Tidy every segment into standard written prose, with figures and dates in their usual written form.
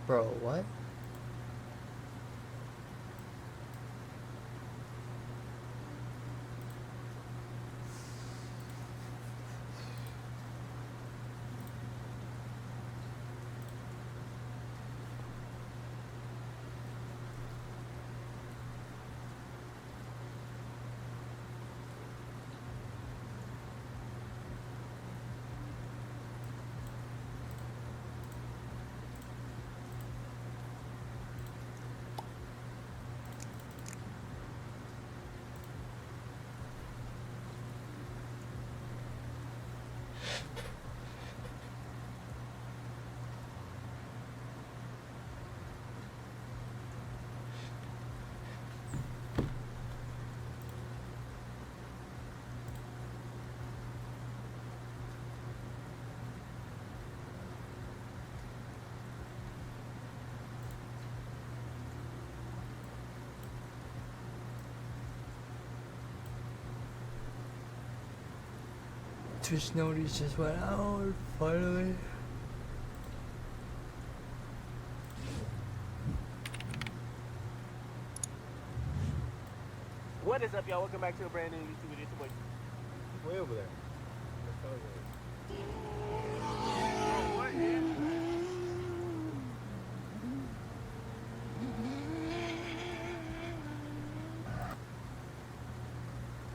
Bro, what? Twitch notice just went out, finally. What is up, y'all? Welcome back to a brand new YouTube video. It's Way over there. what is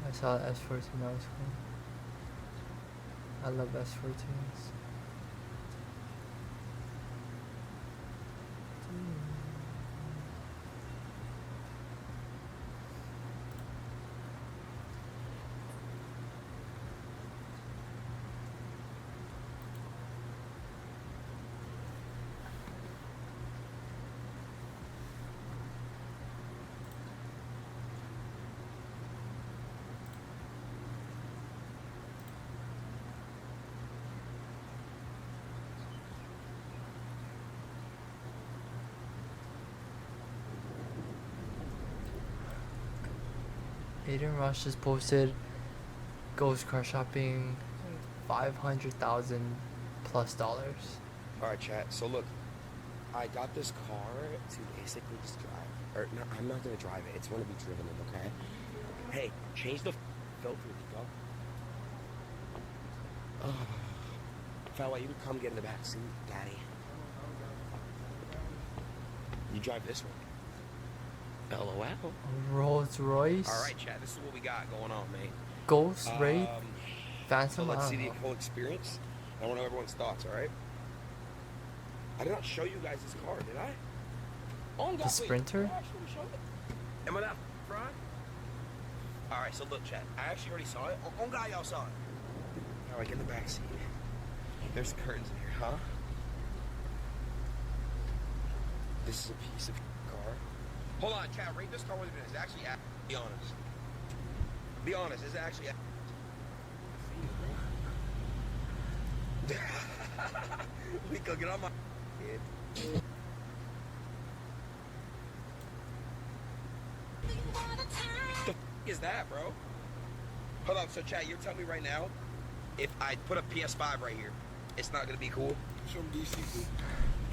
I saw the S14, that was cool. I love S14s. Aiden Rush just posted Ghost Car Shopping $500,000 plus. Alright, chat. So look, I got this car to basically just drive. Or, no, I'm not gonna drive it. It's gonna be driven in, okay? Hey, change the filter, Nico. Fella, you can come get in the back seat, daddy. You drive this one. LOL. Rolls Royce. Alright, chat. This is what we got going on, mate. Ghost Ray. So Phantom. let's I see don't the know. whole experience. I want to know everyone's thoughts, alright? I did not show you guys this car, did I? Oh, The Sprinter? Am I not front? Alright, so look, chat. I actually already saw it. Oh, God, y'all saw it. Alright, get in the back seat. There's curtains in here, huh? This is a piece of car. Hold on, chat. Rate this car with it is. Actually, be honest. Be honest. Is it actually? Nico, get on my kid. The is that, bro? Hold on. So, chat, you're telling me right now, if I put a PS5 right here, it's not gonna be cool? Show me these seats.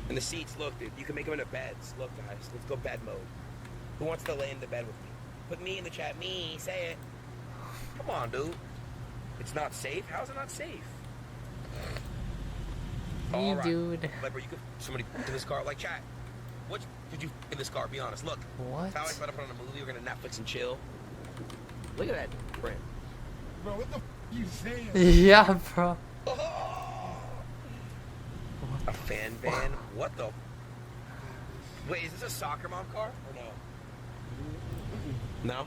And the seats, look, dude, you can make them into beds. Look, guys, let's go bed mode. Who wants to lay in the bed with me? Put me in the chat. Me, say it. Come on, dude. It's not safe? How's it not safe? Hey, dude. Like, bro, you could somebody in this car. Like, chat, what did you in this car? Be honest. Look. What? If I was about to put on a movie, we're gonna Netflix and chill. Look at that, Brent. Bro, what the f you saying? Yeah, bro. A fan van? What the? Wait, is this a soccer mom car or no? No?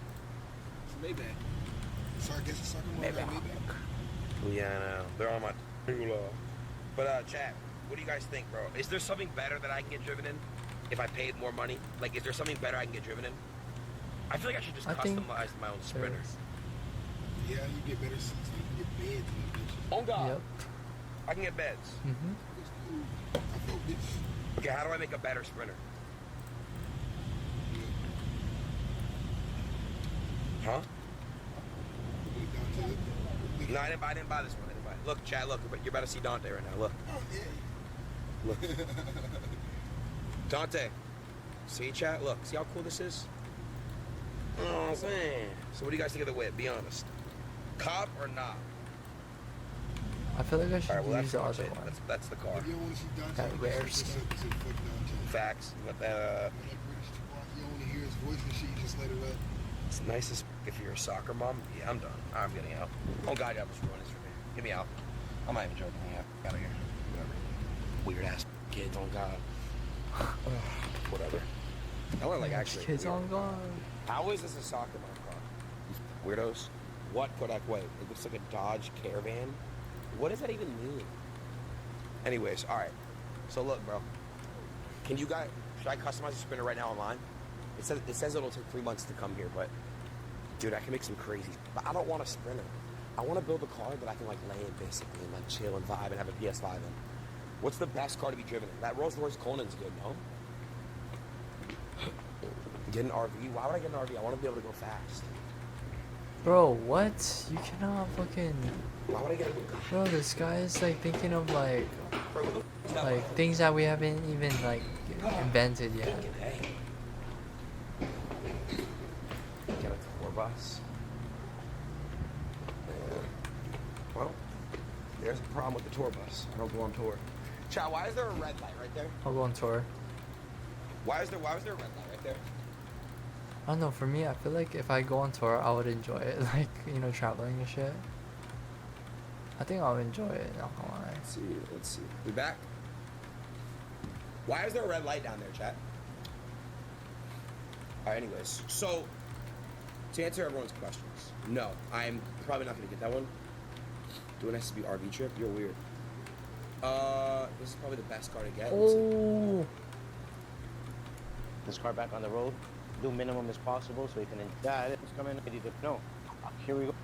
It's Maybach. So I guess it's soccer mom Maybach. got Maybach. Yeah, I know. They're on my But chat, what do you guys think, bro? Is there something better that I can get driven in if I paid more money? Like, is there something better I can get driven in? I feel like I should just customize my own Sprinter. Yeah, you get better seats. You can get beds in the bitches. Oh God, Yep. I can get beds. Mm-hmm. It's cool. I fuck bitches. Okay, how do I make a better Sprinter? Huh? No, I didn't buy this one. I didn't buy it. Look, chat, look, you're about to see Dante right now. Look. Oh, yeah. Look. Dante, see chat? Look, see how cool this is? You know what I'm saying? So what do you guys think of the whip? Be honest. Cop or not? I feel like I should All right, well, use that's the the other shit. one. That's the car. If you don't want to see Dante, That you rare just skin. say fuck Dante. Facts. But, When that British Tupac, you don't want to hear his voice and shit, you just let it up. it's nice as if you're a soccer mom. Yeah, I'm done. I'm getting out. Oh God, y'all just ruined this for me. Get me out. I'm not even joking. Yeah, out of here. Whatever. Weird ass kids. Oh God. Whatever. I want to like actually. Kids weird. on guard. How is this a soccer mom car? These weirdos. What Kodak White? It looks like a Dodge Caravan. What does that even mean? Anyways, all right. So look, bro. Can you guys? Should I customize the Sprinter right now online? It says it'll take 3 months to come here, but dude, I can make some crazy. But I don't want a Sprinter. I want to build a car that I can like lay in basically and like chill and vibe and have a PS5 in. What's the best car to be driven in? That Rolls Royce Conan's good, no? Get an RV? Why would I get an RV? I want to be able to go fast. Bro, what? You cannot fucking. Why would I get a Bugatti? Bro, this guy is like thinking of like things that we haven't even like invented yet. Hey. Get a tour bus. Well, there's a problem with the tour bus. I don't go on tour. Chow, why is there a red light right there? I'll go on tour. Why was there a red light right there? I don't know, for me, I feel like if I go on tour, I would enjoy it. Like, you know, traveling and shit. I think I'll enjoy it, not gonna lie. Let's see. We back? Why is there a red light down there, chat? Alright, anyways. So, to answer everyone's questions, no, I'm probably not gonna get that one. Do an SB RV trip? You're weird. This is probably the best car to get. Oh, This car back on the road, do minimum as possible so you can. Yeah, it's coming. No, here we go.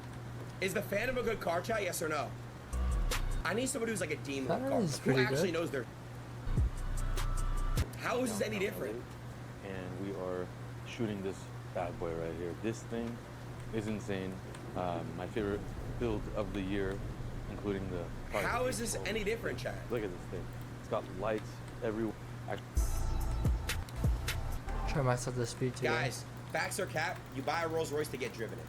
Is the Phantom a good car, chat? Yes or no? I need somebody who's like a demon That car. is Who pretty actually good. knows their. How is this any different? And we are shooting this bad boy right here. This thing is insane. My favorite build of the year, including the. How is this any different, chat? Look at this thing. It's got lights everywhere. try myself to speak to Guys, facts or cap, you buy a Rolls Royce to get driven in.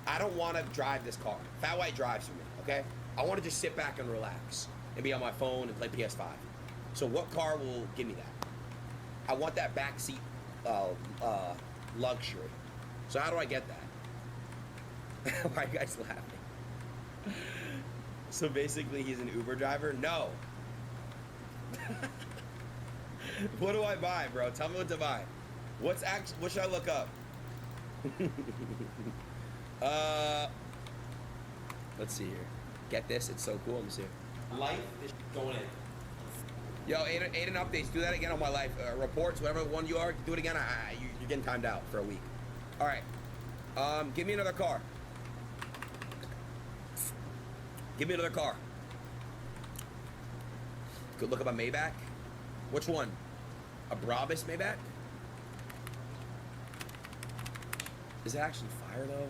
I don't want to drive this car. Fat White drives for me, okay? I want to just sit back and relax and be on my phone and play PS5. So what car will give me that? I want that backseat luxury. So how do I get that? Why are you guys laughing? So basically he's an Uber driver? No. What do I buy, bro? Tell me what to buy. What should I look up? Let's see here. Get this, it's so cool. Let me see. Life is going in. Yo, Aiden updates. Do that again on my life. Reports, whatever one you are, do it again. You're getting timed out for a week. All right. Give me another car. Give me another car. Good look at my Maybach. Which one? A Brabus Maybach? Is it actually fire though?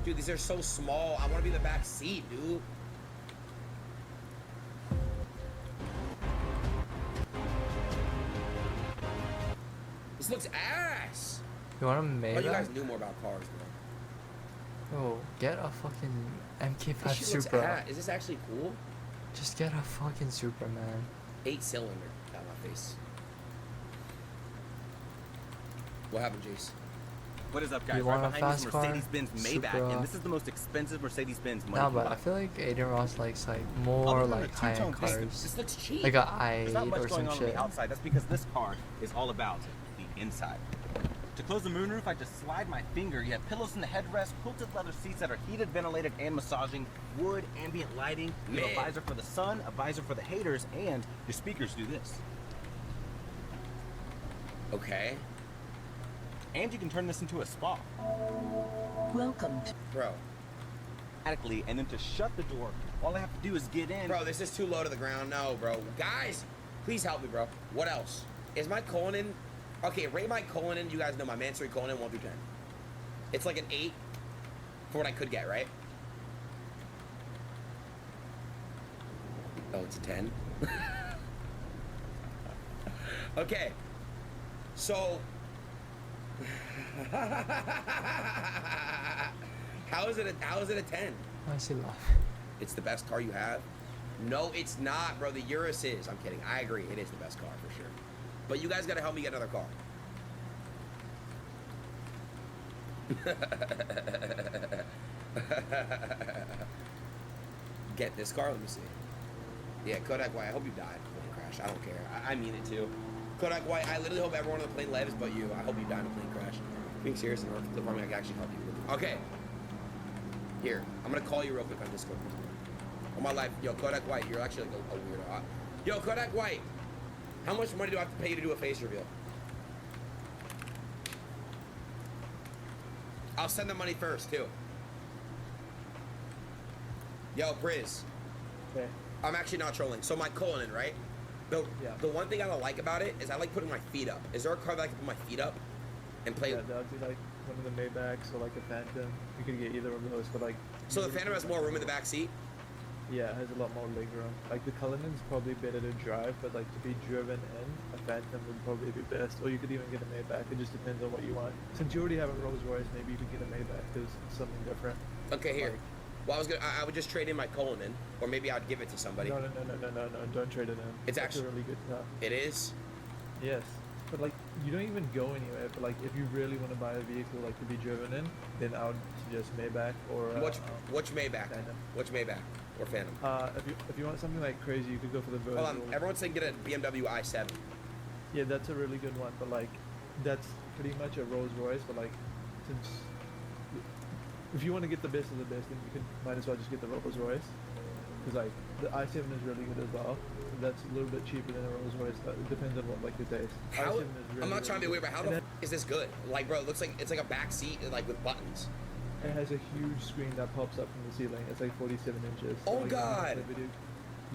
Dude, these are so small. I want to be in the back seat, dude. This looks ass. You want a Maybach? Oh, you guys knew more about cars, bro. Oh, get a fucking MK5 This shit looks Supra. ass. Is this actually cool? Just get a fucking Supra, man. 8-cylinder. Got my face. What happened, Jace? What is up, guys? You Right want a behind me is fast car? Mercedes-Benz Maybach, Supra. and this is the most expensive Mercedes-Benz money Nah, can but buy. I feel like Aiden Ross likes like more Other than like the high-end two-tone cars. This looks cheap. Like a i8 There's not much or going some on shit. the outside. That's because this car is all about the inside. To close the moonroof, I just slide my finger. You have pillows in the headrest, quilted leather seats that are heated, ventilated, and massaging, wood, ambient lighting, you have a Man. visor for the sun, a visor for the haters, and your speakers do this. Okay. And you can turn this into a spa. Welcome to Bro. Automatically, and then to shut the door, all I have to do is get in. Bro, this is too low to the ground. No, bro. Guys, please help me, bro. What else? Is my Cullinan... Okay, rate my Cullinan. You guys know my Mansory Cullinan 1 through 10. It's like an 8 for what I could get, right? Oh, it's a 10? Okay. So. How is it a 10? Why is he laughing? It's the best car you have? No, it's not, bro. The Urus is. I'm kidding. I agree. It is the best car for sure. But you guys gotta help me get another car. Get this car? Let me see. Yeah, Kodak White. I hope you died in a plane crash. I don't care. I mean it too. Kodak White. I literally hope everyone on the plane lives but you. I hope you die in a plane crash. Being serious, in order to I can actually help you. Okay. Here, I'm gonna call you real quick on Discord. On my life, yo, Kodak White, you're actually like a weirdo. Yo, Kodak White, how much money do I have to pay you to do a face reveal? I'll send the money first, too. Yo, Briz. Okay. I'm actually not trolling. So my colon, right? The one thing I don't like about it is I like putting my feet up. Is there a car that I can put my feet up and play? Yeah, that would be like one of the Maybachs or like a Phantom. You could get either of those, but like. So the Phantom has more room in the back seat? Yeah, it has a lot more leg room. Like the Cullinan's probably better to drive, but like to be driven in, a Phantom would probably be best. Or you could even get a Maybach. It just depends on what you want. Since you already have a Rolls Royce, maybe you could get a Maybach. There's something different. Okay, here. Like, Well, I would just trade in my Cullinan, or maybe I'd give it to somebody. no, don't trade it in. It's That's actually a really good car. It is. Yes, but like you don't even go anywhere. But like if you really want to buy a vehicle like to be driven in, then I would suggest Maybach or Which Maybach? Phantom. Which Maybach or Phantom? If you want something like crazy, you could go for the Virgil. Hold on, everyone's saying get a BMW i7. Yeah, that's a really good one, but like that's pretty much a Rolls Royce. But like since if you want to get the best of the best, then you can might as well just get the Rolls Royce. Because like the i7 is really good as well. That's a little bit cheaper than a Rolls Royce. But it depends on what like your taste. How, i7 is really, I'm not trying to be really weird, but how good. the f is this good? Like, bro, it looks like it's like a back seat like with buttons. It has a huge screen that pops up from the ceiling. It's like 47 inches. Oh, like, God. the video,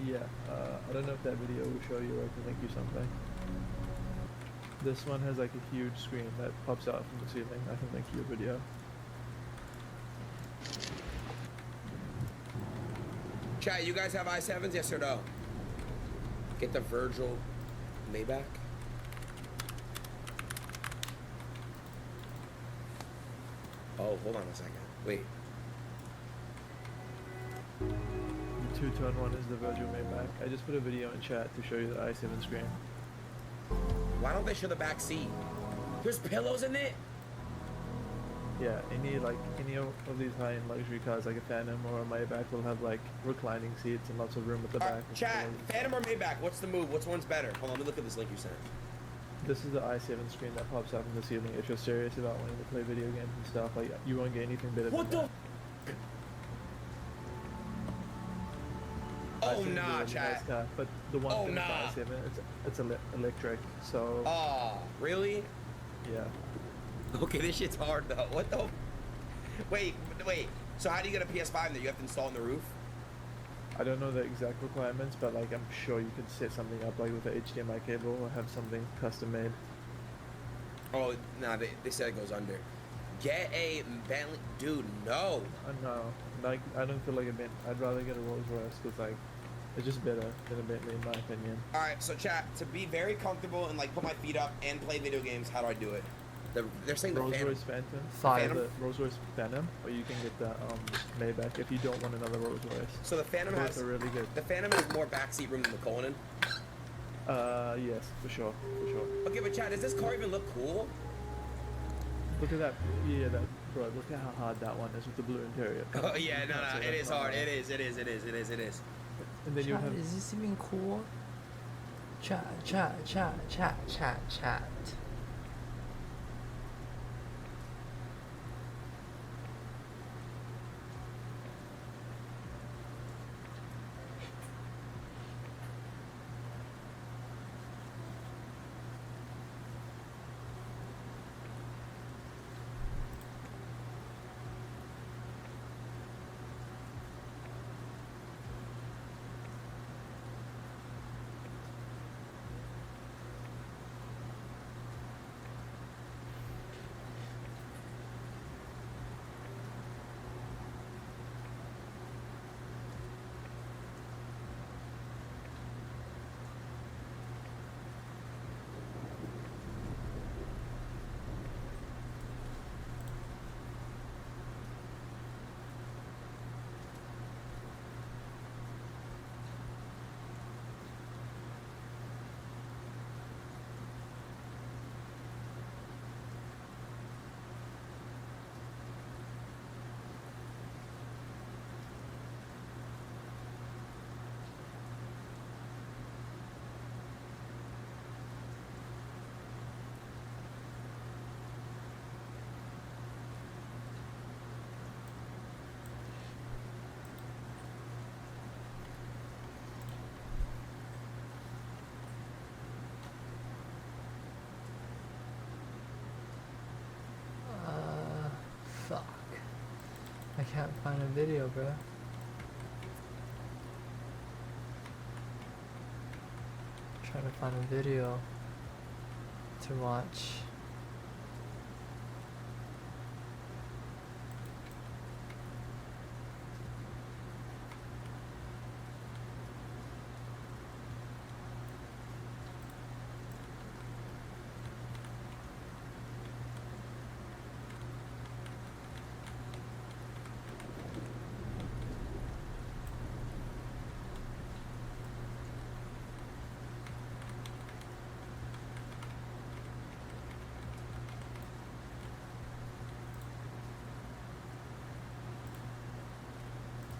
yeah. I don't know if that video will show you or I can link you something. This one has like a huge screen that pops out from the ceiling. I can link you a video. Chat, you guys have i7s, yes or no? Get the Virgil Maybach. Oh, hold on a second. Wait. The two-tone one is the Virgil Maybach. I just put a video in chat to show you the i7 screen. Why don't they show the back seat? There's pillows in it? Yeah, any of these high-end luxury cars like a Phantom or a Maybach will have like reclining seats and lots of room at the back. Chat, Phantom or Maybach, what's the move? Which one's better? Hold on, let me look at this link you sent. This is the i7 screen that pops out from the ceiling. If you're serious about wanting to play video games and stuff, like you won't get anything better What than the? that. Oh i7 is a nah, really chat. nice car, but the one Oh, thing nah. with the i7, it's electric, so Oh, really? yeah. Okay, this shit's hard though. What the? Wait. So how do you get a PS5 that you have to install on the roof? I don't know the exact requirements, but like I'm sure you could set something up like with an HDMI cable or have something custom made. Oh, nah, they said it goes under. Get a Bentley, dude. No. No, like I don't feel like a Bentley. I'd rather get a Rolls Royce because like it's just better than a Bentley in my opinion. All right, so chat, to be very comfortable and like put my feet up and play video games, how do I do it? They're saying the Rolls Phantom. Royce Phantom. Five. The Rolls Royce Phantom, or you can get the Maybach if you don't want another Rolls Royce. So the Phantom Both has are really good. the Phantom has more backseat room than the Cullinan. Yes, for sure. Okay, but chat, does this car even look cool? Look at that. Yeah, that bro. Look at how hard that one is with the blue interior. Oh yeah, no, That's it is not hard. bad. It is. And then you Chat, have is this even cool? Chat. can't find a video, bro. Trying to find a video to watch.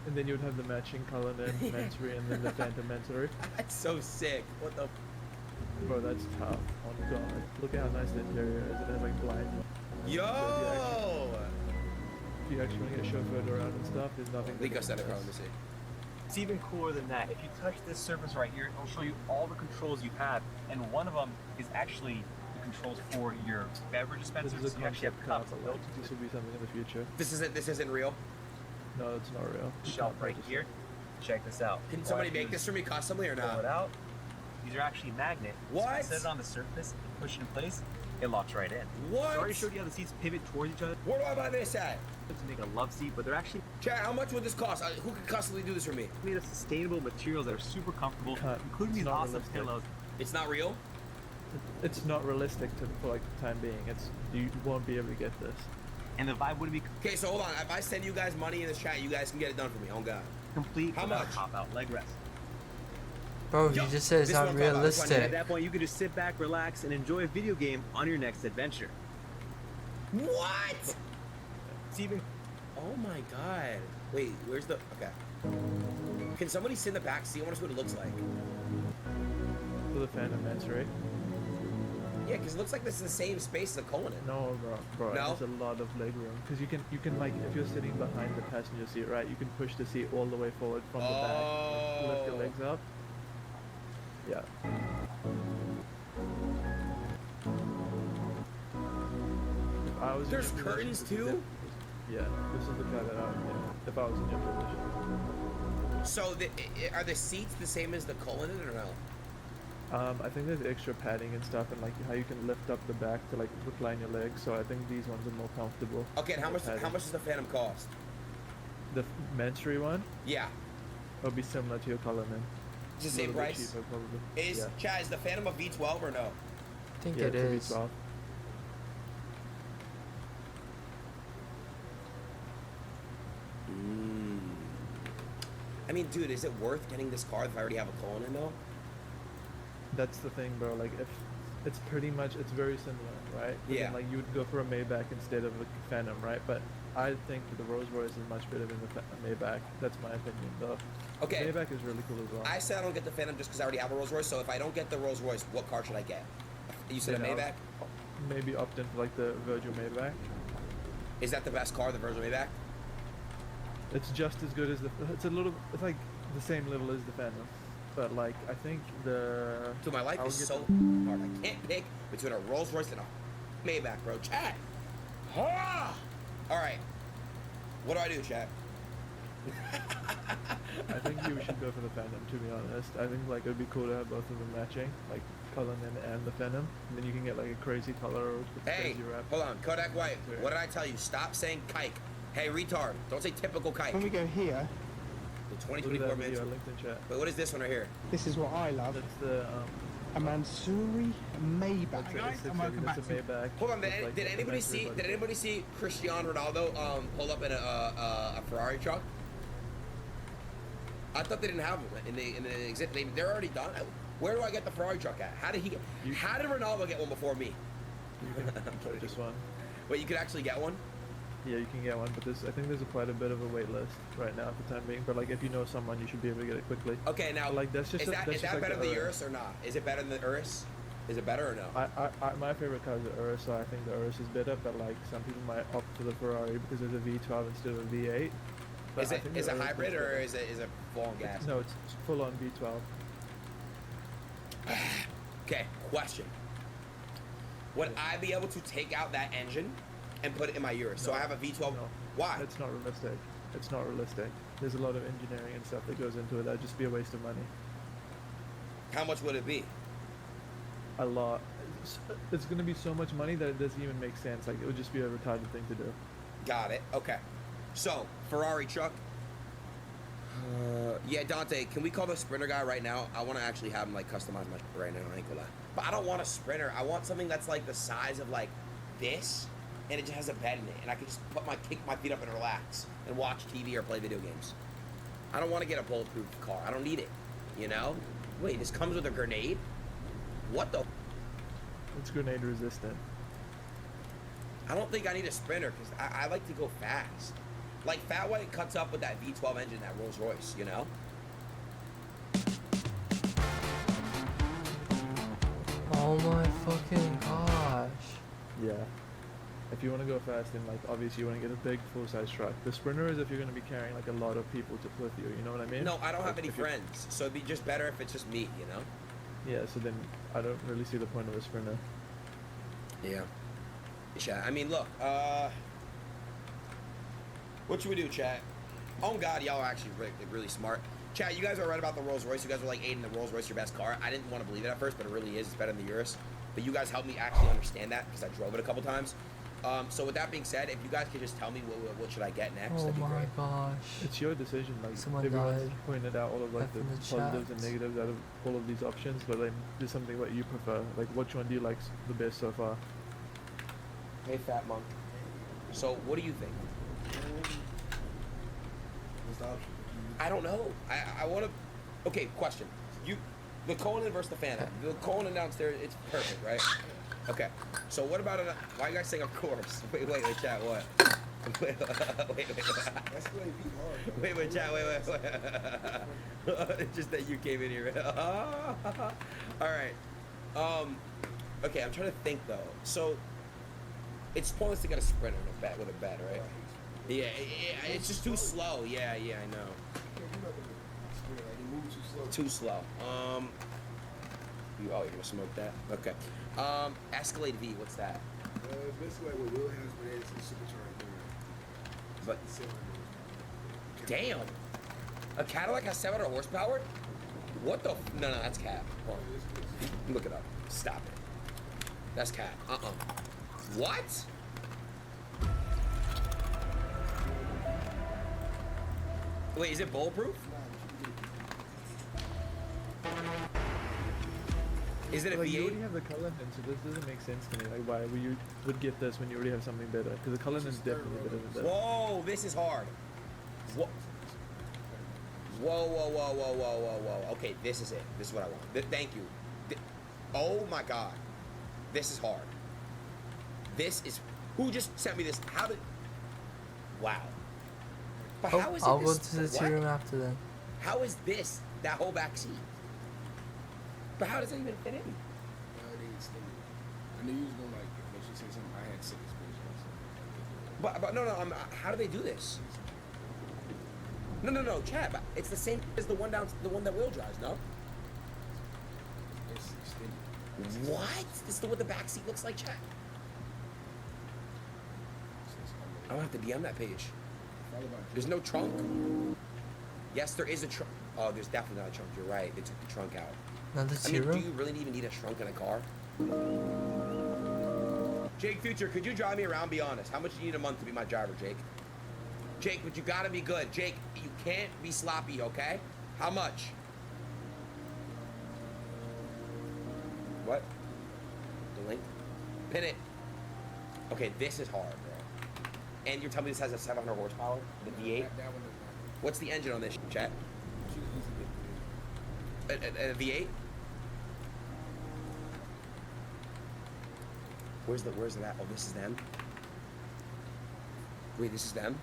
And then you would have the matching Cullinan Mansory and then the Phantom Mansory. That's so sick. What the? Bro, that's tough. Oh god. Look at how nice the interior is. It has like blind. Yo! If you actually want to get chauffeured around and stuff, there's nothing. Lico said it, bro. Let me see. It's even cooler than that. If you touch this surface right here, it'll show you all the controls you have, and one of them is actually the controls for your beverage dispenser. This is So a you actually have concept car, cups. but like, this will be something in the future. This isn't real. No, it's not real. You Shelf can't right purchase here. it. Check this out. Can All somebody I do make is this for me customly or pull not? it out. These are actually magnet. What? So set it on the surface and push it in place. It locks right in. What? So I already showed you how the seats pivot towards each other Where do I buy this at? to make a love seat, but they're actually Chad, how much would this cost? Who can customly do this for me? made of sustainable materials that are super comfortable, Can't. including It's these not awesome realistic. pillows. It's not real? It's not realistic for like the time being. You won't be able to get this. And the vibe would be Okay, so hold on. If I send you guys money in this chat, you guys can get it done for me. Oh God. complete How without much? a pop-out leg rest. Bro, Yo, you just said it's this not one I'm talking about, this one, At realistic. that point, you can just sit back, relax, and enjoy a video game on your next adventure. What? It's even Oh my God. Wait, where's the? Okay. Can somebody sit in the back seat? I want to see what it looks like. For the Phantom Mansory. Yeah, because it looks like this is the same space as a Cullinan. No, bro. No? There's a lot of leg room because you can like if you're sitting behind the passenger seat, right? You can push the seat all the way forward from the back. Like, lift your Oh. legs up. Yeah. If I was in There's your position, curtains this is too? Yeah, this is the car that I would get if I was in your position. So are the seats the same as the Cullinan or no? I think there's extra padding and stuff, and like how you can lift up the back to like recline your legs. So I think these ones are more comfortable. Okay, and how More much padding. does the Phantom cost? The Mansory one Yeah, will be similar to your Cullinan. it's the A same little bit price. cheaper, probably. Is yeah. Chad, is the Phantom a V12 or no? I think Yeah, it it's a is. V12. I mean, dude, is it worth getting this car if I already have a Cullinan though? That's the thing, bro. Like, if it's pretty much, it's very similar, right? But Yeah. then, like, you would go for a Maybach instead of a Phantom, right? But I think the Rolls Royce is much better than the Maybach. That's my opinion, though. Okay. The Maybach is really cool as well. I said I don't get the Phantom just because I already have a Rolls Royce. So if I don't get the Rolls Royce, what car should I get? You said a Then I'll Maybach. Maybe opt in for like the Virgil Maybach. Is that the best car, the Virgil Maybach? It's just as good as the. It's like the same level as the Phantom, but like I think the. Dude, my life I would is get so the- hard. I can't pick between a Rolls Royce and a Maybach, bro. Chat. Ah! All right. What do I do, chat? I think you should go for the Phantom, to be honest. I think like it would be cool to have both of them matching, like Cullinan and the Phantom. And then you can get like a crazy color with Hey, crazy wrap. hold on. Kodak White. Sorry. What did I tell you? Stop saying kike. Hey, retard. Don't say typical kike. When we go here, The Look at 2024 that minutes. video on LinkedIn chat. Wait, what is this one right here? this is what I love. That's the A Mansory Maybach. that's a, it's a Maybach. Hold on. with, Did, like, did the anybody Mansory see? body Did kit. anybody see Cristiano Ronaldo pull up in a Ferrari truck? I thought they didn't have them in the exhibit. They're already done. Where do I get the Ferrari truck at? How did he get? How did Ronaldo get one before me? You can purchase one. Wait, you could actually get one? Yeah, you can get one, but I think there's quite a bit of a wait list right now at the time being. But like, if you know someone, you should be able to get it quickly. Okay, now Like, that's just is a- that that's is just that like better the than the Urus. Urus or not? Is it better than the Urus? Is it better or no? My favorite car is the Urus, so I think the Urus is better. But like, some people might opt for the Ferrari because there's a V12 instead of a V8. But Is I it think the is it Urus hybrid or better. is it full on gas? No, it's full on V12. Okay, question. Would I be able to take out that engine and put it in my Urus? So No. I have a V12. No. Why? It's not realistic. it's not realistic. There's a lot of engineering and stuff that goes into it. That'd just be a waste of money. How much would it be? A lot. It's gonna be so much money that it doesn't even make sense. Like, it would just be a retarded thing to do. Got it. Okay. So, Ferrari truck. Yeah, Dante, can we call the Sprinter guy right now? I want to actually have him like customize my shit right now. I ain't gonna lie. But I don't want a Sprinter. I want something that's like the size of like this, and it just has a bed in it, and I can just kick my feet up and relax and watch TV or play video games. I don't want to get a bulletproof car. I don't need it. You know? Wait, this comes with a grenade? What the? It's grenade resistant. I don't think I need a Sprinter because I like to go fast. Like, Fat White cuts up with that V12 engine, that Rolls Royce, you know? Oh my fucking gosh. Yeah. If you want to go fast, then like obviously you want to get a big full-size truck. The Sprinter is if you're going to be carrying like a lot of people with you. You know what I mean? No, I don't have Like, any if you're- friends, so it'd be just better if it's just me, you know? Yeah. So then I don't really see the point of a Sprinter. Yeah. Chat. I mean, look, what should we do, chat? Oh God, y'all are actually really smart. Chat, you guys are right about the Rolls Royce. You guys were like, Aiden, the Rolls Royce your best car. I didn't want to believe it at first, but it really is. It's better than the Urus. But you guys helped me actually understand that because I drove it a couple times. So with that being said, if you guys could just tell me what should I get next, Oh that'd be my great. gosh. It's your decision. Like Someone everyone's died. pointed out all of like Left the in the positives and chat. negatives out of all of these options, but then there's something what you prefer. Like, which one do you like the best so far? Hey, Fat Monk. So what do you think? What's the option? I don't know. I want to. Okay, question. The Conan versus the Phantom. The Conan downstairs, it's perfect, right? Okay. So what about it? Why are you guys saying of course? Wait, chat. What? Wait. That's gonna be hard. Wait, chat. Wait. It's just that you came in here. All right. Okay, I'm trying to think though. So it's pointless to get a Sprinter with a bed, right? Yeah, it's just too slow. Yeah, I know. You're not gonna sprint, like, you move too slow. Too slow. You're gonna smoke that? Okay. Escalade V, what's that? It's basically like what Will has, but it's a supercharged motor. But It's 700 horsepower. damn, a Cadillac has 700 horsepower? What the? No, that's cap. Hold on. Look it up. Stop it. That's cap. What? Wait, is it bulletproof? Is it a Like, you V8? already have the Cullinan, so this doesn't make sense to me. Like, why you would get this when you already have something better? Because the Cullinan is definitely better than this. Whoa, this is hard. Whoa. Okay, this is it. This is what I want. Thank you. Oh my God. This is hard. This is... Who just sent me this? How did... Wow. But how is it I'll this... go to the tea what? room after then. How is this that whole back seat? But how does it even fit in? It ain't extended. I knew you was gonna like make sure you say something. I had sick experience. But no, how do they do this? No, Chad, but it's the same as the one that Will drives, no? It's extended. What? This is what the back seat looks like, Chad? I don't have to DM that page. There's no trunk. Yes, there is a trunk. Oh, there's definitely not a trunk. You're right. They took the trunk out. Now the I tea mean, do room? you really even need a trunk in a car? Jake Future, could you drive me around? Be honest. How much do you need a month to be my driver, Jake? Jake, but you gotta be good. Jake, you can't be sloppy, okay? How much? What? The link? Pin it. Okay, this is hard, bro. And you're telling me this has a 700 horsepower? The V8? That one is What's the engine on this, chat? not. She's A V8? Where's that? Oh, this is them? Wait, this is them?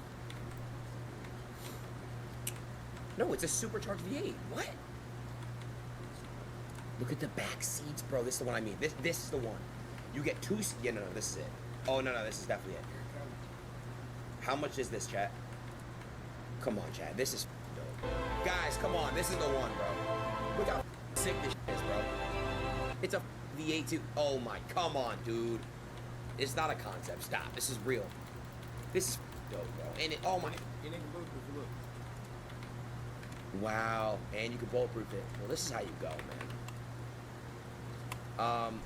No, it's a supercharged V8. What? Look at the back seats, bro. This is the one I mean. This is the one. You get two... Yeah, no, this is it. Oh, no, this is definitely it. How much is this, chat? Come on, chat. This is dope. Guys, come on. This is the one, bro. Look how sick this is, bro. It's a V8 too. Oh, my. Come on, dude. It's not a concept. Stop. This is real. This is dope, bro. And it, oh my. And they can bulletproof it, look. Wow. And you can bulletproof it. Well, this is how you go, man.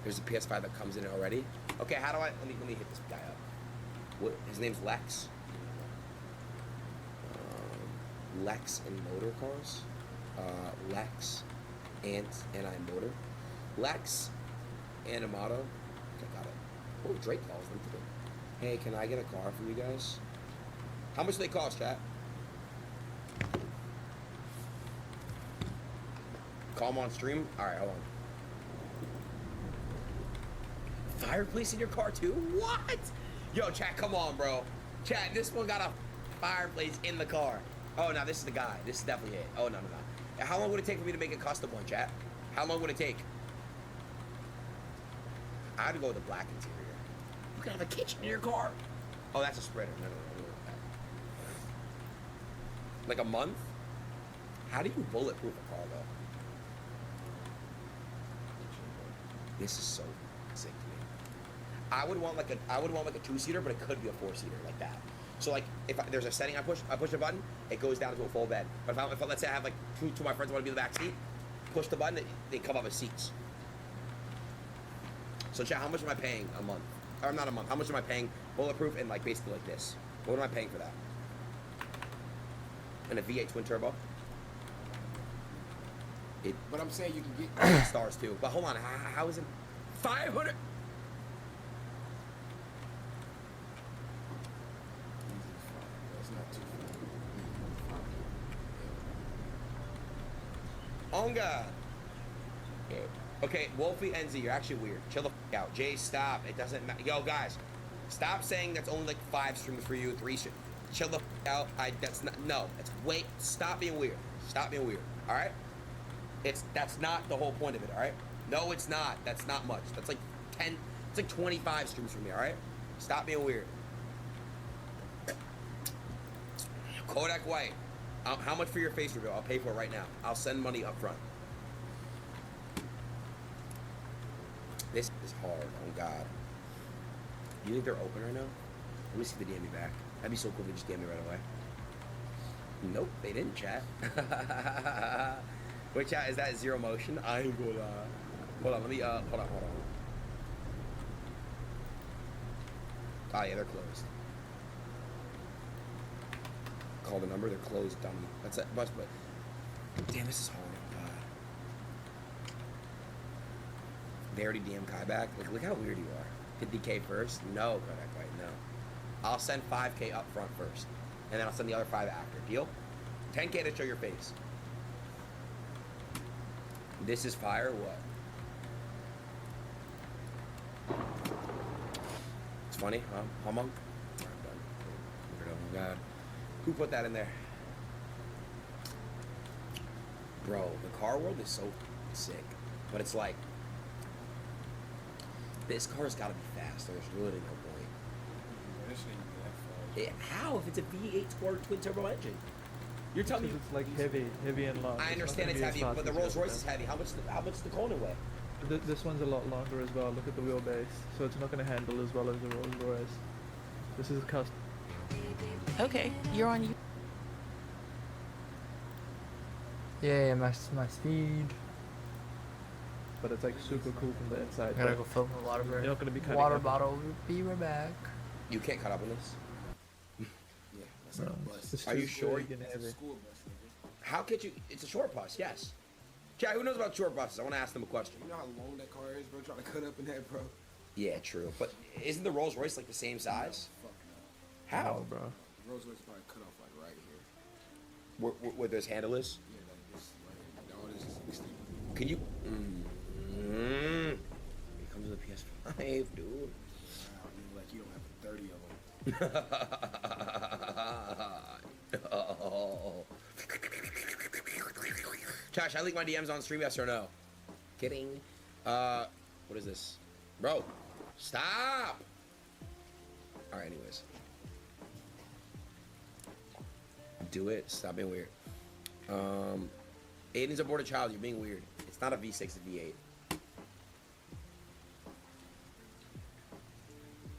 There's a PS5 that comes in already. Okay, how do I? Let me hit this guy up. What? His name's Lex. Lex and motor cars. Lex, Anti Motor. Lex, Animato. Okay, got it. Oh, Drake calls them too. Hey, can I get a car from you guys? How much do they cost, chat? Call them on stream? Alright, hold on. Fireplace in your car too? What? Yo, chat, come on, bro. Chat, this one got a fireplace in the car. Oh, no, this is the guy. This is definitely it. Oh, no. How long would it take for me to make a custom one, chat? How long would it take? I'd go with the black interior. You can have a kitchen in your car. Oh, that's a spreader. No. Like a month? How do you bulletproof a car, though? This is so sick to me. I would want like a 2-seater, but it could be a 4-seater like that. So like if there's a setting I push a button, it goes down to a full bed. But if let's say I have like two of my friends want to be in the back seat, push the button, they come up as seats. So chat, how much am I paying a month? Or not a month. How much am I paying bulletproof and like basically like this? What am I paying for that? And a V8 twin turbo. But I'm saying you can get stars too. But hold on, how is it 500? That's not too far. On God. Okay, Wolfie NZ, you're actually weird. Chill the f out. Jay, stop. It doesn't matter. Yo, guys, stop saying that's only like 5 streams for you, 3 streams. Chill the f out. That's not. No, that's wait. Stop being weird. Stop being weird. All right. That's not the whole point of it. All right. No, it's not. That's not much. That's like 10. It's like 25 streams for me. All right. Stop being weird. Kodak White. How much for your face reveal? I'll pay for it right now. I'll send money up front. This is hard. Oh God. You think they're open right now? Let me see if they DM me back. That'd be so cool if they just DM me right away. Nope, they didn't, chat. Wait, chat, is that zero motion? I ain't gonna lie. Hold on, let me, hold on. Oh yeah, they're closed. Call the number, they're closed, dummy. That's it, but damn, this is hard. Oh God. They already DM Kai back. Look how weird you are. 50K first? No, Kodak White, no. I'll send 5K up front first, and then I'll send the other 5 after. Deal? 10K to show your face. This is fire or what? It's funny, huh? Humong? Oh God. Who put that in there? Bro, the car world is so sick. But it's like, this car's gotta be fast. There's really no point. That shit ain't that fast. How? If it's a V8 Sport twin turbo engine? You're telling me It's like heavy and long. I understand it's heavy, but the Rolls Royce is heavy. How much the Kona weigh? This one's a lot longer as well. Look at the wheelbase, so it's not going to handle as well as the Rolls Royce. This is custom. Okay, you're on you. Yeah, my speed. But it's like super cool from the inside. I gotta but go fill my water You're break. not going to be cutting Water up. bottle. Be right back. You can't cut up on this. Yeah, that's like a No, bus. it's Are you just sure? big and That's a heavy. school bus, nigga. How could you? It's a short bus, yes. Chat, who knows about short buses? I want to ask them a question. You know how long that car is, bro? Trying to cut up in that, bro. Yeah, true. But isn't the Rolls Royce like the same size? Fuck no. How? No, bro. Rolls Royce probably cut off like right here. Where this handle is? Yeah, like this right here. Like, all this is extended. Can you? Here comes the PS5, dude. Wow, you like you don't have 30 of them. Oh. Josh, I leak my DMs on stream, yes or no? Kidding. What is this? Bro, stop! Alright, anyways. Do it. Stop being weird. Aiden's aborted child, you're being weird. It's not a V6, it's a V8.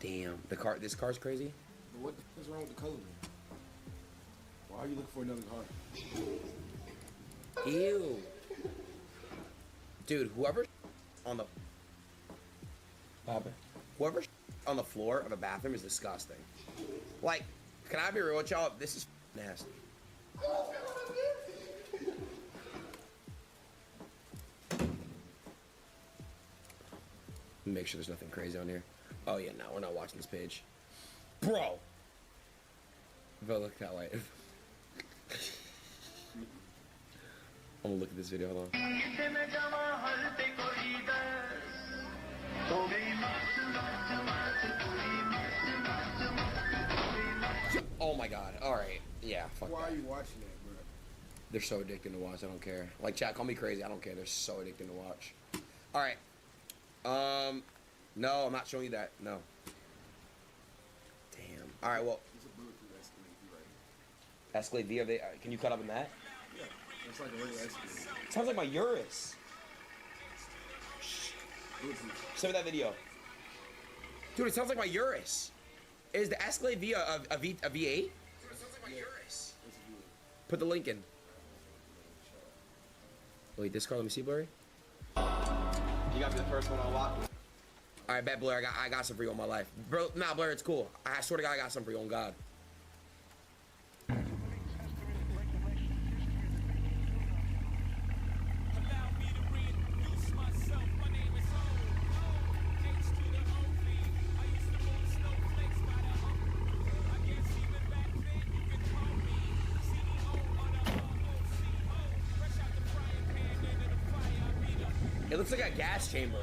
Damn, this car's crazy. But what the fuck is wrong with the color, man? Why are you looking for another car? Ew. Dude, whoever on the floor of a bathroom is disgusting. Like, can I be real with y'all? This is nasty. Make sure there's nothing crazy on here. Oh yeah, no, we're not watching this page. Bro! Bro, look that light. I'm gonna look at this video, hold on. Oh my god, alright. Yeah, fuck Why that. are you watching that, bro? They're so addicting to watch, I don't care. Like, chat, call me crazy, I don't care. They're so addicting to watch. Alright. No, I'm not showing you that. No. Damn. Alright, well. It's a bulletproof Escalade V right here. Escalade V, are they, can you cut up in that? Yeah, it's like a regular Escalade. Sounds like my Urus. Bulletproof. Send me that video. Dude, it sounds like my Urus. Is the Escalade V a V8? Dude, it sounds like my Urus. It's a V8. Put the link in. Wait, this car, let me see, Blurry. You got me the first one on lock. Alright, bet, Blur, I got some for you on my life. Bro, nah, Blur, it's cool. I swear to God, I got some for you on God. It looks like a gas chamber.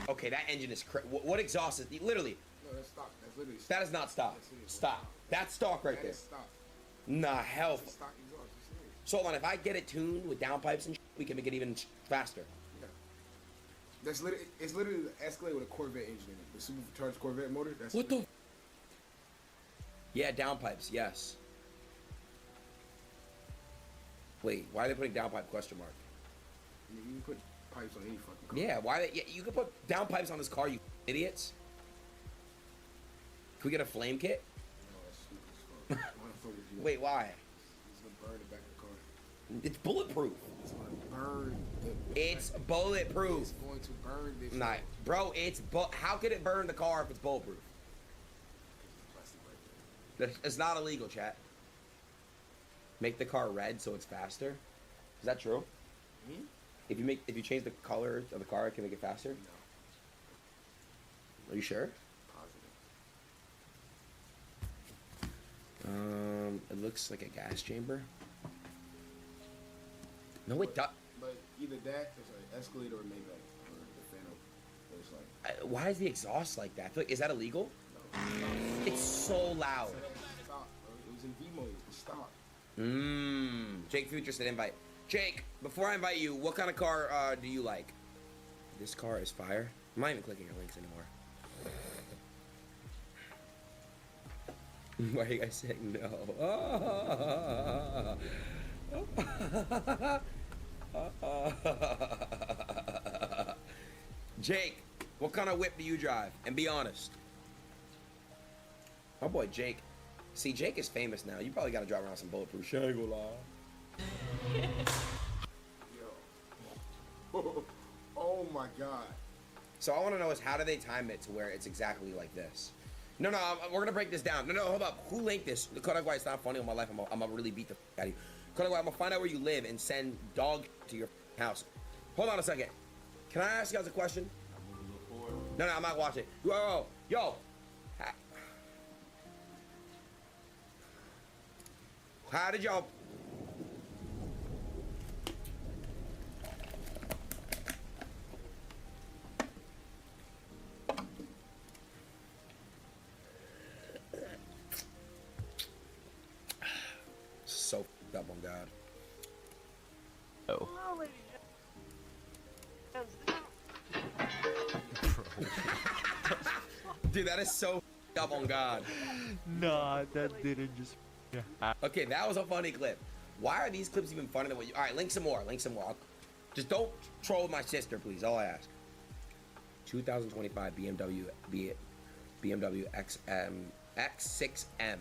Okay, that engine is what exhaust is literally? No, that's stock. That's literally stock. That is not stock. Stop. That's stock right That there. is stock. Nah, hell. That's stock exhaust. You serious? So hold on, if I get it tuned with downpipes and we can make it even faster. Yeah. That's literally. It's literally the Escalade with a Corvette engine in it. The supercharged Corvette motor. That's What the? Yeah, downpipes. Yes. Wait, why are they putting downpipe question mark? I mean, you can put pipes on any fucking car. Yeah, why? Yeah, you can put downpipes on this car, you idiots. Can we get a flame kit? No, that's stupid as fuck. Why the fuck would you? Wait, why? It's gonna burn the back of the car. It's bulletproof. It's gonna burn the. It's bulletproof. It's going to burn this. Nah, bro, how could it burn the car if it's bulletproof? Plastic right there. It's not illegal, chat. Make the car red so it's faster. Is that true? Hmm? If you change the color of the car, it can make it faster. No, Are you sure? positive. It looks like a gas chamber. No, it does. But either that, there's an Escalade or a Maybach or the Phantom. There's like Why is the exhaust like that? I feel like, is that illegal? It's so loud. stock, bro. It was in V mode. It's stock. Jake Future said invite. Jake, before I invite you, what kind of car do you like? This car is fire. I'm not even clicking your links anymore. Why are you guys saying no? Jake, what kind of whip do you drive? And be honest. My boy Jake. See, Jake is famous now. You probably got to drive around some bulletproof shit. Yo. Oh my god. So I want to know is how do they time it to where it's exactly like this? No, we're gonna break this down. No, hold up. Who linked this? Kodak White, it's not funny on my life. I'm gonna really beat the out of you. Kodak White, I'm gonna find out where you live and send dog to your house. Hold on a second. Can I ask you guys a question? No, I'm not watching. Yo. How did y'all? So f***ed up on God. Oh. Dude, that is so f***ed up on God. Nah, that didn't just. Okay, that was a funny clip. Why are these clips even funnier than what you... All right, link some more. Link some more. Just don't troll my sister, please. All I ask. 2025 BMW X6M.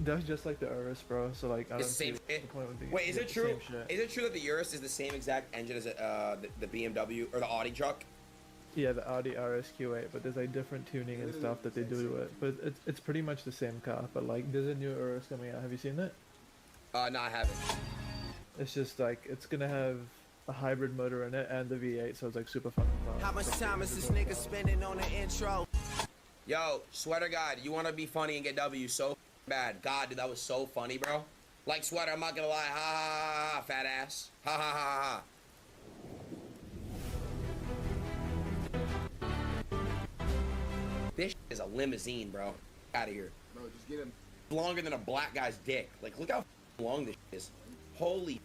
That's just like the Urus, bro. So like, I don't It's the see same. the point with the, Wait, is yeah, it the true? same shit. Is it true that the Urus is the same exact engine as the BMW or the Audi truck? Yeah, the Audi RSQ8, but there's like different tuning and stuff that they do to it. But it's pretty much the same car. But like, there's a new Urus coming out. Have you seen it? No, I haven't. It's just like it's gonna have a hybrid motor in it and the V8, so it's like super fucking fun. How much time is this nigga spending on the intro? Yo, Sweater God, you want to be funny and get W so bad. God, dude, that was so funny, bro. Like, Sweater, I'm not gonna lie. Ha ha ha ha, fat ass. Ha ha ha ha. This is a limousine, bro. Out of here. No, just get him. Longer than a black guy's dick. Like, look how long this is. Holy.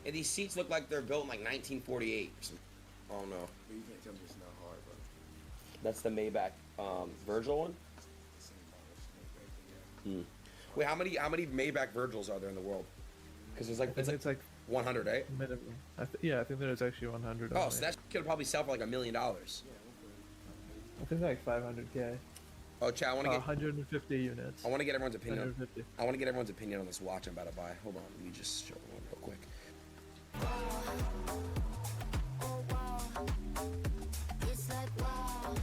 And these seats look like they're built in like 1948. Oh no. But you can't tell me it's not hard, bro. That's the Maybach Virgil one. It's the same model, Wait, how many Maybach Virgils are there in the world? Because there's like I think it's like 100, right? minimum. Yeah, I think there's actually 100. Oh, on so it. that could probably sell for like $1 million. I think like 500k. Oh, Chad, I want to get 150 units. I want to get everyone's opinion. 150. I want to get everyone's opinion on this watch I'm about to buy. Hold on, let me just show one real quick. It's like wow,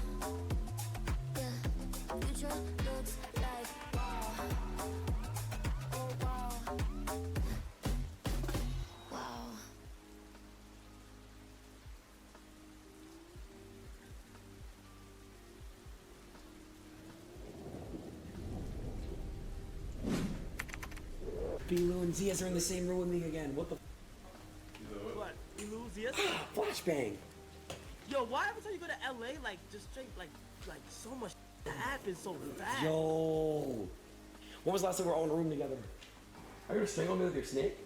yeah. Future looks like wow, oh wow, wow. B-Lou and Zias are in the same room with me again. What the What? You lose, yes? flashbang? Yo, why every time you go to LA, like, just straight, like so much happens so fast? Yo. When was the last time we were all in a room together? Are you gonna strangle me with your snake?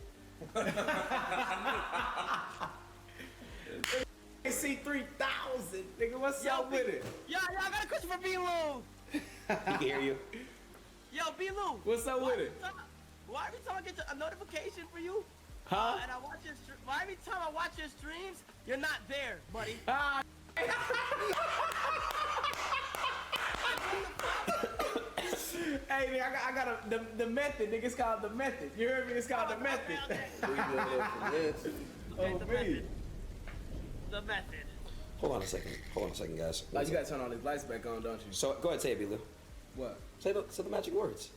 AC3000, nigga, what's Yo, up with it? Yo, I got a question for B-Lou. He can hear you. Yo, B-Lou. What's up with it? Why every time I get a notification for you, Huh? and I watch your why every time I watch your streams, you're not there, buddy? Ah, hey, nigga, I got the method, nigga. It's called the method. You heard me? It's called the method. Okay, Oh, the me. method. The method. Hold on a second. Hold on a second, guys. Like, you gotta turn all these lights back on, don't you? So go ahead, say it, B-Lou. What? Say the magic words.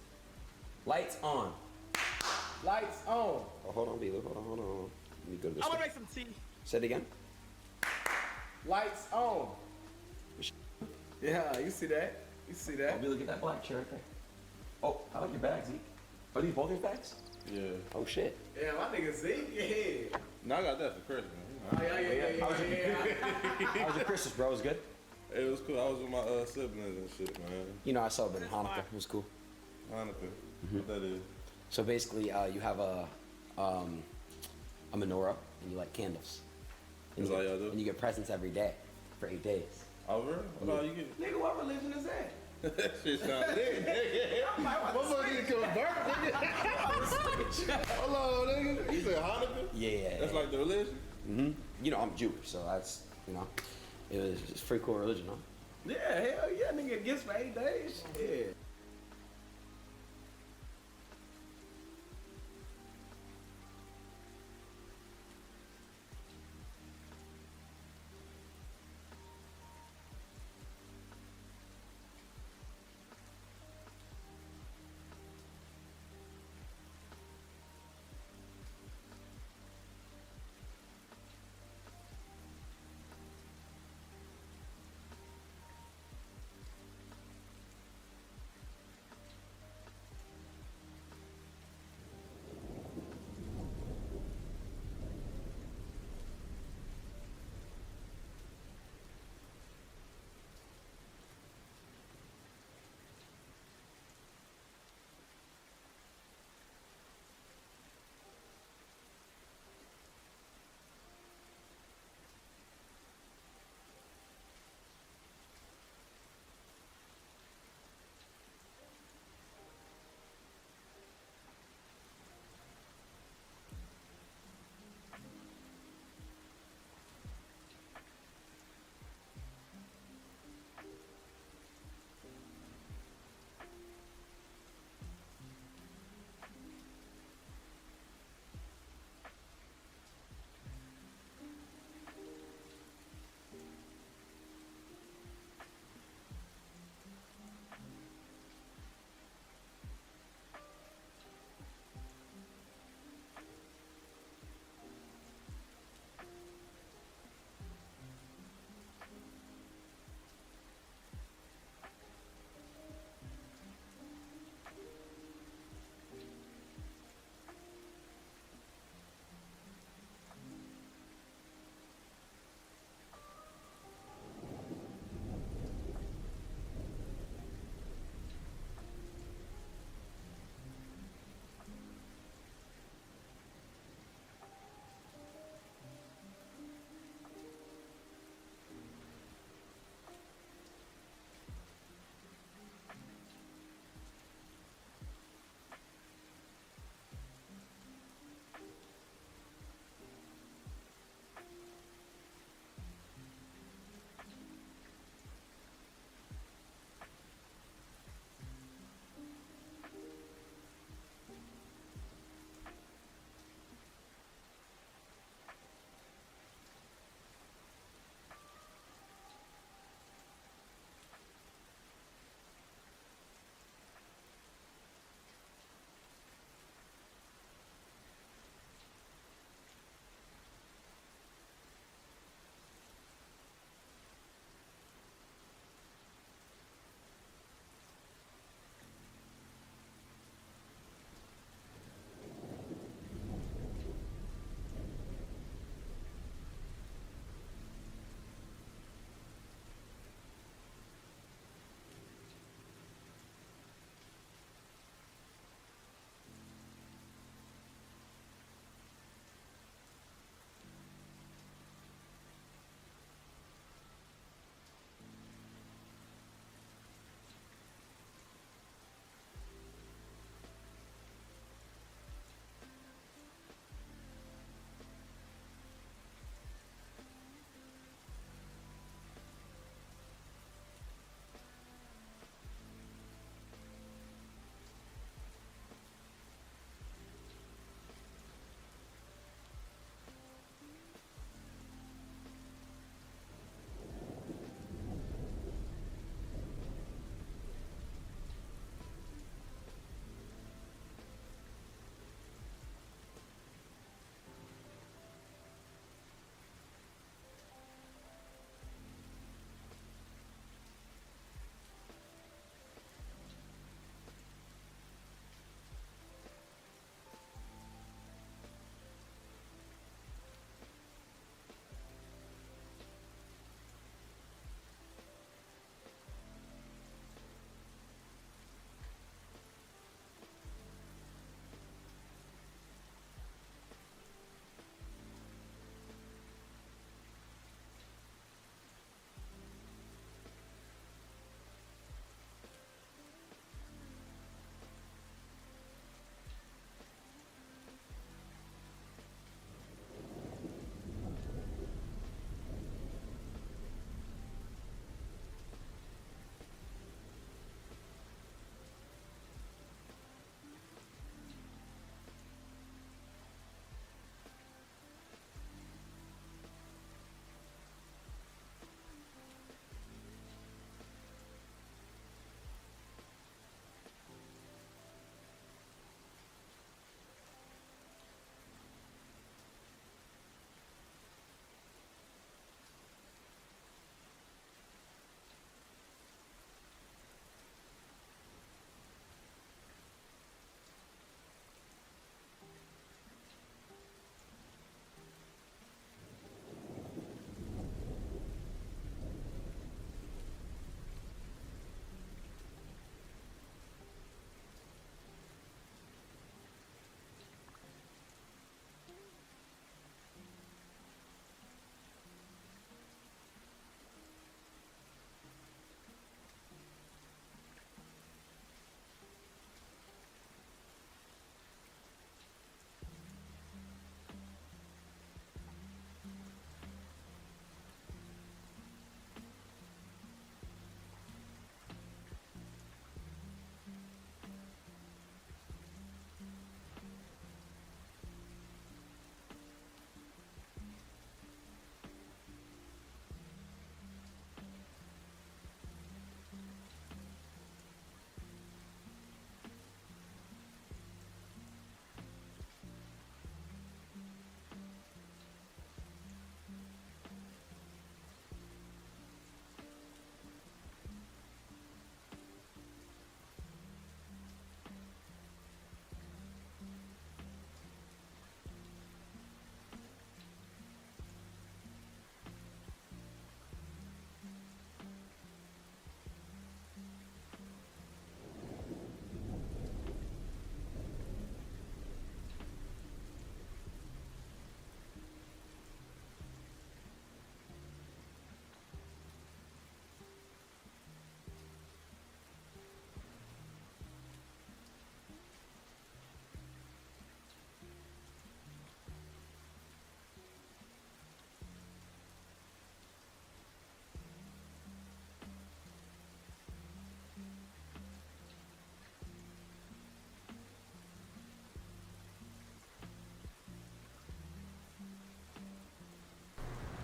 Lights on. Lights on. Oh, hold on, B-Lou. Hold on. Let me go to this. I wanna thing. make some tea. Say it again. Lights on. Yeah, you see that? You see that? B-Lou, get that black chair right there. Oh, I like your bags, Zeke. Are these both your bags? Yeah. Oh, shit. Yeah, my nigga Zeke, yeah. No, I got that for Christmas. Oh, yeah. How was your Christmas, bro? It was good? It was cool. I was with my siblings and shit, man. You know, I celebrated Hanukkah. It was cool. Hanukkah. What that is? So basically, you have a menorah and you light candles. And That's you all get- y'all do? And you get presents every day for 8 days. Over? Oh, you get Nigga, what religion is that? that shit sound lit. Motherfucker need to convert, nigga. Hold on, nigga. You said Hanukkah? Yeah. That's like the religion? You know, I'm Jewish, so that's, you know, it was just pretty cool religion, huh? Yeah, hell yeah, nigga, gifts for 8 days. Yeah.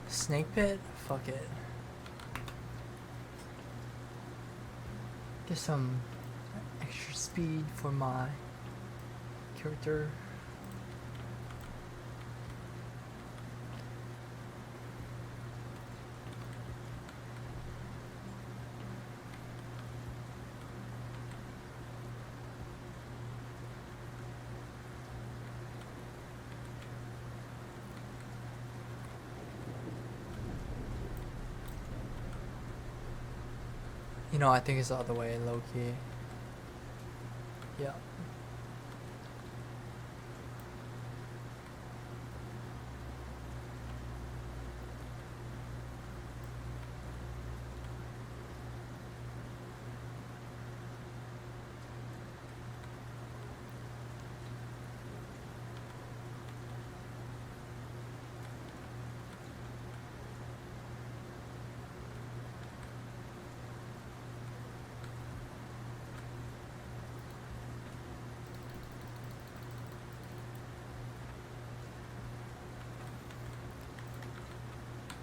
Snake pit? Fuck it. Get some extra speed for my character. You know, I think it's the other way, low key. Yeah.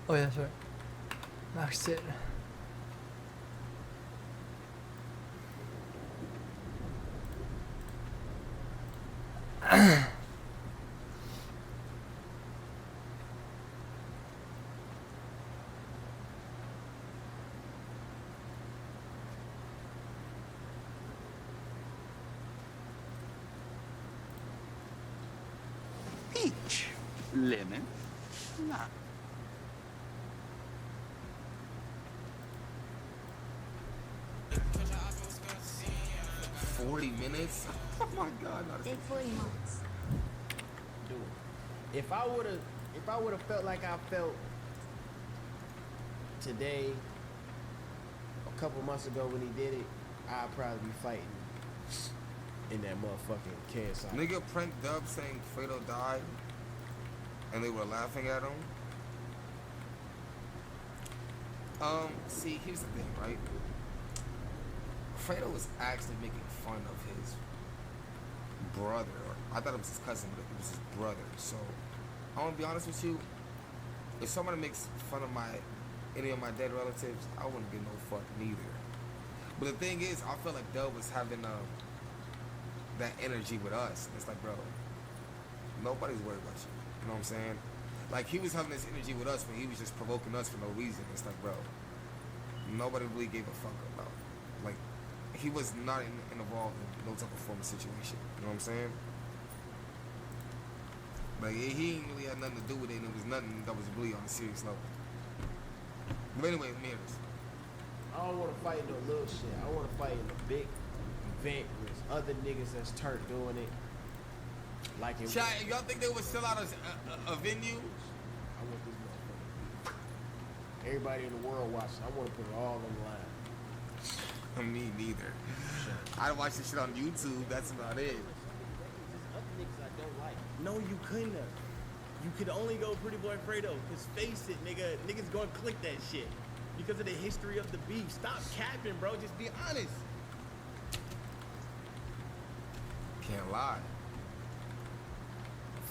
Oh yeah, that's right. Maxed it. Peach. Lemon. Nah. $40. Oh my God! Not Take 40 months. Dude, if I would've felt like I felt today, a couple months ago when he did it, I'd probably be fighting in that motherfucking KSI. Nigga print dub saying Fredo died, and they were laughing at him. See, here's the thing, right? Fredo was actually making fun of his brother. I thought it was his cousin, but it was his brother. So, I want to be honest with you. If somebody makes fun of any of my dead relatives, I wouldn't give no fuck neither. But the thing is, I felt like Dub was having that energy with us. It's like, bro, nobody's worried about you. You know what I'm saying? Like, he was having this energy with us when he was just provoking us for no reason. It's like, bro, nobody really gave a fuck about. Like, he was not involved in no type of form of situation. You know what I'm saying? Like, he ain't really had nothing to do with it, and it was nothing that was really on a serious level. But anyway, Mears. I don't want to fight no little shit. I want to fight in a big event with other niggas that's turned doing it. Like it. Chat, y'all think they would sell out a venue? I want this motherfucker. Everybody in the world watching. I want to put it all on the line. Me neither. I watch this shit on YouTube. That's about it. No, you couldn't have. You could only go Pretty Boy Fredo. Cause face it, nigga, niggas gonna click that shit because of the history of the beef. Stop capping, bro. Just be honest. Can't lie.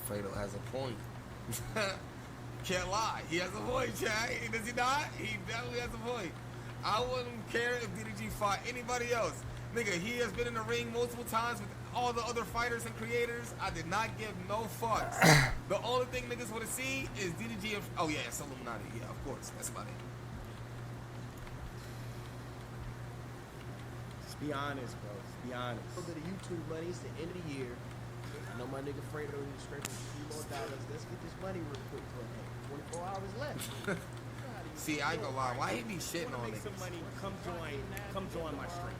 Fredo has a point. Can't lie. He has a point, Chad. Does he not? He definitely has a point. I wouldn't care if DDG fought anybody else. Nigga, he has been in the ring multiple times with all the other fighters and creators. I did not give no fucks. The only thing niggas would have seen is DDG and... Oh, yeah, it's Illuminati. Yeah, of course. That's about it. Just be honest, bro. Just be honest. A little bit of YouTube money. It's the end of the year. I know my nigga Fredo is scraping a few more dollars. Let's get this money real quick for him. 24 hours left. See, I ain't gonna lie. Why he be shitting on make niggas? some money, come join my stream.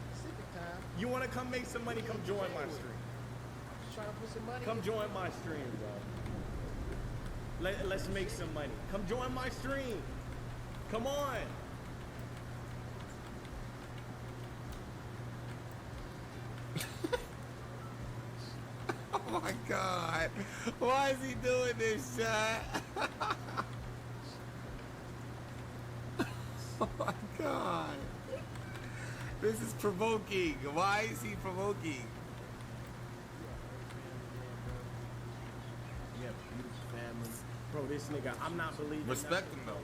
You wanna come make some money, come join my stream. Trying to put some money. Come join my stream, bro. Let's make some money. Come join my stream. Come on. Oh my God. Why is he doing this, Chad? Oh my God. This is provoking. Why is he provoking? You have a beautiful family. Bro, this nigga. I'm not believing. Respect him though.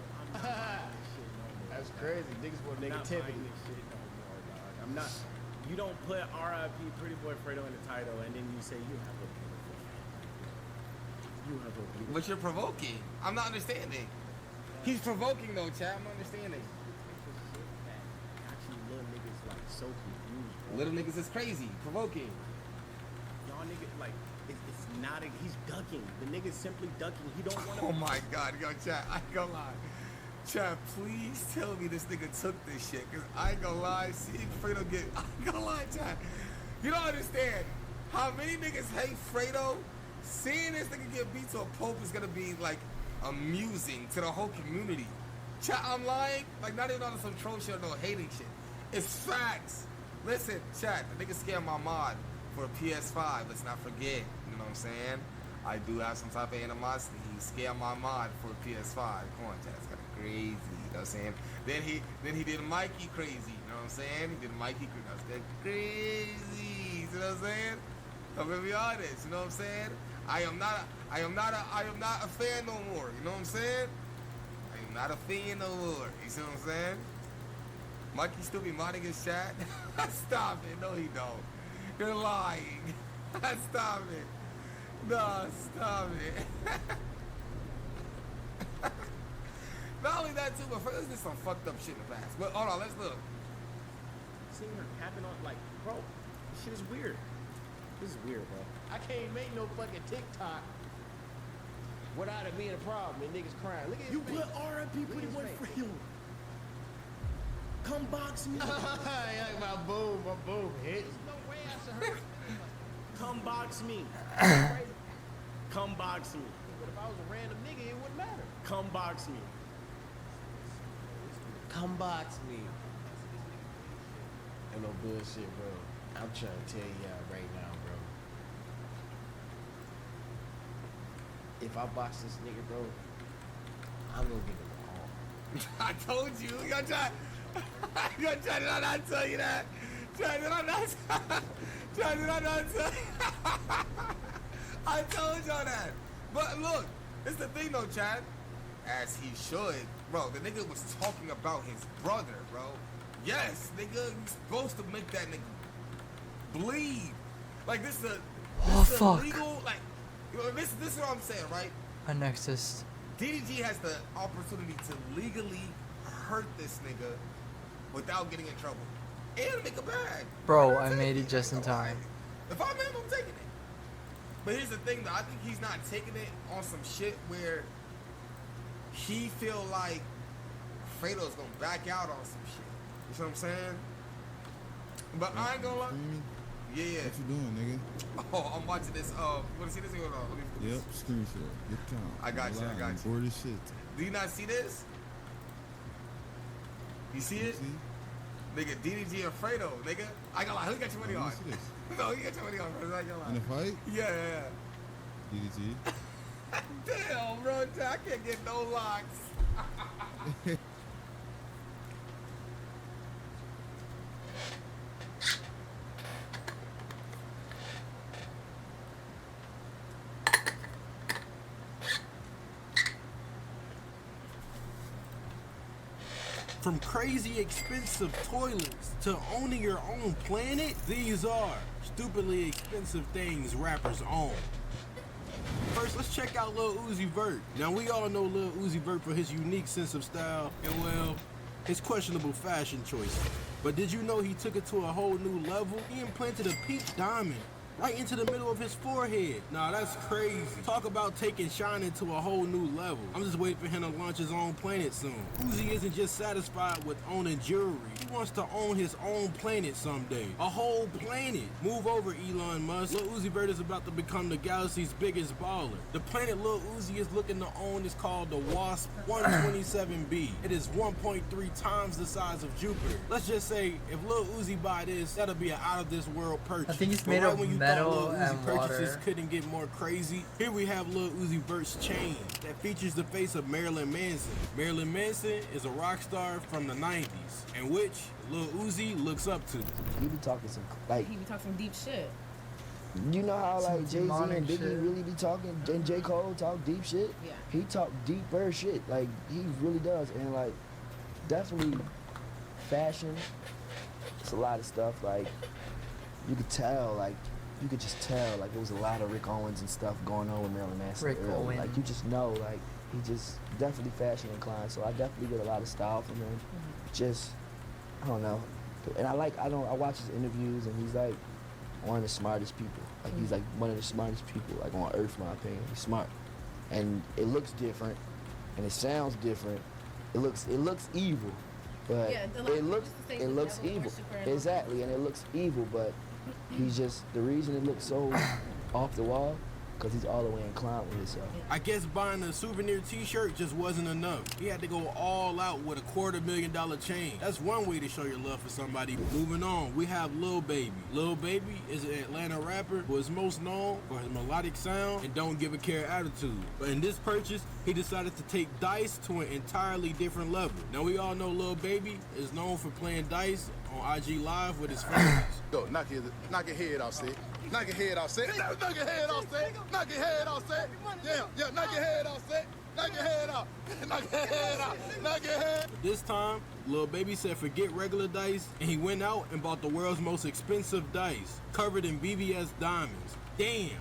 That's crazy. Niggas want I'm not negativity. buying this shit no more, dog. I'm not. You don't put R.I.P. Pretty Boy Fredo in the title and then you say you have a beautiful family. You have a beautiful. But you're provoking. I'm not understanding. He's provoking though, Chad. I'm not understanding. Actually, little niggas like so confused. Bro. Little niggas is crazy. Provoking. Y'all niggas like it's not. He's ducking. The nigga's simply ducking. He don't want to. Oh my God, yo, Chad. I ain't gonna lie. Chad, please tell me this nigga took this shit, cause I ain't gonna lie. See Fredo get. I ain't gonna lie, Chad. You don't understand how many niggas hate Fredo. Seeing this nigga get beat to a pulp is gonna be like amusing to the whole community. Chad, I'm lying. Like not even on some troll shit or no hating shit. It's facts. Listen, Chad, the nigga scammed my mod for a PS5. Let's not forget. You know what I'm saying? I do have some type of animosity. He scammed my mod for a PS5. Come on, Chad. It's kind of crazy. You know what I'm saying? Then he did Mikey crazy. You know what I'm saying? He did Mikey crazy. That's that crazy. You know what I'm saying? I'm gonna be honest. You know what I'm saying? I am not a fan no more. You know what I'm saying? I am not a fan no more. You see what I'm saying? Mikey still be modding his chat. Stop it. No, he don't. You're lying. Stop it. No, stop it. Not only that too, but there's just some fucked up shit in the past. But hold on, let's look. Seeing her capping on like, bro, this shit is weird. This is weird, bro. I can't make no fucking TikTok without it being a problem and niggas crying. Look at his You face. put R.I.P. Pretty Boy Fredo. Come box me. my boom hit. No way I should hurt. Come box me. Come box me. But if I was a random nigga, it wouldn't matter. Come box me. Come box me. Ain't no bullshit, bro. I'm trying to tell y'all right now, bro. If I box this nigga, bro, I'm gonna give him a call. I told you. Yo, Chad. Yo, Chad, did I not tell you that? Chad, did I not Chad, did I not tell you? I told y'all that. But look, it's the thing though, Chad. As he should. Bro, the nigga was talking about his brother, bro. Yes, nigga, he's supposed to make that nigga bleed. Like, this is a legal, like, you know, this is what I'm saying, right? A Nexus. DDG has the opportunity to legally hurt this nigga without getting in trouble. And make a bag. Bro, I made it just in time. If I'm him, I'm taking it. But here's the thing, though. I think he's not taking it on some shit where he feel like Fredo's gonna back out on some shit. You see what I'm saying? But I ain't gonna lie. Yeah. What you doing, nigga? Oh, I'm watching this. You wanna see this? Hold on. Let me Yep, screenshot. Get count. I got you. I got you. Bored as shit. Do you not see this? You see it? Nigga, DDG and Fredo, nigga. I got lie. Who got your money on? No, you got your money on, bro. I got lie. In a fight? Yeah. DDG. Damn, bro. I can't get no locks. From crazy expensive toilets to owning your own planet, these are stupidly expensive things rappers own. First, let's check out Lil Uzi Vert. Now, we all know Lil Uzi Vert for his unique sense of style and, well, his questionable fashion choices. But did you know he took it to a whole new level? He implanted a pink diamond right into the middle of his forehead. Nah, that's crazy. Talk about taking shining to a whole new level. I'm just waiting for him to launch his own planet soon. Uzi isn't just satisfied with owning jewelry. He wants to own his own planet someday. A whole planet. Move over, Elon Musk. Lil Uzi Vert is about to become the galaxy's biggest baller. The planet Lil Uzi is looking to own is called the WASP 127b. It is 1.3 times the size of Jupiter. Let's just say, if Lil Uzi buy this, that'll be an out-of-this-world purchase. I think it's made But of when you metal thought Lil Uzi and purchases water. couldn't get more crazy, here we have Lil Uzi Vert's chain that features the face of Marilyn Manson. Marilyn Manson is a rock star from the 90s, and which Lil Uzi looks up to. He be talking some, like, He be talking some deep shit. You know how Some like Jay-Z demonic and Biggie shit. really be talking, and J. Cole talk deep shit? Yeah. He talk deeper shit, like he really does, and like definitely fashion. It's a lot of stuff, like you could tell, like you could just tell, like there was a lot of Rick Owens and stuff going on with Marilyn Manson Rick early. Owens. Like you just know, like he just definitely fashion inclined, so I definitely get a lot of style from him. Just, I don't know. And I watch his interviews, and he's like one of the smartest people. Like he's like one of the smartest people like on earth, in my opinion. He's smart, and it looks different, and it sounds different. It looks evil, but Yeah, a lot of it people looks used to say it the looks devil evil. worshiper and all Exactly, and it looks evil, but he's just the reason it looks so off the wall, because he's all the way inclined with himself. I guess buying a souvenir t-shirt just wasn't enough. He had to go all out with a $250,000 chain. That's one way to show your love for somebody. Moving on, we have Lil Baby. Lil Baby is an Atlanta rapper who is most known for his melodic sound and don't give a care attitude. But in this purchase, he decided to take dice to an entirely different level. Now we all know Lil Baby is known for playing dice on IG Live with his fans. Go, knock your head off, Sid. Knock your head off, Sid. Knock your head off, Sid. Knock your head off, Sid. Yeah, knock your head off, Sid. Knock your head off. Knock your head off. Knock your head. This time, Lil Baby said forget regular dice, and he went out and bought the world's most expensive dice, covered in BBS diamonds. Damn,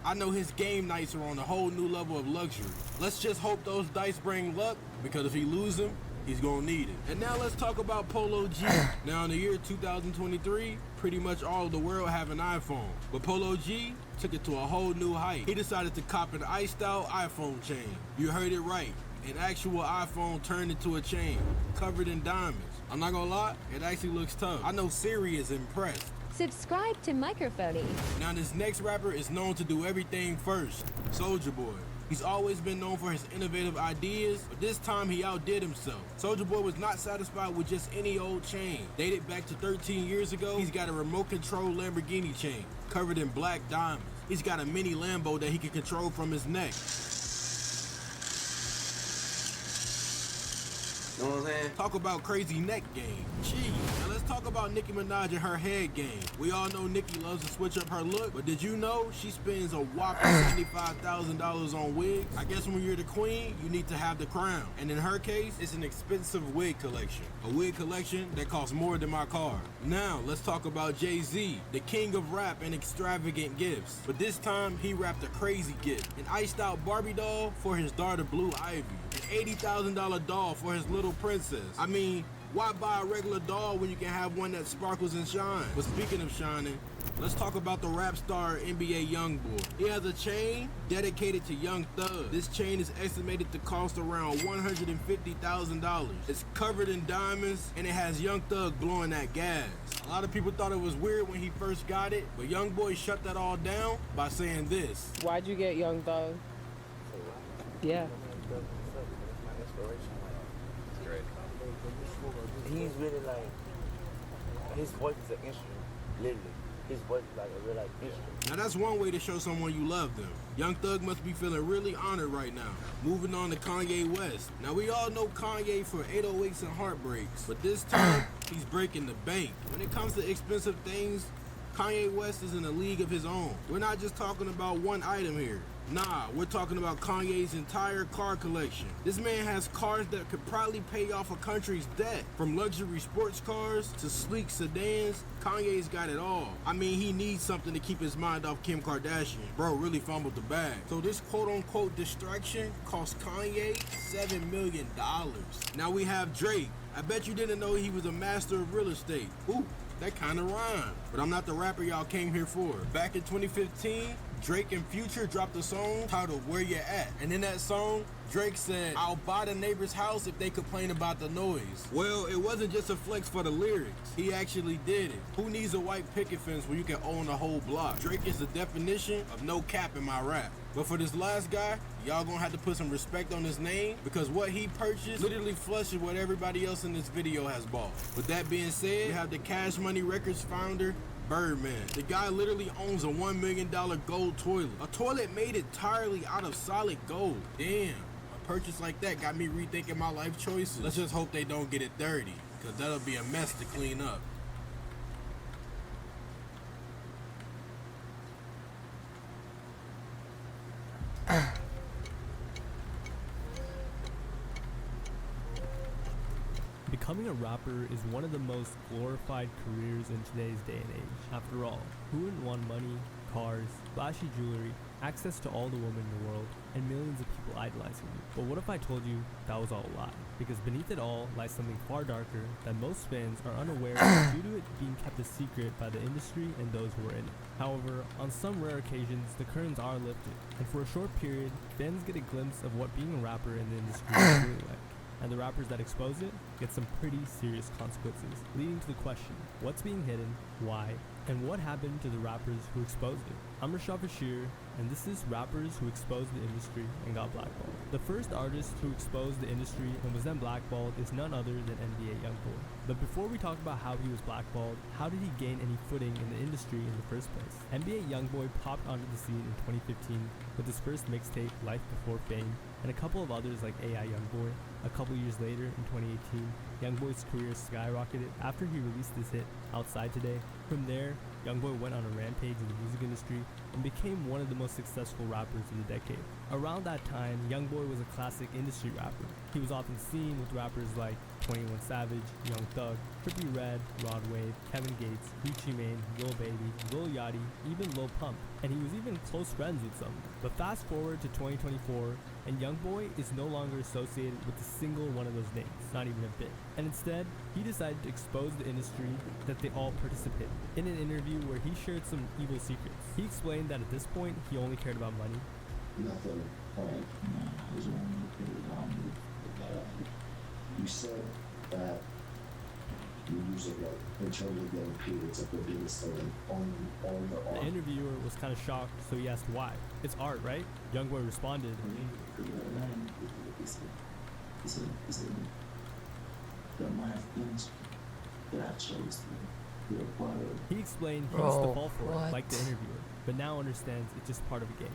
I know his game nights are on a whole new level of luxury. Let's just hope those dice bring luck, because if he lose them, he's gonna need it. And now let's talk about Polo G. Now in the year 2023, pretty much all of the world have an iPhone, but Polo G took it to a whole new height. He decided to cop an iced out iPhone chain. You heard it right. An actual iPhone turned into a chain, covered in diamonds. I'm not gonna lie, it actually looks tough. I know Siri is impressed. Subscribe to Microphony. Now this next rapper is known to do everything first, Soulja Boy. He's always been known for his innovative ideas, but this time he outdid himself. Soulja Boy was not satisfied with just any old chain. Dated back to 13 years ago, he's got a remote control Lamborghini chain, covered in black diamonds. He's got a mini Lambo that he can control from his neck. You know what I'm saying? Talk about crazy neck game. Gee, now let's talk about Nicki Minaj and her head game. We all know Nicki loves to switch up her look, but did you know she spends a whopping $75,000 on wigs? I guess when you're the queen, you need to have the crown. And in her case, it's an expensive wig collection. A wig collection that costs more than my car. Now, let's talk about Jay-Z, the king of rap and extravagant gifts. But this time, he wrapped a crazy gift. An iced out Barbie doll for his daughter Blue Ivy. An $80,000 doll for his little princess. I mean, why buy a regular doll when you can have one that sparkles and shines? But speaking of shining, let's talk about the rap star NBA Youngboy. He has a chain dedicated to Young Thug. This chain is estimated to cost around $150,000. It's covered in diamonds and it has Young Thug blowing that gas. A lot of people thought it was weird when he first got it, but Youngboy shut that all down by saying this. Why'd you get Young Thug? Yeah. He's really like, his voice is an instrument, literally. His voice is like a real like instrument. Now that's one way to show someone you love them. Young Thug must be feeling really honored right now. Moving on to Kanye West. Now we all know Kanye for 808s and heartbreaks, but this time he's breaking the bank. When it comes to expensive things, Kanye West is in a league of his own. We're not just talking about one item here. Nah, we're talking about Kanye's entire car collection. This man has cars that could probably pay off a country's debt. From luxury sports cars to sleek sedans, Kanye's got it all. I mean, he needs something to keep his mind off Kim Kardashian. Bro really fumbled the bag. So this quote-unquote distraction cost Kanye $7 million. Now we have Drake. I bet you didn't know he was a master of real estate. Ooh, that kind of rhymed. But I'm not the rapper y'all came here for. Back in 2015, Drake and Future dropped a song titled Where You At. And in that song, Drake said, I'll buy the neighbor's house if they complain about the noise. Well, it wasn't just a flex for the lyrics. He actually did it. Who needs a white picket fence when you can own a whole block? Drake is the definition of no cap in my rap. But for this last guy, y'all gonna have to put some respect on his name because what he purchased literally flushes what everybody else in this video has bought. With that being said, we have the Cash Money Records founder, Birdman. The guy literally owns a $1 million gold toilet. A toilet made entirely out of solid gold. Damn, a purchase like that got me rethinking my life choices. Let's just hope they don't get it dirty, because that'll be a mess to clean up. Becoming a rapper is one of the most glorified careers in today's day and age. After all, who wouldn't want money, cars, flashy jewelry, access to all the women in the world, and millions of people idolizing you? But what if I told you that was all a lie? Because beneath it all lies something far darker that most fans are unaware of due to it being kept a secret by the industry and those who are in it. However, on some rare occasions, the curtains are lifted, and for a short period, fans get a glimpse of what being a rapper in the industry is really like. And the rappers that expose it get some pretty serious consequences, leading to the question, what's being hidden, why, and what happened to the rappers who exposed it? I'm Rashad Bashir, and this is Rappers Who Exposed the Industry and Got Blackballed. The first artist who exposed the industry and was then blackballed is none other than NBA Youngboy. But before we talk about how he was blackballed, how did he gain any footing in the industry in the first place? NBA Youngboy popped onto the scene in 2015 with his first mixtape, Life Before Fame, and a couple of others like AI Youngboy. A couple years later, in 2018, Youngboy's career skyrocketed after he released his hit, Outside Today. From there, Youngboy went on a rampage in the music industry and became one of the most successful rappers of the decade. Around that time, Youngboy was a classic industry rapper. He was often seen with rappers like 21 Savage, Young Thug, Trippie Redd, Rod Wave, Kevin Gates, Gucci Mane, Lil Baby, Lil Yachty, even Lil Pump, and he was even close friends with some. But fast forward to 2024, and Youngboy is no longer associated with a single one of those names, not even a bit. And instead, he decided to expose the industry that they all participate in. In an interview where he shared some evil secrets, he explained that at this point, he only cared about money. Nothing like his own opinion. You said that your music, like, in terms of getting paid, it's like the biggest thing on the art. The interviewer was kind of shocked, so he asked why. It's art, right? Youngboy responded, he explained he used to fall for it, like the interviewer, but now understands it's just part of a game.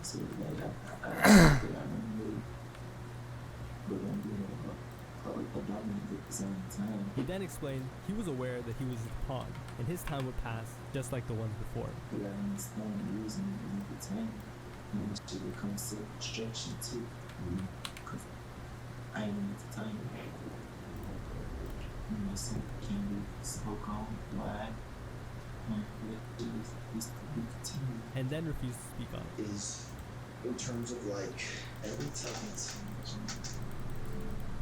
He then explained he was aware that he was just a pawn, and his time would pass just like the ones before. And then refused to speak on it. Is in terms of like every time it's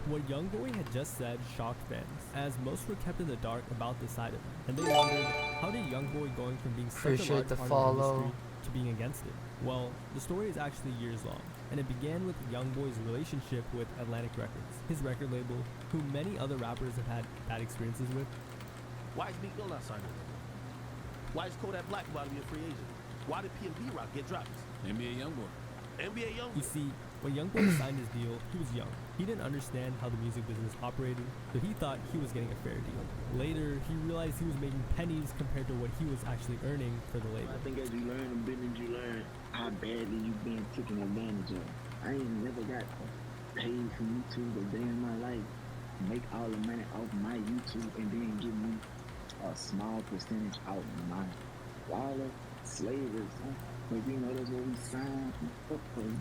what Youngboy had just said shocked fans, as most were kept in the dark about this side of him, and they wondered, how did Youngboy going from being such a large part of the industry to being against it? Well, the story is actually years long, and it began with Youngboy's relationship with Atlantic Records, his record label, who many other rappers have had bad experiences with. Why is Meek Mill not signed with them? Why is Kodak Black about to be a free agent? Why did P&B Rock get dropped? NBA Youngboy. NBA Youngboy. You see, when Youngboy signed his deal, he was young. He didn't understand how the music business operated, so he thought he was getting a fair deal. Later, he realized he was making pennies compared to what he was actually earning for the label. I think as you learn the business, you learn how badly you've been taken advantage of. I ain't never got paid for YouTube a day in my life. Make all the money off my YouTube and then give me a small percentage out of my wallet, slavers. But you know that's what we signed for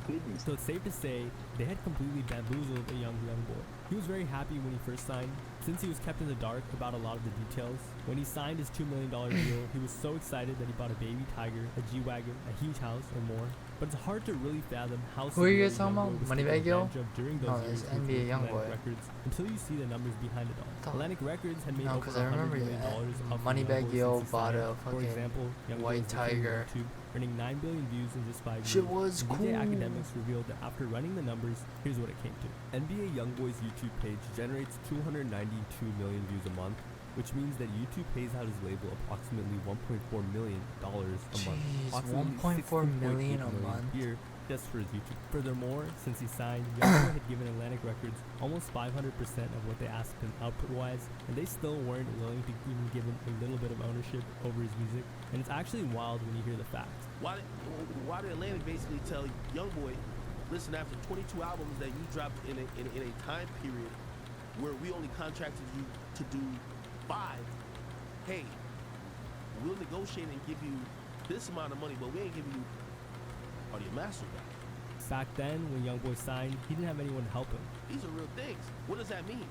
business. So it's safe to say they had completely bamboozled a young boy. He was very happy when he first signed, since he was kept in the dark about a lot of the details. When he signed his $2 million deal, he was so excited that he bought a baby tiger, a G-Wagon, a huge house, and more. But it's hard to really fathom how who are you guys talking about? Moneybagg Yo? During those years with NBA Youngboy. Records, until you see the numbers behind it all. Atlantic Records had made no, over because I remember Moneybagg Yo bought a fucking white tiger. YouTube, earning 9 billion views in just 5 years. Shit was cool. DJ Academics revealed that after running the numbers, here's what it came to. NBA Youngboy's YouTube page generates 292 million views a month, which means that YouTube pays out his label approximately $1.4 million a month. $1.4 million a month? A year just for his YouTube. Furthermore, since he signed, Youngboy had given Atlantic Records almost 500% of what they asked him output-wise, and they still weren't willing to even give him a little bit of ownership over his music. And it's actually wild when you hear the facts. Why did Atlantic basically tell Youngboy, listen, after 22 albums that you dropped in a time period where we only contracted you to do 5, hey, we'll negotiate and give you this amount of money, but we ain't giving you all your master back. Back then, when Youngboy signed, he didn't have anyone to help him. These are real things. What does that mean?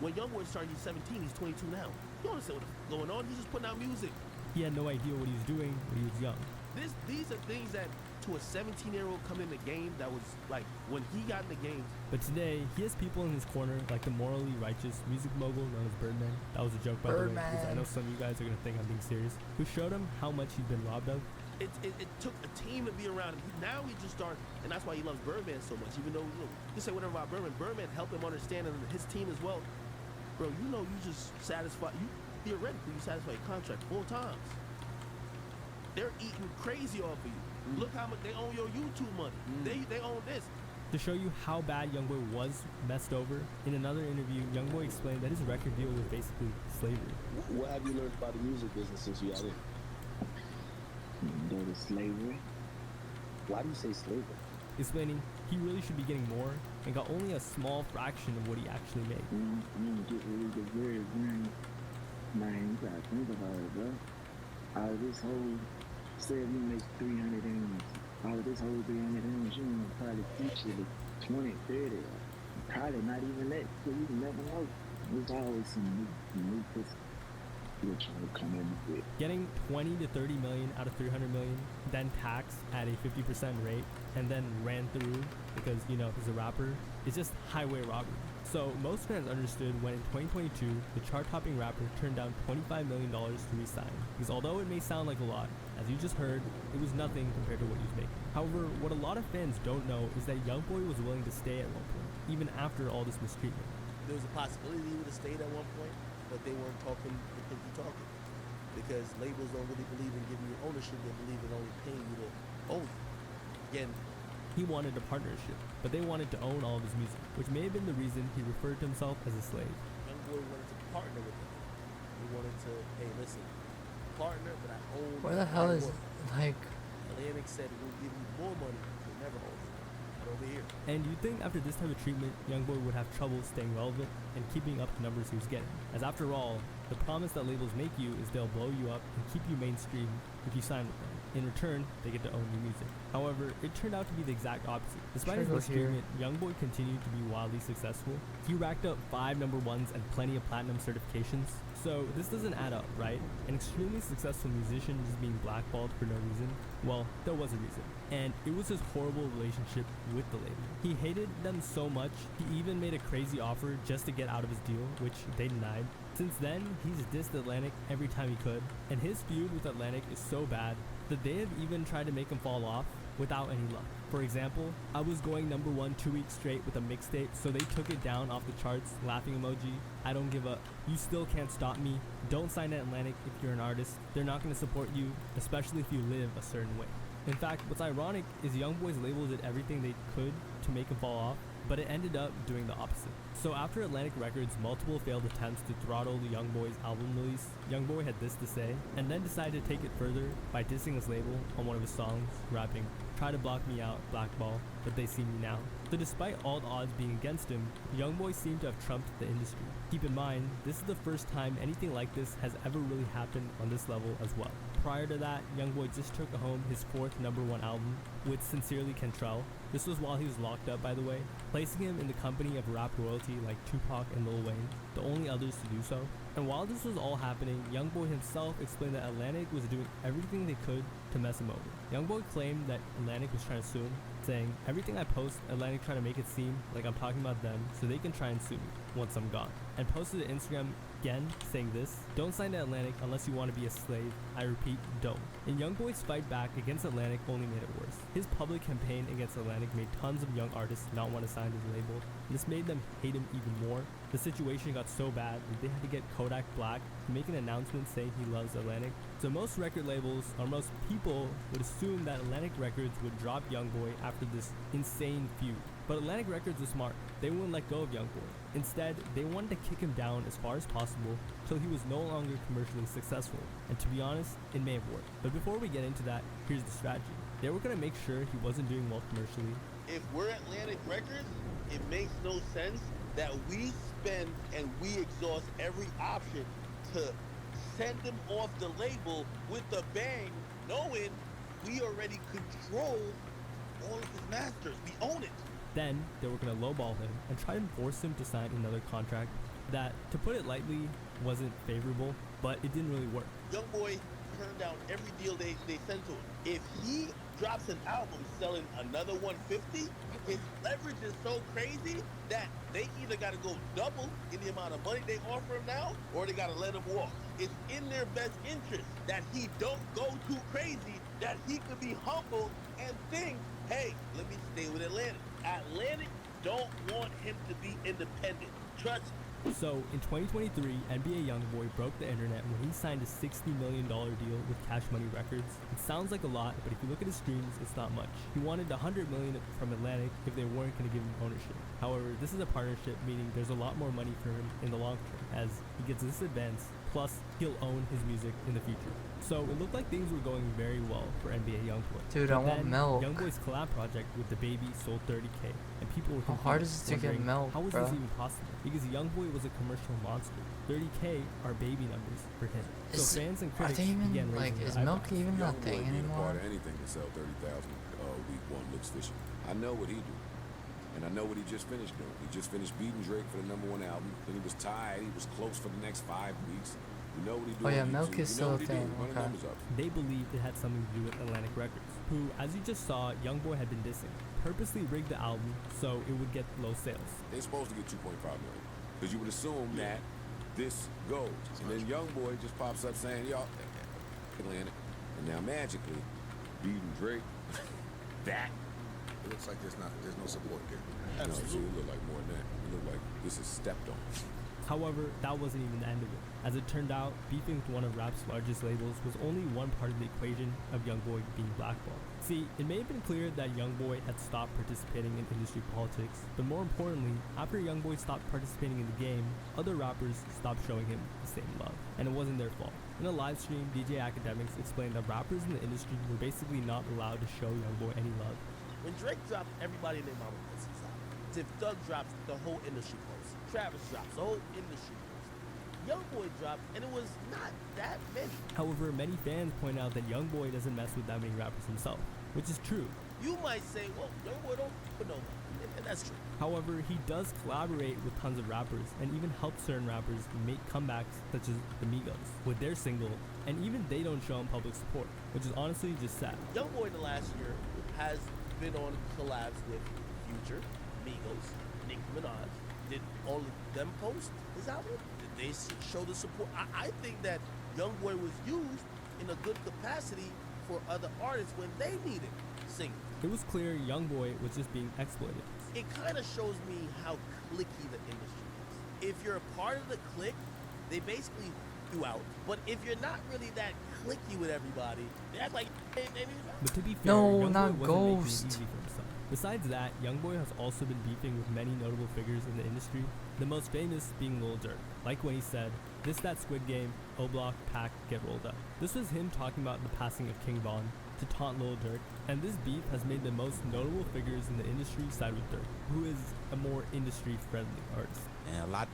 When YoungBoy started, he's 17, he's 22 now. You don't understand what's going on. He's just putting out music. He had no idea what he was doing when he was young. These are things that to a 17-year-old coming in the game that was like when he got in the game. But today, he has people in his corner like the morally righteous music mogul known as Birdman. That was a joke, by the way, because I know some of you guys are going to think I'm being serious. Who showed him how much he's been robbed of. It took a team to be around him. Now he just started, and that's why he loves Birdman so much. Even though, you know, you say whatever about Birdman, Birdman helped him understand, and his team as well. Bro, you know you just satisfy, you theoretically you satisfy your contract 4 times. They're eating crazy off of you. Look how much they own your YouTube money. They own this. To show you how bad YoungBoy was messed over, in another interview, YoungBoy explained that his record deal was basically slavery. What have you learned about the music business since you got in? Go to slavery. Why do you say slavery? Explaining he really should be getting more and got only a small fraction of what he actually made. I'm gonna get really good words, man. Man, you gotta think about it, bro. Out of this whole, say if you make 300 M's, out of this whole 300 M's, you gonna probably teach you the 20, 30, probably not even that, so you never know. There's always some new pussy you're trying to come in with. Getting 20 to 30 million out of 300 million, then taxed at a 50% rate, and then ran through because, you know, he's a rapper, is just highway robbery. So most fans understood when in 2022, the chart-topping rapper turned down $25 million to re-sign. Because although it may sound like a lot, as you just heard, it was nothing compared to what he was making. However, what a lot of fans don't know is that YoungBoy was willing to stay at one point, even after all this mistreatment. There was a possibility he would have stayed at one point, but they weren't talking because you talking. Because labels don't really believe in giving you ownership, they believe in only paying you to own it. Again, he wanted a partnership, but they wanted to own all of his music, which may have been the reason he referred to himself as a slave. YoungBoy wanted to partner with them. He wanted to, hey, listen, partner, but I own. Where the hell is, like... Atlantic said we'll give you more money, we'll never own it. Not over here. And you'd think after this type of treatment, YoungBoy would have trouble staying relevant and keeping up the numbers he was getting. As after all, the promise that labels make you is they'll blow you up and keep you mainstream if you sign with them. In return, they get to own your music. However, it turned out to be the exact opposite. Despite his mistreatment, YoungBoy continued to be wildly successful. He racked up 5 #1s and plenty of platinum certifications. So this doesn't add up, right? An extremely successful musician just being blackballed for no reason? Well, there was a reason. And it was his horrible relationship with the label. He hated them so much, he even made a crazy offer just to get out of his deal, which they denied. Since then, he's dissed Atlantic every time he could, and his feud with Atlantic is so bad that they have even tried to make him fall off without any luck. For example, I was going #1 2 weeks straight with a mixtape, so they took it down off the charts, laughing emoji, I don't give up, you still can't stop me, don't sign at Atlantic if you're an artist, they're not going to support you, especially if you live a certain way. In fact, what's ironic is YoungBoy's label did everything they could to make him fall off, but it ended up doing the opposite. So after Atlantic Records' multiple failed attempts to throttle the YoungBoy's album release, YoungBoy had this to say, and then decided to take it further by dissing his label on one of his songs, rapping, "Try to block me out, blackball, but they see me now." So despite all the odds being against him, YoungBoy seemed to have trumped the industry. Keep in mind, this is the first time anything like this has ever really happened on this level as well. Prior to that, YoungBoy just took home his 4th #1 album with Sincerely Cantrell. This was while he was locked up, by the way, placing him in the company of rap royalty like Tupac and Lil Wayne, the only others to do so. And while this was all happening, YoungBoy himself explained that Atlantic was doing everything they could to mess him over. YoungBoy claimed that Atlantic was trying to sue him, saying, "Everything I post, Atlantic trying to make it seem like I'm talking about them so they can try and sue me once I'm gone." And posted to Instagram again saying this, "Don't sign to Atlantic unless you want to be a slave. I repeat, don't." And YoungBoy's fight back against Atlantic only made it worse. His public campaign against Atlantic made tons of young artists not want to sign to the label. And this made them hate him even more. The situation got so bad that they had to get Kodak Black to make an announcement saying he loves Atlantic. So most record labels, or most people, would assume that Atlantic Records would drop YoungBoy after this insane feud. But Atlantic Records was smart. They wouldn't let go of YoungBoy. Instead, they wanted to kick him down as far as possible till he was no longer commercially successful. And to be honest, it may have worked. But before we get into that, here's the strategy. They were going to make sure he wasn't doing well commercially. If we're Atlantic Records, it makes no sense that we spend and we exhaust every option to send him off the label with a bang, knowing we already control all of his masters. We own it. Then, they were going to lowball him and try to force him to sign another contract that, to put it lightly, wasn't favorable, but it didn't really work. YoungBoy turned down every deal they sent to him. If he drops an album selling another 150, his leverage is so crazy that they either got to go double in the amount of money they offer him now, or they got to let him walk. It's in their best interest that he don't go too crazy, that he could be humble and think, hey, let me stay with Atlantic. Atlantic don't want him to be independent. Trust me. So, in 2023, NBA YoungBoy broke the internet when he signed a $60 million deal with Cash Money Records. It sounds like a lot, but if you look at his streams, it's not much. He wanted $100 million from Atlantic if they weren't going to give him ownership. However, this is a partnership, meaning there's a lot more money for him in the long term, as he gets this advance, plus he'll own his music in the future. So it looked like things were going very well for NBA YoungBoy. Dude, But I want then milk. YoungBoy's collab project with DaBaby sold 30K, and people were How confused, hard is it to get wondering, milk, how was bro? this even possible? Because YoungBoy was a commercial monster. 30K are baby numbers for him. So Is it- fans and are critics they even, began like, raising is their milk eyebrows. even a thing Being a anymore? part of anything to sell 30,000 week one looks fishy. I know what he do, and I know what he just finished doing. He just finished beating Drake for the #1 album. Then he was tied. He was close for the next 5 weeks. You know what he Oh doing. yeah, on milk YouTube. is You know still a what he doing. thing. Run the Okay. numbers up. They believed it had something to do with Atlantic Records, who, as you just saw, YoungBoy had been dissing, purposely rigged the album so it would get low sales. They supposed to get 2.5 million, because you would assume that this goes, and then YoungBoy just pops up saying, "Y'all, Atlantic," and now magically, beating Drake. That It looks like there's no support there. no, see, it look like more than that. It look like this is stepped on. However, that wasn't even the end of it. As it turned out, beefing with one of rap's largest labels was only one part of the equation of YoungBoy being blackballed. See, it may have been clear that YoungBoy had stopped participating in industry politics, but more importantly, after YoungBoy stopped participating in the game, other rappers stopped showing him the same love, and it wasn't their fault. In a live stream, DJ Academics explained that rappers in the industry were basically not allowed to show YoungBoy any love. When Drake drops, everybody and their mama posts his album. If Thug drops, the whole industry posts. Travis drops, the whole industry posts. YoungBoy dropped, and it was not that many. However, many fans point out that YoungBoy doesn't mess with that many rappers himself, which is true. You might say, well, YoungBoy don't put nobody, and that's true. However, he does collaborate with tons of rappers and even help certain rappers make comebacks such as the Migos with their single, and even they don't show him public support, which is honestly just sad. YoungBoy in the last year has been on collabs with Future, Migos, Nicki Minaj. Did all of them post his album? Did they show the support? I think that YoungBoy was used in a good capacity for other artists when they needed singers. It was clear YoungBoy was just being exploited. It kind of shows me how cliquey the industry is. If you're a part of the clique, they basically you out. But if you're not really that cliquey with everybody, they act like they But to be fair, No, YoungBoy not wasn't Ghost. making it easy for himself. Besides that, YoungBoy has also been beefing with many notable figures in the industry, the most famous being Lil Durk. Like when he said, "This that Squid Game, O-Block, Pack, get rolled up." This was him talking about the passing of King Von to taunt Lil Durk, and this beef has made the most notable figures in the industry side with Durk, who is a more industry-friendly artist. And a lot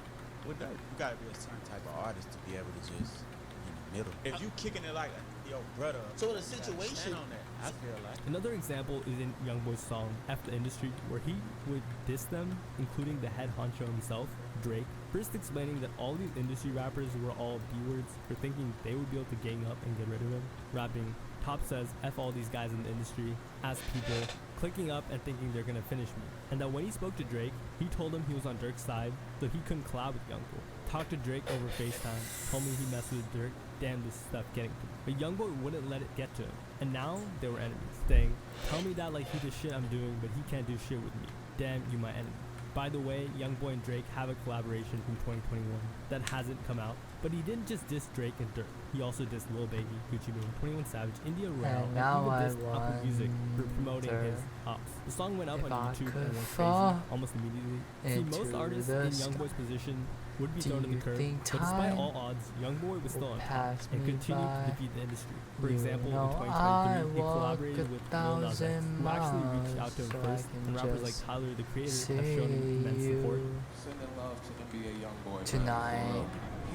with that, you gotta be a certain type of artist to be able to just in the middle. If you kicking it like yo brother, So in a you gotta situation- stand on that. I feel like. Another example is in YoungBoy's song F the Industry, where he would diss them, including the head honcho himself, Drake, first explaining that all these industry rappers were all B-words for thinking they would be able to gang up and get rid of him, rapping, "Top says F all these guys in the industry," as people, clicking up and thinking they're gonna finish me. And that when he spoke to Drake, he told him he was on Drake's side, so he couldn't collab with YoungBoy. Talked to Drake over FaceTime, told me he messed with Dirk, damn this stuff getting to me. But YoungBoy wouldn't let it get to him, and now they were enemies, saying, "Tell me that like he the shit I'm doing, but he can't do shit with me. Damn, you my enemy." By the way, YoungBoy and Drake have a collaboration from 2021 that hasn't come out, but he didn't just diss Drake and Dirk. He also dissed Lil Baby, Gucci Mane, 21 Savage, India Rail, and now even I dissed Apple Music for promoting wonder his ops. The song went up if on I YouTube could and went fall crazy almost immediately. See, most into artists the in sky. YoungBoy's position would be Do thrown to the you curb, think but despite time all odds, YoungBoy was still will on top pass and me continued by? to defeat the industry. For You example, in know 2023, he I collaborated with walk Lil Nas X, 1,000 who actually reached out to him miles so I first, can and rappers like just Tyler, the Creator, have shown him immense see support. you Sending love to NBA YoungBoy. man. tonight.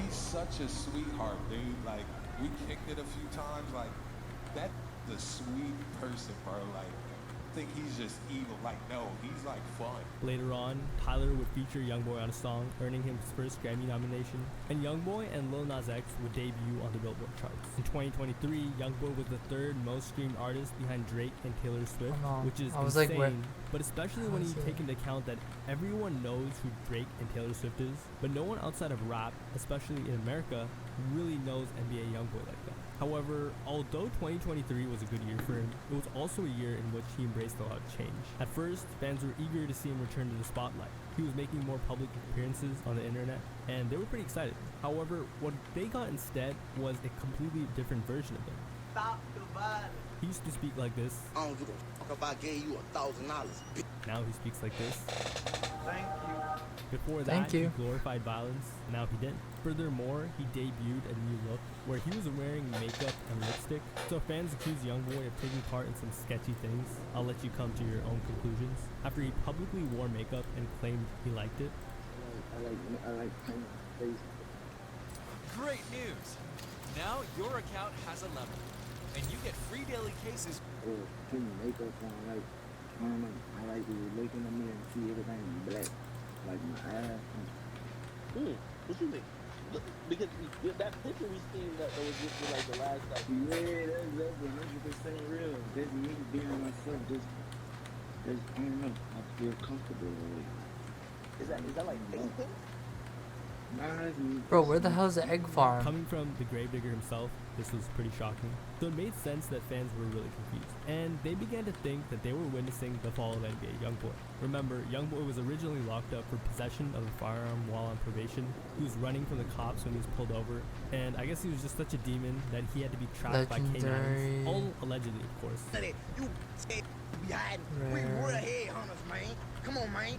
He's such a sweetheart, dude. Like, we kicked it a few times. Like, that the sweet person, bro. Like, think he's just evil. Like, no, he's like fun. Later on, Tyler would feature Youngboy on a song, earning him his first Grammy nomination, and Youngboy and Lil Nas X would debut on the Billboard charts. In 2023, Youngboy was the third most streamed artist behind Drake and Taylor Swift, which is insane, but especially when you take into account that everyone knows who Drake and Taylor Swift is, but no one outside of rap, especially in America, really knows NBA Youngboy like that. However, although 2023 was a good year for him, it was also a year in which he embraced a lot of change. At first, fans were eager to see him return to the spotlight. He was making more public appearances on the internet, and they were pretty excited. However, what they got instead was a completely different version of him. Stop the violence. He used to speak like this. I don't give a fuck if I gave you $1,000. Now he speaks like this. Thank you. Before that, he glorified violence. Now he didn't. Furthermore, he debuted a new look where he was wearing makeup and lipstick. So if fans accuse Youngboy of taking part in some sketchy things, I'll let you come to your own conclusions. After he publicly wore makeup and claimed he liked it. I like face. Great news! Now your account has a level, and you get free daily cases. Putting makeup on, like, I like to look in the mirror and see everything black, like my eyes. What you think? Because that picture we seen that was just for like the last like. Yeah, that's 100% real. That's me being myself. Just I don't know. I feel comfortable. Is that like anything? Bro, where the hell is the egg farm? Coming from the gravedigger himself, this was pretty shocking. So it made sense that fans were really confused, and they began to think that they were witnessing the fall of NBA Youngboy. Remember, Youngboy was originally locked up for possession of a firearm while on probation. He was running from the cops when he was pulled over, and I guess he was just such a demon that he had to be trapped by K9s. All allegedly, of course. You behind. We were headhunters, man. Come on, man.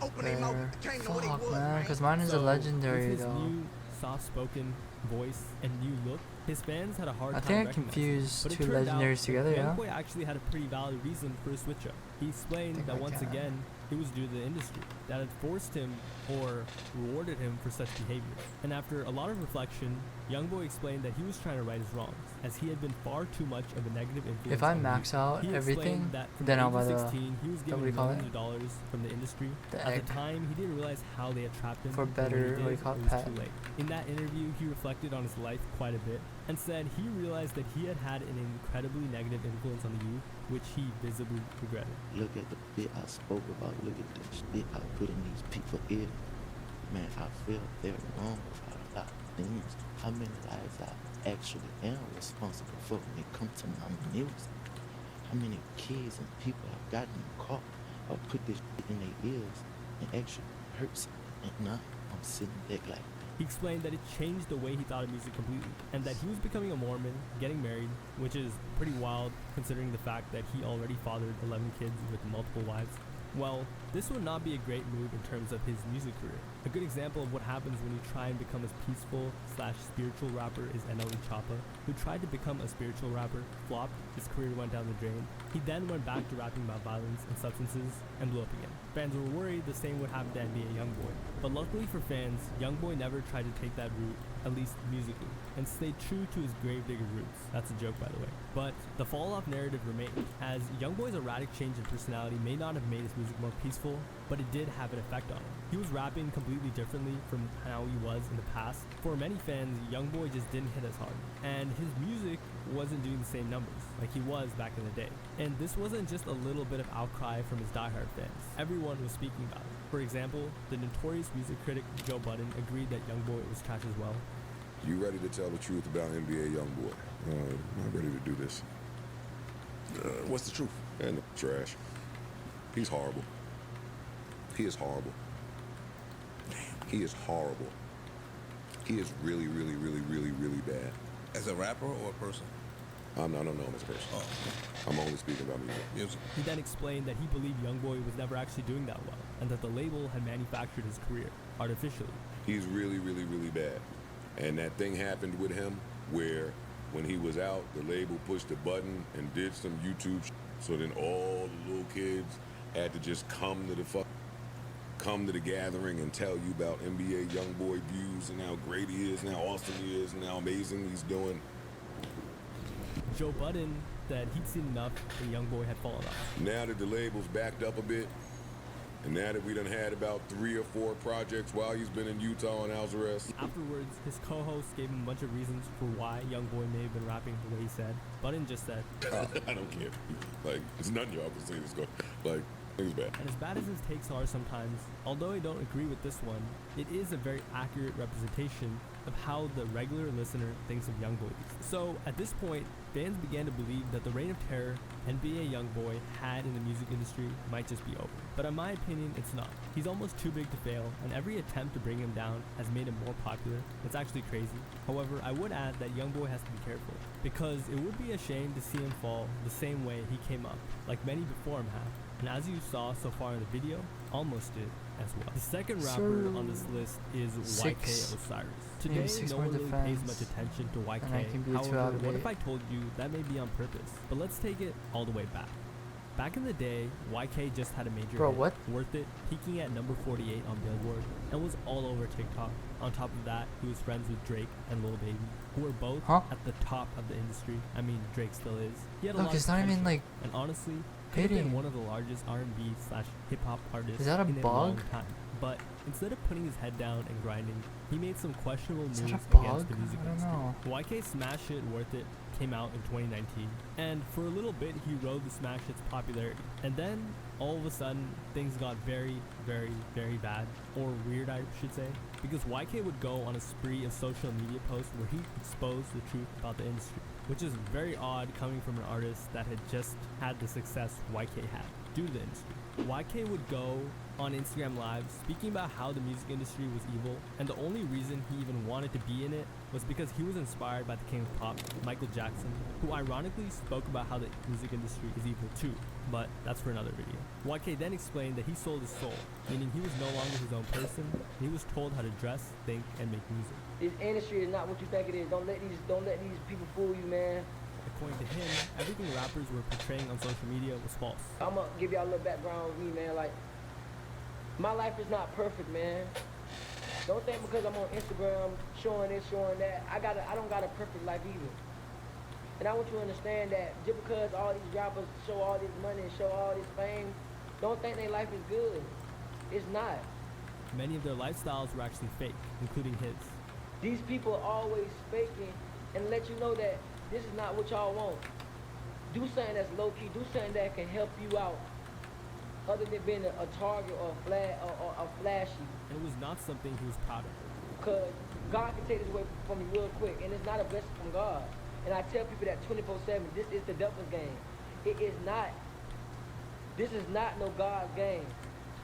Open their mouth. Came to what it was, man. Because mine is a legendary, with his though. new soft-spoken voice and new look, his fans had a hard time think I recognizing confused him. But it two turned out legendaries together, yeah? Youngboy actually had a pretty valid reason for a switch-up. He explained that once again, it was due to the industry that had forced him or rewarded him for such behavior. And after a lot of reflection, Youngboy explained that he was trying to right his wrongs, as he had been far too much of a negative influence. If I on max youth. out He everything, explained that from then the I'll age buy of the 16, he was what given do you call millions it? of dollars from the industry. The At egg. the time, he didn't realize how they had trapped him. For and when better, he did, what do you call it, it was pet. too late. In that interview, he reflected on his life quite a bit and said he realized that he had had an incredibly negative influence on the youth, which he visibly regretted. Look at the bit I spoke about. Look at the shit I put in these people's ears. Man, I feel very wrong about a lot of things. How many lives I actually am responsible for when it comes to my music? How many kids and people have gotten caught or put this shit in their ears and actually hurt something? And now I'm sitting back like, He explained that it changed the way he thought of music completely, and that he was becoming a Mormon, getting married, which is pretty wild considering the fact that he already fathered 11 kids with multiple wives. Well, this would not be a great move in terms of his music career. A good example of what happens when you try and become a peaceful/spiritual rapper is NLE Choppa, who tried to become a spiritual rapper, flopped, his career went down the drain. He then went back to rapping about violence and substances and blew up again. Fans were worried the same would happen to NBA Youngboy, but luckily for fans, Youngboy never tried to take that route, at least musically, and stayed true to his gravedigger roots. That's a joke, by the way. But the fall-off narrative remained, as Youngboy's erratic change in personality may not have made his music more peaceful, but it did have an effect on him. He was rapping completely differently from how he was in the past. For many fans, Youngboy just didn't hit as hard, and his music wasn't doing the same numbers like he was back in the day. And this wasn't just a little bit of outcry from his diehard fans. Everyone was speaking about it. For example, the notorious music critic Joe Budden agreed that Youngboy was trash as well. You ready to tell the truth about NBA Youngboy? I'm ready to do this. What's the truth? And trash. He's horrible. He is horrible. He is horrible. He is really, really, really, really, really bad. As a rapper or a person? I don't know him as a person. Oh. I'm only speaking about music. He then explained that he believed Youngboy was never actually doing that well, and that the label had manufactured his career artificially. He's really, really, really bad. And that thing happened with him where when he was out, the label pushed a button and did some YouTube so then all the little kids had to just come to the gathering and tell you about NBA Youngboy views and how great he is and how awesome he is and how amazing he's doing. Joe Budden instead he'd seen enough and Youngboy had fallen off. Now that the label's backed up a bit, and now that we done had about 3 or 4 projects while he's been in Utah on house arrest. Afterwards, his co-host gave him a bunch of reasons for why Youngboy may have been rapping the way he said. Button just said, I don't care. Like, there's nothing y'all can say this go. Like, it's bad. and as bad as his takes are sometimes, although I don't agree with this one, it is a very accurate representation of how the regular listener thinks of Youngboy. So at this point, fans began to believe that the reign of terror NBA Youngboy had in the music industry might just be over. But in my opinion, it's not. He's almost too big to fail, and every attempt to bring him down has made him more popular. It's actually crazy. However, I would add that Youngboy has to be careful, because it would be a shame to see him fall the same way he came up, like many before him have. And as you saw so far in the video, almost did as well. The second rapper on this list is YK Osiris. Today, no one really pays much attention to YK. However, what if I told you that may be on purpose? But let's take it all the way back. Back in the day, YK just had a major hit, Worth It, peaking at number 48 on Billboard, and was all over TikTok. On top of that, he was friends with Drake and Lil Baby, who were both at the top of the industry. I mean, Drake still is. He had a lot of potential, and honestly, could have been one of the largest R&B/hip-hop artists in a long time. But instead of putting his head down and grinding, he made some questionable moves against the music industry. YK Smash Hit Worth It came out in 2019, and for a little bit he rode the smash hit's popularity. And then, all of a sudden, things got very, very, very bad, or weird I should say, because YK would go on a spree of social media posts where he exposed the truth about the industry, which is very odd coming from an artist that had just had the success YK had due to the industry. YK would go on Instagram Live speaking about how the music industry was evil, and the only reason he even wanted to be in it was because he was inspired by the king of pop, Michael Jackson, who ironically spoke about how the music industry is evil too, but that's for another video. YK then explained that he sold his soul, meaning he was no longer his own person, and he was told how to dress, think, and make music. This industry is not what you think it is. Don't let these people fool you, man. According to him, everything rappers were portraying on social media was false. I'm gonna give y'all a little background with me, man. Like, my life is not perfect, man. Don't think because I'm on Instagram showing this, showing that, I don't got a perfect life either. And I want you to understand that just because all these rappers show all this money and show all this fame, don't think their life is good. It's not. Many of their lifestyles were actually fake, including his. These people are always faking and let you know that this is not what y'all want. Do something that's low-key. Do something that can help you out other than being a target or a flashy. And it was not something he was proud of. Because God can take this away from you real quick, and it's not a blessing from God. And I tell people that 24/7, this is the devil's game. It is not. This is not no God's game.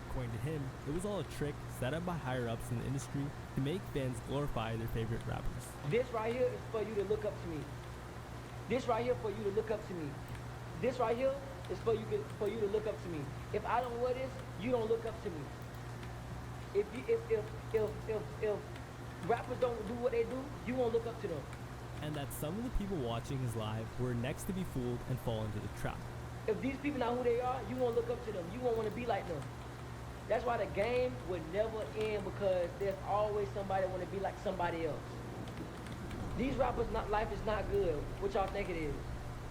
According to him, it was all a trick set up by higher-ups in the industry to make fans glorify their favorite rappers. This right here is for you to look up to me. This right here for you to look up to me. This right here is for you to look up to me. If I don't wear this, you don't look up to me. If rappers don't do what they do, you won't look up to them. And that some of the people watching his live were next to be fooled and fall into the trap. If these people know who they are, you won't look up to them. You won't want to be like them. That's why the game would never end, because there's always somebody that want to be like somebody else. These rappers' life is not good. What y'all think it is?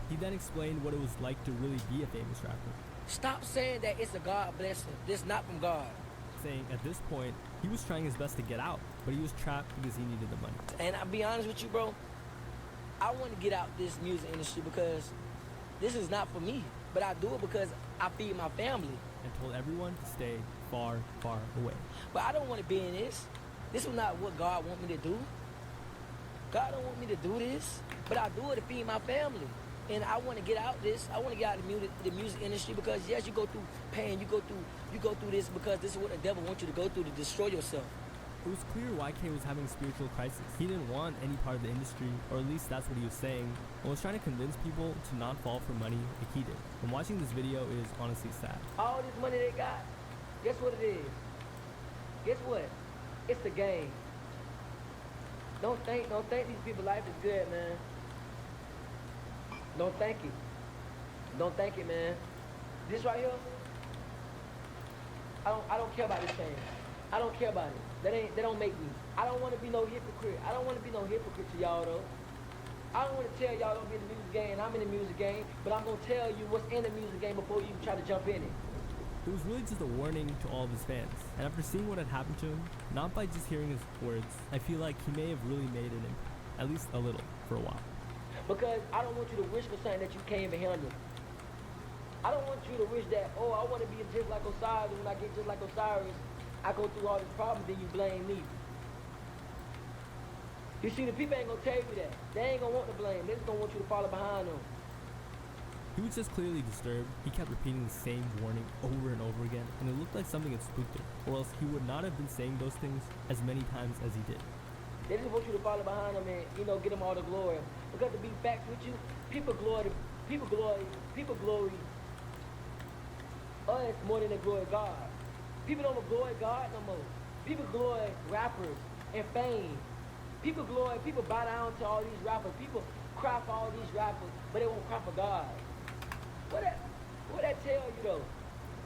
He then explained what it was like to really be a famous rapper. Stop saying that it's a God blessing. This is not from God. Saying at this point, he was trying his best to get out, but he was trapped because he needed the money. And I'll be honest with you, bro. I want to get out this music industry because this is not for me. But I do it because I feed my family. And told everyone to stay far, far away. But I don't want to be in this. This is not what God wants me to do. God don't want me to do this, but I do it to feed my family. And I want to get out this. I want to get out of the music industry because yes, you go through pain. You go through this because this is what the devil wants you to go through to destroy yourself. It was clear YK was having a spiritual crisis. He didn't want any part of the industry, or at least that's what he was saying, and was trying to convince people to not fall for money like he did. And watching this video is honestly sad. All this money they got, guess what it is? Guess what? It's the game. Don't think these people's life is good, man. Don't think it. Don't think it, man. This right here, I don't care about this thing. I don't care about it. That don't make me. I don't want to be no hypocrite. I don't want to be no hypocrite to y'all though. I don't want to tell y'all don't be in the music game, and I'm in the music game, but I'm going to tell you what's in the music game before you try to jump in it. It was really just a warning to all of his fans, and after seeing what had happened to him, not by just hearing his words, I feel like he may have really made an impact, at least a little, for a while. Because I don't want you to wish for something that you can't even handle. I don't want you to wish that, oh, I want to be just like Osiris, and when I get just like Osiris, I go through all these problems, then you blame me. You see, the people ain't gonna tell you that. They ain't gonna want to blame. They just gonna want you to follow behind them. He was just clearly disturbed. He kept repeating the same warning over and over again, and it looked like something had spooked him, or else he would not have been saying those things as many times as he did. They just want you to follow behind them and, get them all the glory. Because to be facts with you, people glory us more than they glory God. People don't glory God no more. People glory rappers and fame. People bow down to all these rappers. People cry for all these rappers, but they won't cry for God. What that tell you though?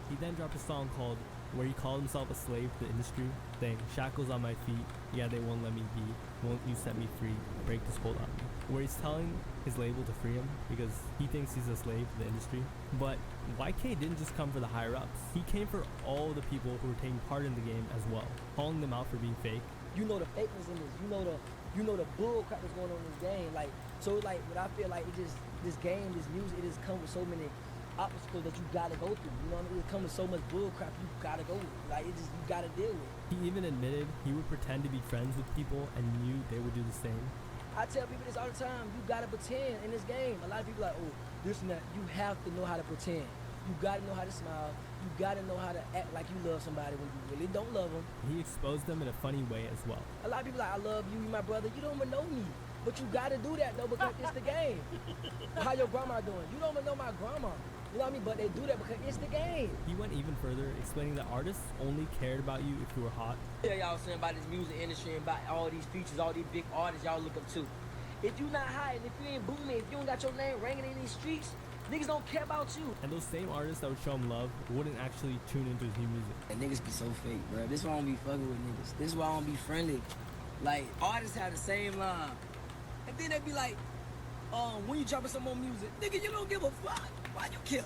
He then dropped a song called where he called himself a slave to the industry, saying, shackles on my feet, yeah, they won't let me be, won't you set me free, break this hold on me. Where he's telling his label to free him because he thinks he's a slave to the industry. But YK didn't just come for the higher ups. He came for all the people who were taking part in the game as well, calling them out for being fake. You know the fakeness in this. You know the bull crap that's going on in this game. Like, so like what I feel like this game, this music, it just comes with so many obstacles that you gotta go through. You know what I mean? It comes with so much bull crap you gotta go with. Like you gotta deal with. He even admitted he would pretend to be friends with people and knew they would do the same. I tell people this all the time. You gotta pretend in this game. A lot of people are like, oh, this and that. You have to know how to pretend. You gotta know how to smile. You gotta know how to act like you love somebody when you really don't love them. He exposed them in a funny way as well. A lot of people like, I love you, you my brother. You don't even know me. But you gotta do that though because it's the game. How your grandma doing? You don't even know my grandma. You know what I mean? But they do that because it's the game. He went even further, explaining that artists only cared about you if you were hot. Yeah, y'all saying about this music industry and about all these features, all these big artists y'all look up to. If you not hot and if you ain't booming, if you don't got your name ringing in these streets, niggas don't care about you. And those same artists that would show him love wouldn't actually tune into his new music. And niggas be so fake, bro. This is why I don't be fucking with niggas. This is why I don't be friendly. Like, artists have the same line. And then they be like, when you dropping some more music, nigga, you don't give a fuck. Why you care?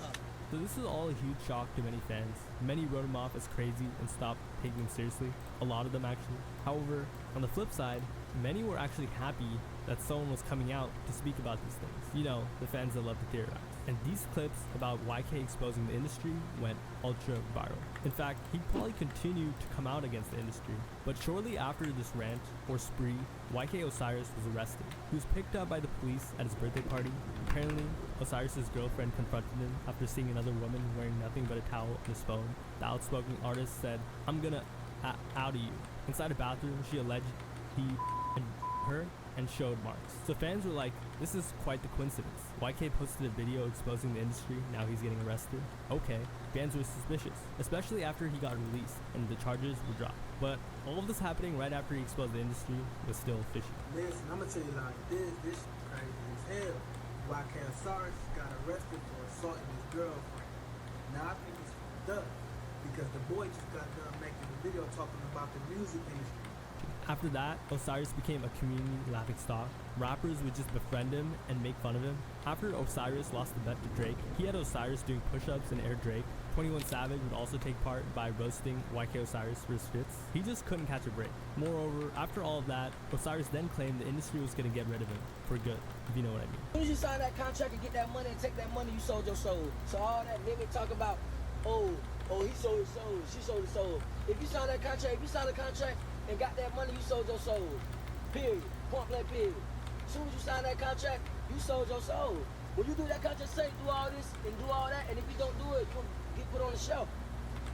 So this is all a huge shock to many fans. Many wrote him off as crazy and stopped taking him seriously. A lot of them actually. However, on the flip side, many were actually happy that someone was coming out to speak about these things. You know, the fans that love to theorize. And these clips about YK exposing the industry went ultra viral. In fact, he'd probably continue to come out against the industry. But shortly after this rant or spree, YK Osiris was arrested. He was picked up by the police at his birthday party. Apparently, Osiris's girlfriend confronted him after seeing another woman wearing nothing but a towel on his phone. The outspoken artist said, "I'm gonna out of you." Inside a bathroom, she alleged he her and showed marks. So fans were like, this is quite the coincidence. YK posted a video exposing the industry, now he's getting arrested. Okay, fans were suspicious, especially after he got released and the charges were dropped. But all of this happening right after he exposed the industry was still fishy. Listen, I'm gonna tell you like this is crazy as hell. YK Osiris got arrested for assaulting his girlfriend. Now I think it's fucked up because the boy just got done making a video talking about the music industry. After that, Osiris became a community laughing stock. Rappers would just befriend him and make fun of him. After Osiris lost the bet to Drake, he had Osiris doing push-ups and air Drake. 21 Savage would also take part by roasting YK Osiris for his fits. He just couldn't catch a break. Moreover, after all of that, Osiris then claimed the industry was going to get rid of him for good, if you know what I mean. As soon as you sign that contract and get that money and take that money, you sold your soul. So all that nigga talk about, oh, he sold his soul, she sold his soul. If you sign that contract, and got that money, you sold your soul. Period. Point blank period. As soon as you sign that contract, you sold your soul. When you do that contract, say do all this and do all that, and if you don't do it, you get put on the shelf.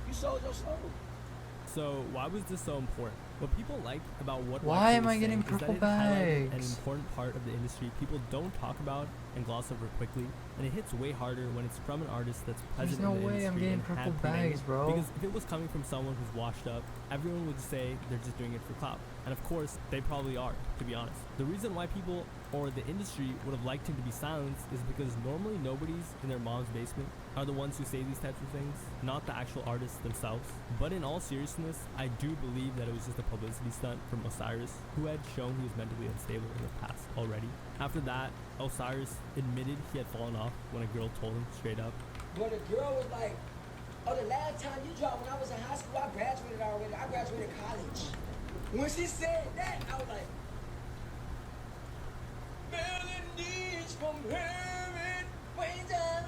You sold your soul. So why was this so important? What people liked about what Why YK am was I getting saying is that purple it highlighted bags? an important part of the industry people don't talk about and gloss over quickly, and it hits way harder when it's from an artist that's present There's no in the way I'm industry getting and purple had premieres. bags, bro. Because if it was coming from someone who's washed up, everyone would say they're just doing it for clout. And of course, they probably are, to be honest. The reason why people or the industry would have liked him to be silenced is because normally nobody's in their mom's basement are the ones who say these types of things, not the actual artists themselves. But in all seriousness, I do believe that it was just a publicity stunt from Osiris, who had shown he was mentally unstable in the past already. After that, Osiris admitted he had fallen off when a girl told him straight up. But the girl was like, oh, the last time you dropped when I was in high school, I graduated already. I graduated college. When she said that, I was like, melodies from heaven, way down.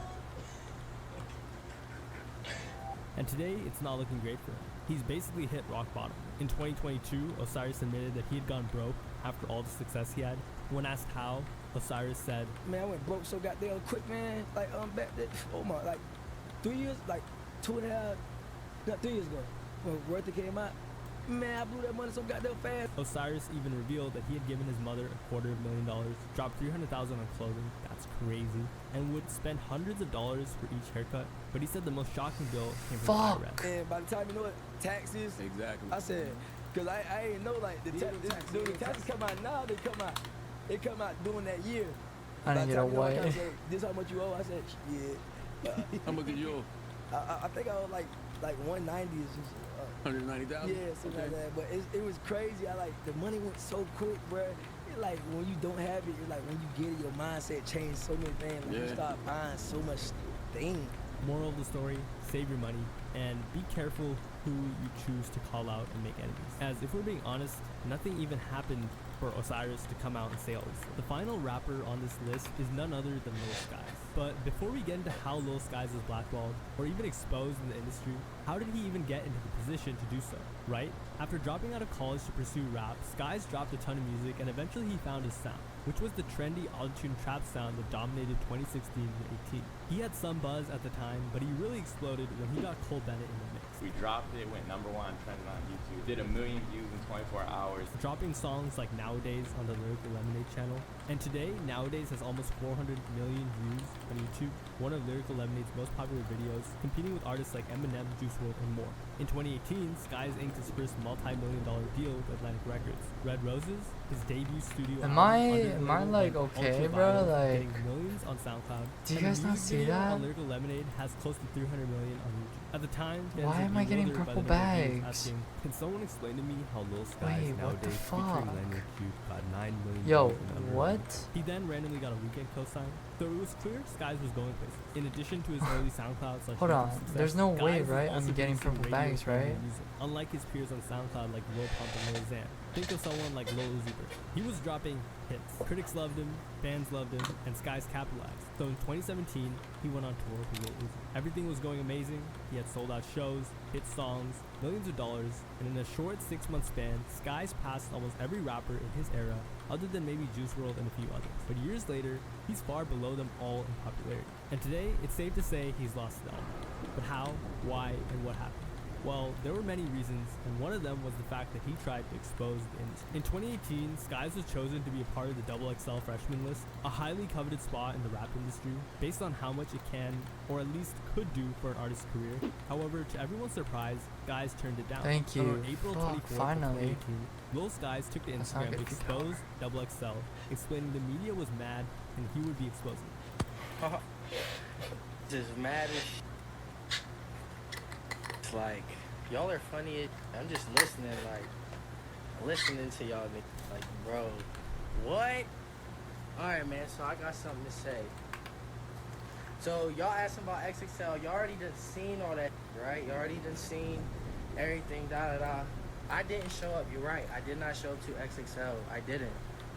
And today, it's not looking great for him. He's basically hit rock bottom. In 2022, Osiris admitted that he had gone broke after all the success he had. When asked how, Osiris said, Man, I went broke so goddamn quick, man. Like, back then, oh my, like, 3 years, like, 2.5, not 3 years ago, when Worth It came out, man, I blew that money so goddamn fast. Osiris even revealed that he had given his mother $250,000, dropped $300,000 on clothing, that's crazy, and would spend hundreds of dollars for each haircut. But he said the most shocking bill came from the IRS. And by the time you know what taxes, exactly. I said, because I ain't know, like, the taxes come out now, they come out doing that year. I didn't get away. I said, this how much you owe? I said, yeah. How much did you owe? I think I owe like 190 is just 190,000. Yeah, something like that. But it was crazy. The money went so quick, bro. It like when you don't have it, it's like when you get it, your mindset changes so many things. Like you start buying so much things. Moral of the story, save your money and be careful who you choose to call out and make enemies. As if we're being honest, nothing even happened for Osiris to come out and say all this. The final rapper on this list is none other than Lil Skies. But before we get into how Lil Skies was blackballed or even exposed in the industry, how did he even get into the position to do so, right? After dropping out of college to pursue rap, Skies dropped a ton of music and eventually he found his sound, which was the trendy autotune trap sound that dominated 2016 and 18. He had some buzz at the time, but he really exploded when he got Cole Bennett in the mix. We dropped it, went #1 trending on YouTube, did 1 million views in 24 hours. Dropping songs like Nowadays on the Lyrical Lemonade channel. And today, Nowadays has almost 400 million views on YouTube, one of Lyrical Lemonade's most popular videos, competing with artists like Eminem, Juice WRLD, and more. In 2018, Skies inked his first multi-million-dollar deal with Atlantic Records. Red Roses, his debut studio Am I like okay, bro? Like, getting millions on SoundCloud. do you guys not see that? Lyrical Lemonade has close to 300 million on YouTube. At the time, why am I getting purple bags? Asking, can someone explain to me how Lil Skies Wait, what the Nowadays fuck? featuring Leonard Cube got 9 million? Yo, in what? He then randomly got a Weekend co-sign, so it was clear Skies was going places. In addition to his early SoundCloud/YouTube Hold on, success, there's no way, Skies was right? also I'm getting producing purple radio bags, friendly right? music. Unlike his peers on SoundCloud like Lil Pump and Lil Xan, think of someone like Lil Uzi Vert. He was dropping hits. Critics loved him, fans loved him, and Skies capitalized. So in 2017, he went on tour with Lil Uzi. Everything was going amazing. He had sold out shows, hit songs, millions of dollars, and in a short 6-month span, Skies passed almost every rapper in his era, other than maybe Juice WRLD and a few others. But years later, he's far below them all in popularity. And today, it's safe to say he's lost it all. But how, why, and what happened? Well, there were many reasons, and one of them was the fact that he tried to expose the industry. In 2018, Skies was chosen to be a part of the XXL freshman list, a highly coveted spot in the rap industry, based on how much it can, or at least could do for an artist's career. However, to everyone's surprise, Skies turned it down. Thank you. On April 24th, finally. 2018, Lil Skies took to That's not Instagram to good. expose XXL, explaining the media was mad and he would be exposing it. Just mad as sh-. It's like, y'all are funny. I'm just listening to y'all niggas. Like, bro, what? Alright, man, so I got something to say. So, y'all asking about XXL. Y'all already done seen all that, right? Y'all already done seen everything, da-da-da. I didn't show up. You're right. I did not show up to XXL. I didn't.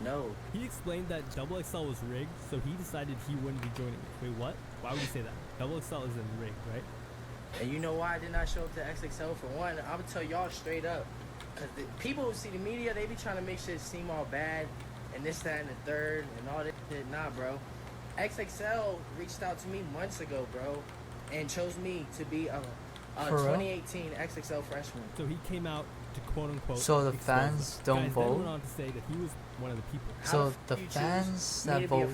No. He explained that XXL was rigged, so he decided he wouldn't be joining it. Wait, what? Why would he say that? XXL isn't rigged, right? And you know why I did not show up to XXL? For one, I'm gonna tell y'all straight up. Because the people who see the media, they be trying to make shit seem all bad and this, that, and the third and all that shit. Nah, bro. XXL reached out to me months ago, bro, and chose me to be a 2018 XXL freshman. So he came out to quote unquote. So the expose fans them. don't Guys vote? then went on to say that he was one of the people. So the fans that vote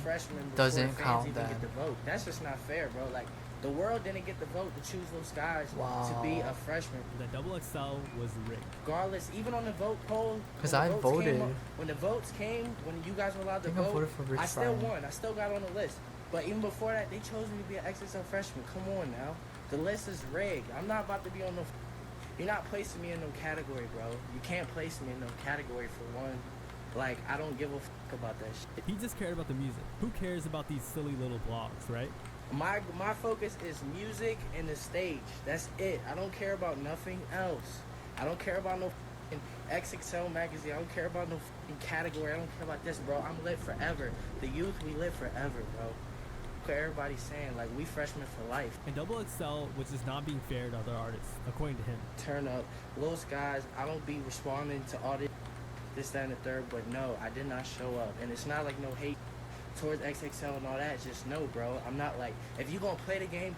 doesn't count then. then. That's just not fair, bro. Like, The world didn't get the vote to choose Lil Skies to be a freshman. The Double XL was rigged. Regardless, even on the vote poll, Because I voted. When the votes came, when you guys were allowed to I think I vote, voted for Rich I still Brian. won. I still got on the list. But even before that, they chose me to be an XXL freshman. Come on now. The list is rigged. I'm not about to be on no... You're not placing me in no category, bro. You can't place me in no category for one. Like, I don't give a fuck about that shit. He just cared about the music. Who cares about these silly little blogs, right? My focus is music and the stage. That's it. I don't care about nothing else. I don't care about no XXL magazine. I don't care about no category. I don't care about this, bro. I'm lit forever. The youth, we live forever, bro. What everybody's saying, like, we freshmen for life. And Double XL was just not being fair to other artists, according to him. Turn up. Lil Skies, I don't be responding to all this, that, and the third, but no, I did not show up. And it's not like no hate towards XXL and all that. Just no, bro. I'm not like, if you gonna play the game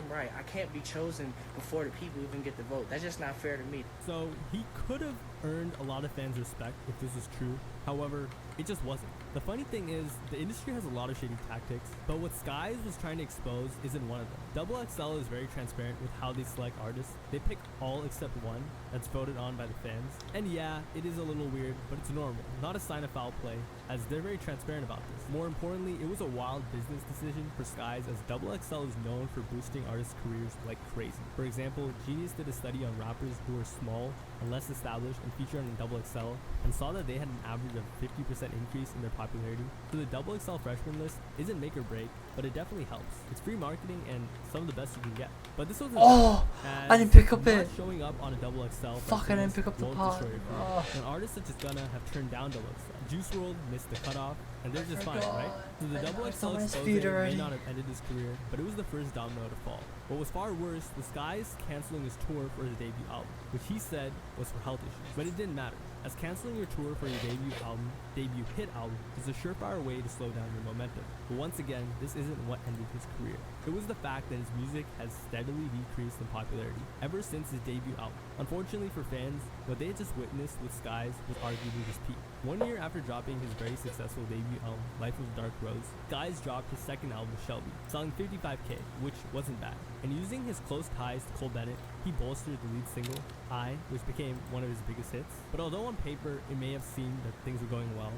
right. I can't be chosen before the people even get the vote. That's just not fair to me. So he could have earned a lot of fans' respect if this was true. However, it just wasn't. The funny thing is, the industry has a lot of shady tactics, but what Skies was trying to expose isn't one of them. Double XL is very transparent with how they select artists. They pick all except one that's voted on by the fans. And yeah, it is a little weird, but it's normal, not a sign of foul play, as they're very transparent about this. More importantly, it was a wild business decision for Skies, as Double XL is known for boosting artists' careers like crazy. For example, Genius did a study on rappers who were small and less established and featured on Double XL, and saw that they had an average of 50% increase in their popularity. So the Double XL freshman list isn't make or break, but it definitely helps. It's free marketing and some of the best you can get. But this wasn't I didn't pick up not it. showing up on a Double XL. Fuck, I didn't pick up the won't pot. destroy your career. And artists such as Gunna have turned down Double XL. Juice WRLD missed the cutoff, and they're just fine, right? So the Double XL expose may not have ended his career, but it was the first domino to fall. What was far worse, the Skies canceling his tour for his debut album, which he said was for health issues. But it didn't matter, as canceling your tour for your debut hit album is a surefire way to slow down your momentum. But once again, this isn't what ended his career. It was the fact that his music has steadily decreased in popularity ever since his debut album. Unfortunately for fans, what they had just witnessed with Skies was arguably his peak. 1 year after dropping his very successful debut album, Life of Dark Rose, Skies dropped his second album, Shelby, selling 55K, which wasn't bad. And using his close ties to Cole Bennett, he bolstered the lead single, I, which became one of his biggest hits. But although on paper it may have seemed that things were going well,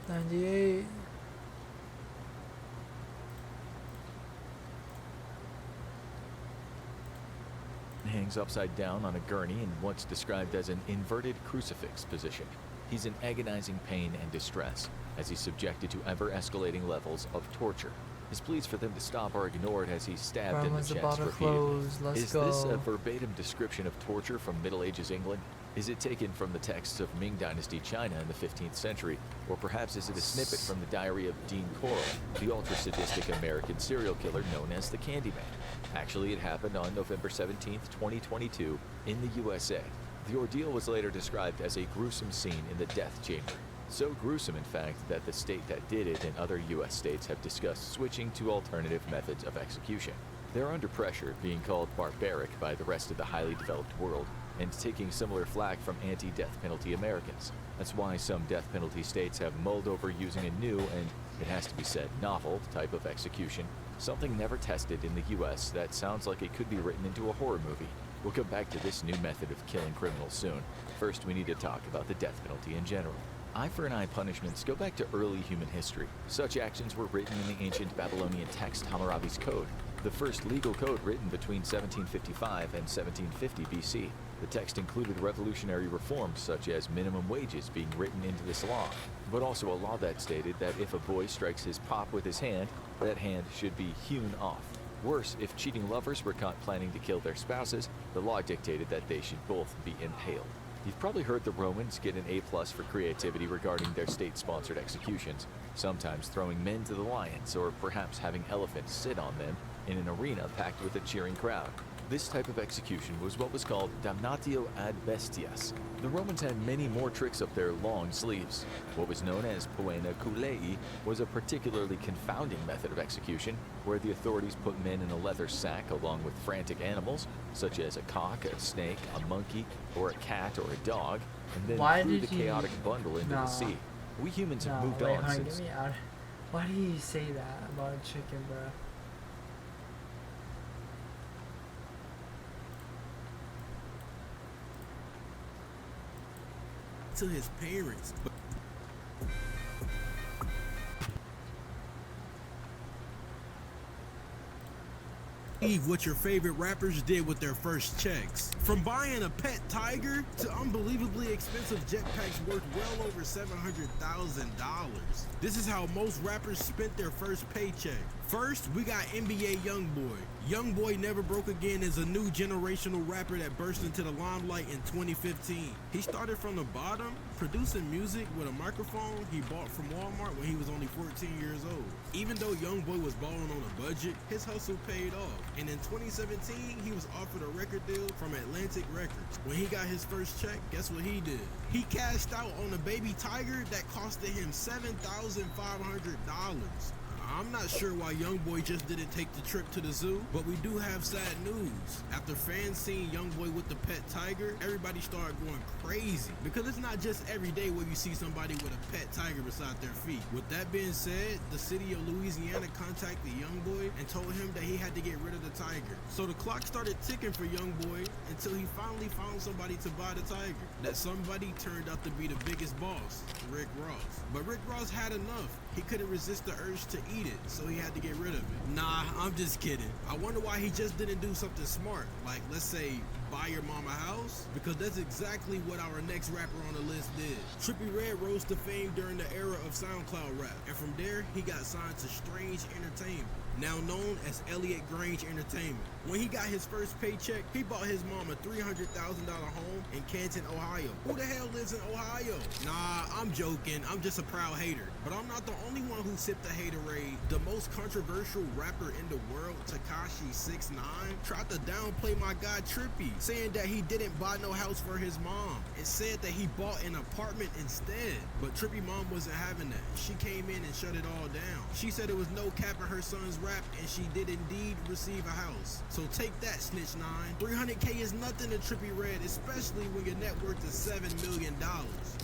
'98. Hangs upside down on a gurney in what's described as an inverted crucifix position. He's in agonizing pain and distress as he's subjected to ever-escalating levels of torture. His pleas for them to stop are ignored as he's stabbed in the Grandma's chest about to repeatedly. close. Let's Is this go. a verbatim description of torture from Middle Ages England? Is it taken from the texts of Ming Dynasty China in the 15th century? Or perhaps is it a snippet from the diary of Dean Coral, the ultra-sadistic American serial killer known as the Candyman? Actually, it happened on November 17th, 2022, in the USA. The ordeal was later described as a gruesome scene in the death chamber. So gruesome, in fact, that the state that did it and other US states have discussed switching to alternative methods of execution. They're under pressure, being called barbaric by the rest of the highly developed world, and taking similar flack from anti-death penalty Americans. That's why some death penalty states have mulled over using a new and, it has to be said, novel type of execution, something never tested in the US that sounds like it could be written into a horror movie. We'll come back to this new method of killing criminals soon. First, we need to talk about the death penalty in general. Eye for an eye punishments go back to early human history. Such actions were written in the ancient Babylonian text Hammurabi's Code, the first legal code written between 1755 and 1750 BC. The text included revolutionary reforms such as minimum wages being written into this law, but also a law that stated that if a boy strikes his pop with his hand, that hand should be hewn off. Worse, if cheating lovers were caught planning to kill their spouses, the law dictated that they should both be impaled. You've probably heard the Romans get an A+ for creativity regarding their state-sponsored executions, sometimes throwing men to the lions or perhaps having elephants sit on them in an arena packed with a cheering crowd. This type of execution was what was called damnatio ad bestias. The Romans had many more tricks up their long sleeves. What was known as poena culei was a particularly confounding method of execution, where the authorities put men in a leather sack along with frantic animals, such as a cock, a snake, a monkey, or a cat or a dog, and then Why threw did the he- chaotic bundle into the sea. We humans have moved wait, on honey, since... get me out. Why do you say that about a chicken, bro? To his parents. What your favorite rappers did with their first checks. From buying a pet tiger to unbelievably expensive jetpacks worth well over $700,000. This is how most rappers spent their first paycheck. First, we got NBA Youngboy. Youngboy Never Broke Again is a new generational rapper that burst into the limelight in 2015. He started from the bottom, producing music with a microphone he bought from Walmart when he was only 14 years old. Even though Youngboy was balling on a budget, his hustle paid off. And in 2017, he was offered a record deal from Atlantic Records. When he got his first check, guess what he did? He cashed out on a baby tiger that costed him $7,500. I'm not sure why Youngboy just didn't take the trip to the zoo, but we do have sad news. After fans seen Youngboy with the pet tiger, everybody started going crazy, because it's not just every day where you see somebody with a pet tiger beside their feet. With that being said, the city of Louisiana contacted Youngboy and told him that he had to get rid of the tiger. So the clock started ticking for Youngboy until he finally found somebody to buy the tiger. That somebody turned out to be the biggest boss, Rick Ross. But Rick Ross had enough. He couldn't resist the urge to eat it, so he had to get rid of it. Nah, I'm just kidding. I wonder why he just didn't do something smart, like let's say buy your mama a house, because that's exactly what our next rapper on the list did. Trippie Redd rose to fame during the era of SoundCloud rap, and from there he got signed to Strange Entertainment, now known as Elliott Grange Entertainment. When he got his first paycheck, he bought his mom a $300,000 home in Canton, Ohio. Who the hell lives in Ohio? Nah, I'm joking. I'm just a proud hater. But I'm not the only one who sipped the haterade. The most controversial rapper in the world, Tekashi 6ix9ine, tried to downplay my guy Trippie, saying that he didn't buy no house for his mom, and said that he bought an apartment instead. But Trippie mom wasn't having that. She came in and shut it all down. She said there was no cap in her son's rap, and she did indeed receive a house. So take that, Snitch9. $300K is nothing to Trippie Redd, especially when your net worth is $7 million.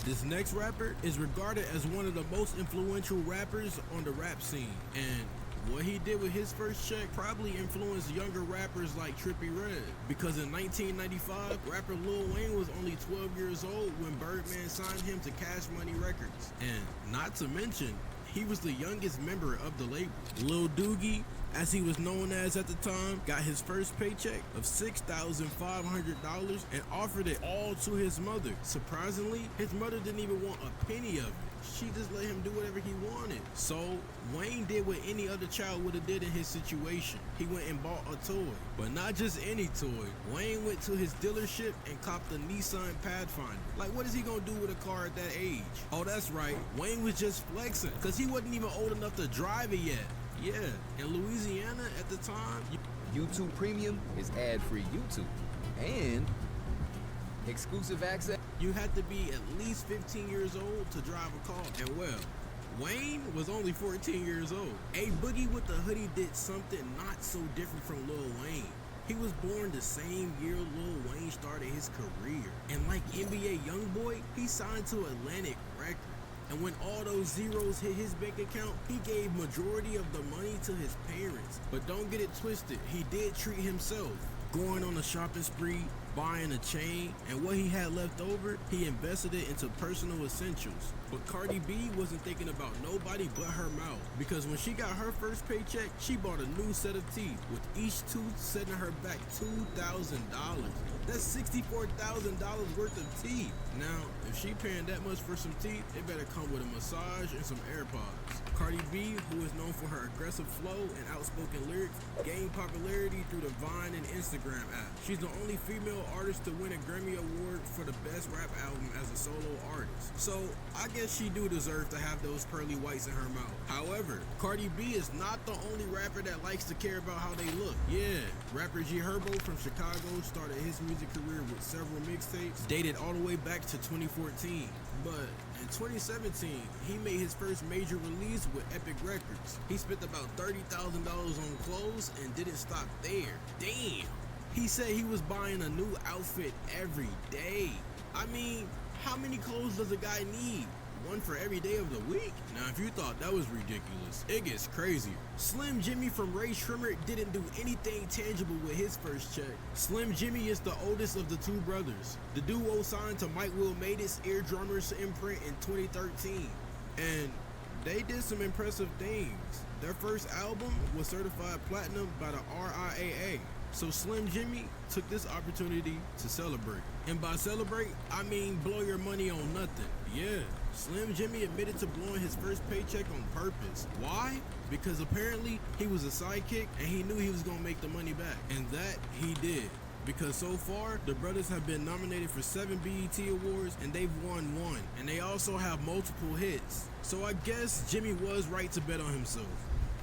This next rapper is regarded as one of the most influential rappers on the rap scene, and what he did with his first check probably influenced younger rappers like Trippie Redd, because in 1995, rapper Lil Wayne was only 12 years old when Birdman signed him to Cash Money Records. And not to mention, he was the youngest member of the label. Lil Doogie, as he was known as at the time, got his first paycheck of $6,500 and offered it all to his mother. Surprisingly, his mother didn't even want a penny of it. She just let him do whatever he wanted. So Wayne did what any other child would have did in his situation. He went and bought a toy, but not just any toy. Wayne went to his dealership and copped the Nissan Pathfinder. Like, what is he gonna do with a car at that age? Oh, that's right, Wayne was just flexing, cause he wasn't even old enough to drive it yet. Yeah, in Louisiana at the time, YouTube Premium is ad-free YouTube and exclusive access. You had to be at least 15 years old to drive a car. And well, Wayne was only 14 years old. A Boogie with the Hoodie did something not so different from Lil Wayne. He was born the same year Lil Wayne started his career. And like NBA Youngboy, he signed to Atlantic Records. And when all those zeros hit his bank account, he gave majority of the money to his parents. But don't get it twisted, he did treat himself. Going on a shopping spree, buying a chain, and what he had left over, he invested it into personal essentials. But Cardi B wasn't thinking about nobody but her mouth, because when she got her first paycheck, she bought a new set of teeth, with each tooth setting her back $2,000. That's $64,000 worth of teeth. Now, if she paying that much for some teeth, it better come with a massage and some AirPods. Cardi B, who is known for her aggressive flow and outspoken lyrics, gained popularity through the Vine and Instagram app. She's the only female artist to win a Grammy Award for the best rap album as a solo artist. So I guess she do deserve to have those pearly whites in her mouth. However, Cardi B is not the only rapper that likes to care about how they look. Yeah, rapper G Herbo from Chicago started his music career with several mixtapes dated all the way back to 2014. But in 2017, he made his first major release with Epic Records. He spent about $30,000 on clothes and didn't stop there. Damn! He said he was buying a new outfit every day. I mean, how many clothes does a guy need? One for every day of the week? Now, if you thought that was ridiculous, it gets crazier. Slim Jimmy from Ray Shrimmer didn't do anything tangible with his first check. Slim Jimmy is the oldest of the two brothers. The duo signed to Mike Will Made It Ear Drummers imprint in 2013. And they did some impressive things. Their first album was certified platinum by the RIAA. So Slim Jimmy took this opportunity to celebrate. And by celebrate, I mean blow your money on nothing. Yeah, Slim Jimmy admitted to blowing his first paycheck on purpose. Why? Because apparently he was a sidekick and he knew he was gonna make the money back. And that he did. Because so far, the brothers have been nominated for 7 BET Awards and they've won 1. And they also have multiple hits. So I guess Jimmy was right to bet on himself.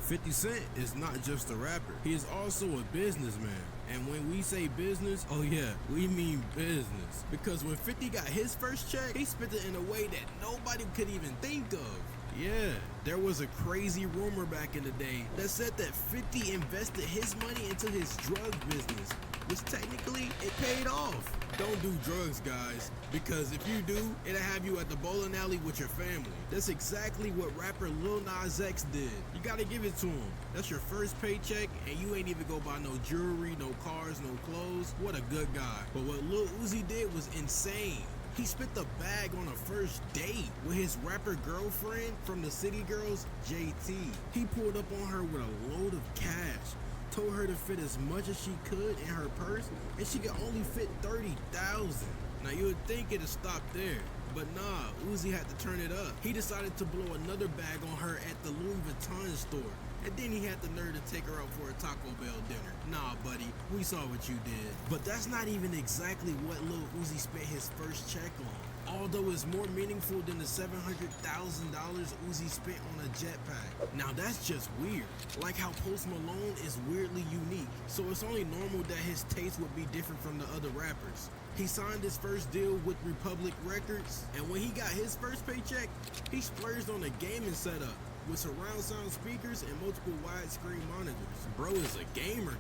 50 Cent is not just a rapper, he is also a businessman. And when we say business, oh yeah, we mean business. Because when 50 got his first check, he spent it in a way that nobody could even think of. Yeah, there was a crazy rumor back in the day that said that 50 invested his money into his drug business, which technically it paid off. Don't do drugs, guys, because if you do, it'll have you at the bowling alley with your family. That's exactly what rapper Lil Nas X did. You gotta give it to him. That's your first paycheck, and you ain't even go buy no jewelry, no cars, no clothes. What a good guy. But what Lil Uzi did was insane. He spent the bag on a first date with his rapper girlfriend from the City Girls, JT. He pulled up on her with a load of cash, told her to fit as much as she could in her purse, and she could only fit 30,000. Now you would think it'd stop there, but nah, Uzi had to turn it up. He decided to blow another bag on her at the Louis Vuitton store, and then he had the nerve to take her out for a Taco Bell dinner. Nah, buddy, we saw what you did. But that's not even exactly what Lil Uzi spent his first check on. Although it's more meaningful than the $700,000 Uzi spent on a jetpack. Now that's just weird. Like how Post Malone is weirdly unique, so it's only normal that his taste would be different from the other rappers. He signed his first deal with Republic Records, and when he got his first paycheck, he splurged on a gaming setup with surround sound speakers and multiple widescreen monitors. Bro is a gamer.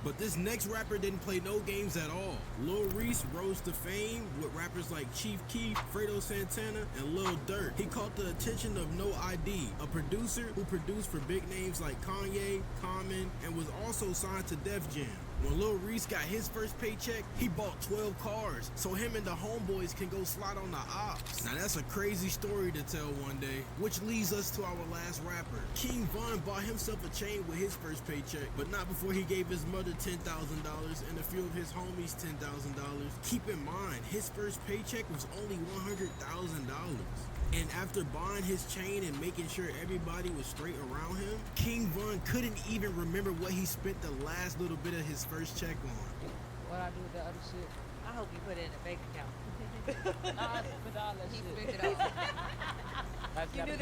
But this next rapper didn't play no games at all. Lil Reese rose to fame with rappers like Chief Keef, Fredo Santana, and Lil Durk. He caught the attention of No ID, a producer who produced for big names like Kanye, Common, and was also signed to Def Jam. When Lil Reese got his first paycheck, he bought 12 cars so him and the homeboys can go slide on the ops. Now that's a crazy story to tell one day, which leads us to our last rapper. King Von bought himself a chain with his first paycheck, but not before he gave his mother $10,000 and a few of his homies $10,000. Keep in mind, his first paycheck was only $100,000. And after buying his chain and making sure everybody was straight around him, King Von couldn't even remember what he spent the last little bit of his first check on. What I do with that other shit? I hope you put it in a bank account. I spent all that He shit. spent it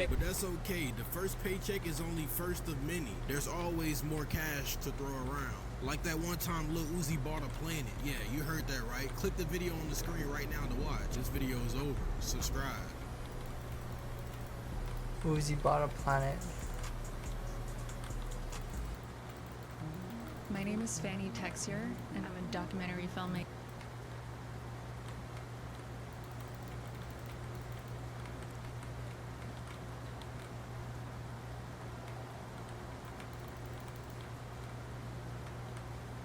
all. But that's okay. The first paycheck is only first of many. There's always more cash to throw around. Like that one time Lil Uzi bought a planet. Yeah, you heard that right. Click the video on the screen right now to watch. This video is over. Subscribe. Uzi bought a planet. My name is Fanny Texier, and I'm a documentary filmmaker.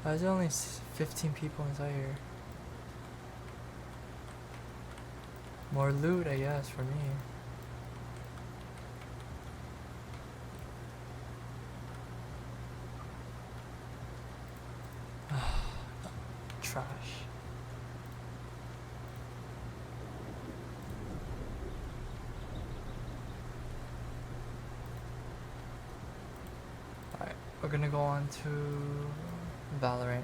There's only 15 people inside here. More loot, I guess, for me. Trash. Alright, we're gonna go on to Valorant.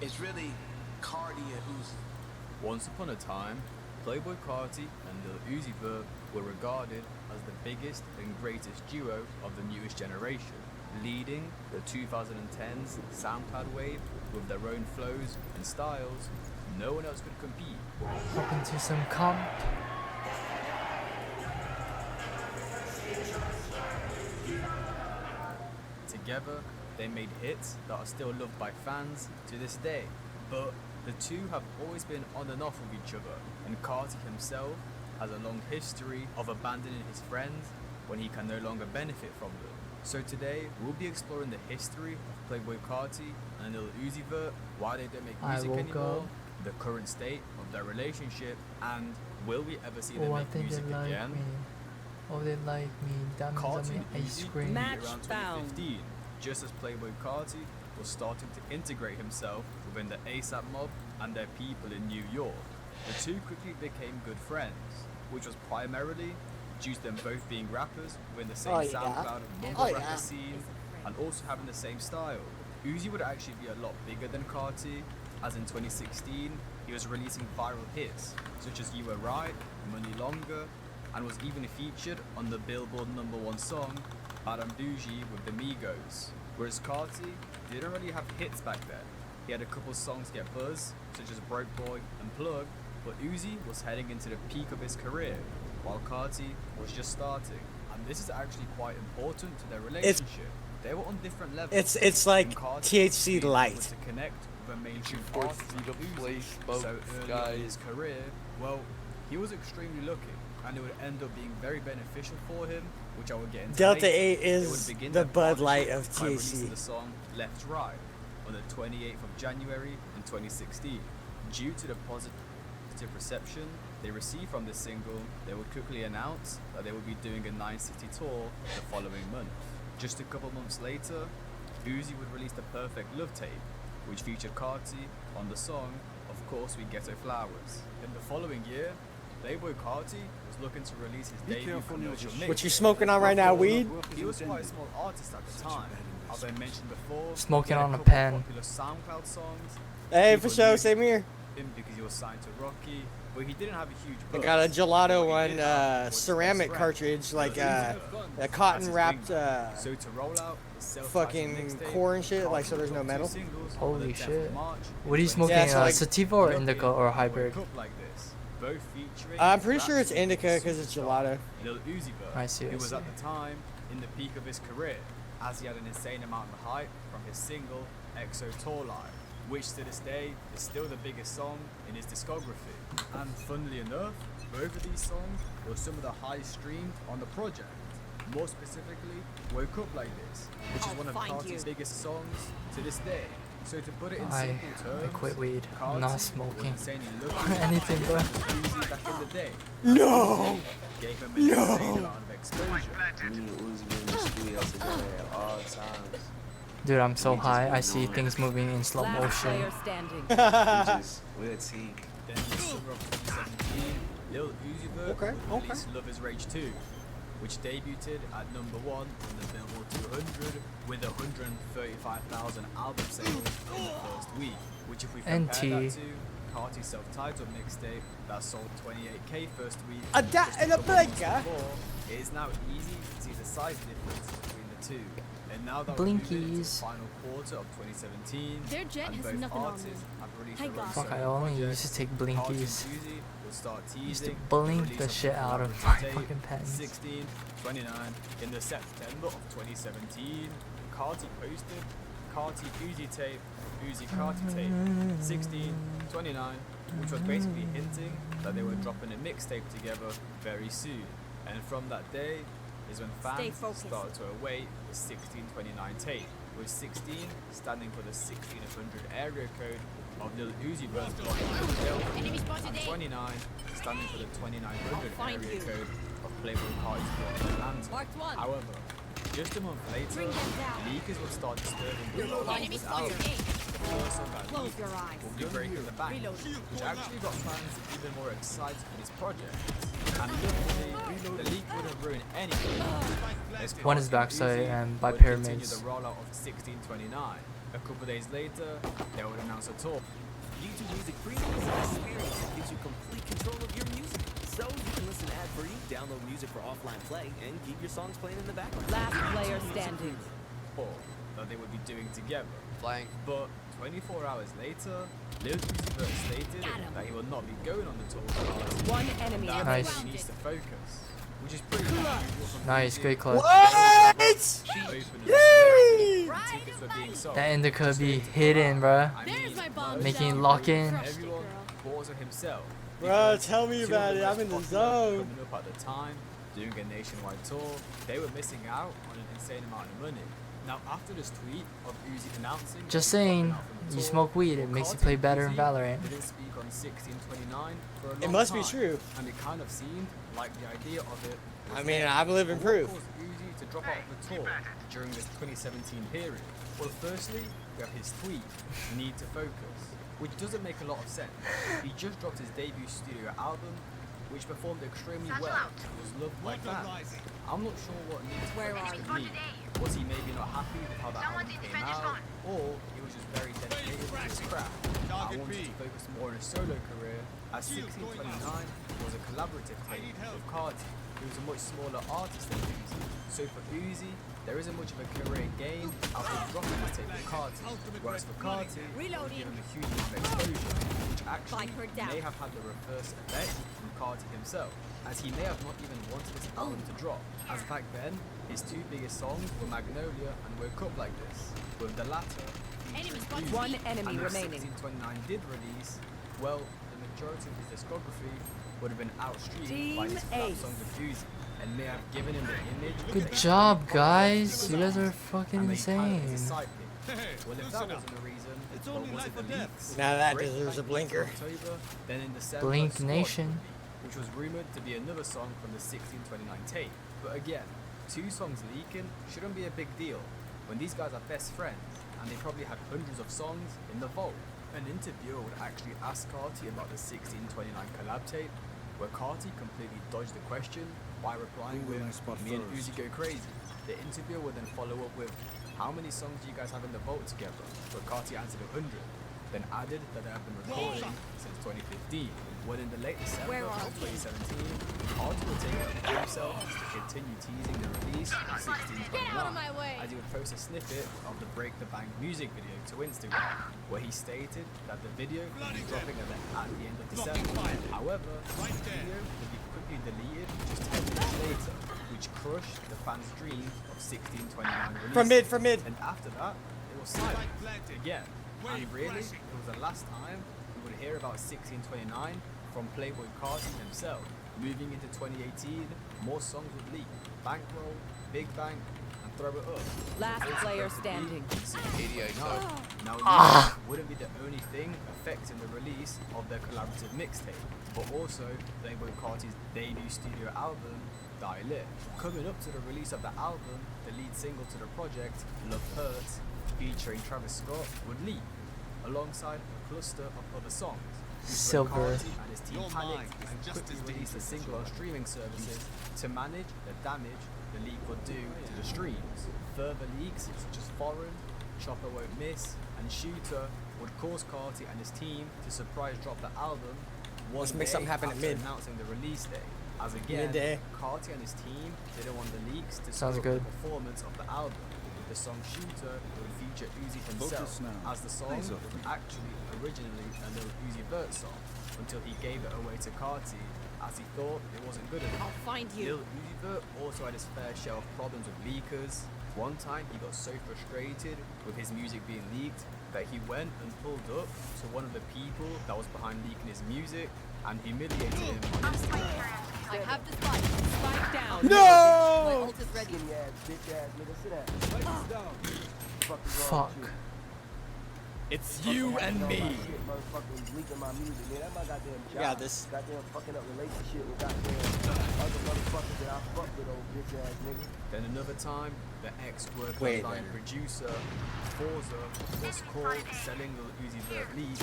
It's really Cardi and Uzi. Once upon a time, Playboi Carti and Lil Uzi Vert were regarded as the biggest and greatest duo of the newest generation, leading the 2010s SoundCloud wave with their own flows and styles. No one else could compete. Hop into some comp. Together, they made hits that are still loved by fans to this day. But the two have always been on and off with each other, and Carti himself has a long history of abandoning his friends when he can no longer benefit from them. So today, we'll be exploring the history of Playboi Carti and Lil Uzi Vert, why they don't make music anymore, the current state of their relationship, and will we ever see them I make think music they like again? me. Oh, they like me. Diamonds on Carti me, and ice Uzi cream. met around 2015, just as Playboi Carti was starting to integrate himself within the ASAP mob and their people in New York. The two quickly became good friends, which was primarily due to them both being rappers within the same SoundCloud mumble rapper scene and also having the same style. Uzi would actually be a lot bigger than Carti, as in 2016 he was releasing viral hits such as You Were Right, Money Longer, and was even featured on the Billboard #1 song Madame Bougie with the Migos. Whereas Carti didn't really have hits back then. He had a couple songs get buzz, such as Broke Boy and Plug, but Uzi was heading into the peak of his career, while Carti was just starting. And this is actually quite important to their relationship. They were on different levels. It's like THC light. To connect with a mainstream Force artist feed like up Uzi place, both so early in his career, well, he was extremely lucky, and it would end up being very beneficial for him, which I will get into Delta later. 8 They would is begin the their Bud Light partnership of by releasing THC. the song Left Right on the 28th of January in 2016. Due to the positive reception they received from this single, they would quickly announce that they would be doing a 9-city tour the following month. Just a couple months later, Uzi would release the Perfect Love tape, which featured Carti on the song Of Course We Ghetto Flowers. In the following year, Playboi Carti was looking to release his debut commercial mix. What you smoking on right now, weed? He was quite a small artist at the time. As I mentioned before, Smoking he had on a couple pen. popular SoundCloud songs. Hey, for People sure, knew same here. him because he was signed to Rocky, but he didn't have a huge I buzz. got a gelato What he on did have was ceramic Best Friend. cartridge, like Uzi had fun a as cotton his wrapped wingman. So to roll out the self-titled fucking mixtape, core and shit, like so Carti there's no dropped two metal. singles on Holy the 10th of shit. March What are you in smoking? Yeah, so like- sativa or indica or hybrid? Wake Up Like This, both featuring I'm pretty sure it's rap indica because it's gelato. Lil Uzi Vert, I see, I who was see. at the time in the peak of his career, as he had an insane amount of hype from his single EXO Tour Live, which to this day is still the biggest song in his discography. And funnily enough, both of these songs were some of the highest streamed on the project. More specifically, Woke Up Like This, which is one of Carti's biggest songs to this day. So to put it in I simple terms, quit weed. I'm Carti not was smoking. insanely lucky Anything, bro. to have Uzi back in the day. No! Gave him an insane amount of exposure. Me and Uzi been in the studio together at all times. Dude, I'm so high. I see things moving in slow motion. We're a team. Then in the summer of 2017, Lil Uzi Vert would release Love Is Rage 2, which debuted at #1 on the Billboard 200 with 135,000 album sales in the first week, which if we compare that to Carti's self-titled mixtape that sold 28k first week, A da just and a couple months blinker. before, it is now easy to see the size difference between the two. And now that we're moving into the Blinkies. final quarter of 2017, Their jet and has both nothing on artists me. have released Hi, their own guys. Fuck, I solo only projects, used to take Carti and blinkies. Uzi will start Used to teasing blink release the of shit out of collaborative my tape, fucking pens. 16, 29. In the September of 2017, Carti posted Carti Uzi tape, Uzi Carti tape, 16, 29, which was basically hinting that they were dropping a mixtape together very soon. And from that day is when fans started to await the 1629 tape, with 16 standing for the 1600 area code of Lil Uzi Vert's block and 29 standing for the 2900 area code of Playboy Carti's block in Atlanta. However, just a month later, leakers will start disturbing the rollout of this album. The first song that leaked will be Breaking the Bank, which actually got fans even more excited for this project. And luckily, the leak wouldn't ruin anything. One is Backside and by would continue Pyramids. the rollout of 1629. A couple days later, they would announce a tour. YouTube Music Premium is an experience that gives you complete control of your music. So you can listen ad-free, download music for offline play, and keep your songs playing in the background. Last player standing. Or that they would be doing together. Flying. But 24 hours later, Lil Uzi Vert stated that he will not be going on the tour with Carti. One enemy That Nice. he needs to focus, which is pretty unusual from Nice, Uzi. great clutch. What? That indica be hidden, bruh. Making lock in. Everyone bought it himself. Bro, tell me about it. I'm in the Coming zone. up at the time, doing a nationwide tour, they were missing out on an insane amount of money. Now, after this tweet of Uzi announcing, Just saying, you smoke weed, it makes you play better in Valorant. didn't speak on 1629 for a long It must be time, true. and it kind of seemed like the idea of it. I mean, I'm living proof. What caused Uzi to drop out of the tour during this 2017 period? Well, firstly, we have his tweet, "Need to focus," which doesn't make a lot of sense. He just dropped his debut studio album, which performed extremely well. It was loved by fans. I'm not sure what Need to Focus could mean. Was he maybe not happy with how that album came out, or he was just very dedicated to his craft? I wanted to focus more on his solo career, as 1629 was a collaborative tape with Carti, who was a much smaller artist than Uzi. So for Uzi, there isn't much of a career gain out of dropping the tape with Carti, whereas for Carti, it would give him a huge amount of exposure, which actually may have had the reverse effect from Carti himself, as he may have not even wanted this album to drop, as back then, his two biggest songs were Magnolia and Woke Up Like This, with the latter featuring Uzi. One enemy And if remaining. 1629 did release, well, the majority of his discography would have been outstreamed by Team his collab Ace. songs with Uzi, and may have given him the image. Good that he job, had guys. You guys are fucking and they kind of insane. decided it. Well, if that wasn't the reason, what was it the leaks? Now that Break deserves a Bank blinker. in October, then in December, Blink Squad Nation. released, which was rumored to be another song from the 1629 tape. But again, two songs leaking shouldn't be a big deal when these guys are best friends and they probably had hundreds of songs in the vault. An interviewer would actually ask Carti about the 1629 collab tape, where Carti completely dodged the question by replying with, "Me and Uzi go crazy." The interviewer would then follow up with, "How many songs do you guys have in the vault together?" Where Carti answered 100, then added that they have been recording since 2015. When in the late December of 2017, Carti would take it upon himself to continue teasing the release of 1629, as he would post a snippet of the Break the Bank music video to Instagram, where he stated that the video would be dropping at the end of December. However, the video would be quickly deleted just 10 minutes later, which crushed the fans' dream of 1629 release. From mid. And after that, it was silent again. And really, it was the last time we would hear about 1629 from Playboy Carti himself. Moving into 2018, more songs would leak. Bankroll, Big Bank, and Throw It Up. Last Also player supposed to be standing. 1689. Now, Ah. leaks wouldn't be the only thing affecting the release of their collaborative mixtape, but also Playboy Carti's debut studio album, Die Lit. Coming up to the release of the album, the lead single to the project, Love Hurts, featuring Travis Scott, would leak, alongside a cluster of other songs. Silver. Carti and his team panicked and quickly released a single on streaming services to manage the damage the leak would do to the streams. Further leaks such as Foreign, Chopper Won't Miss, and Shooter would cause Carti and his team to surprise drop the album one Let's make day something happen at after mid. announcing the release date. As again, Midday. Carti and his team didn't want the leaks to Sounds screw up good. the performance of the album. The song Shooter would feature Uzi himself, Focus now. as the song Eyes was open. actually originally a Lil Uzi Vert song, until he gave it away to Carti as he thought it wasn't good enough. I'll find you. Lil Uzi Vert also had his fair share of problems with leakers. One time he got so frustrated with his music being leaked that he went and pulled up to one of the people that was behind leaking his music and humiliated him on Instagram. I have the spike. Spike down. No! My ult is ready. Skinny ass, bitch ass nigga, sit down. Fuck. It's you and me. Motherfucking leaking my music, man. That's my goddamn job. got this. Goddamn fucking up relationship with goddamn other motherfuckers that I fuck with, old bitch ass nigga. Then another time, the ex-work Wait, online man. producer, Forza, was caught selling Lil Uzi Vert leads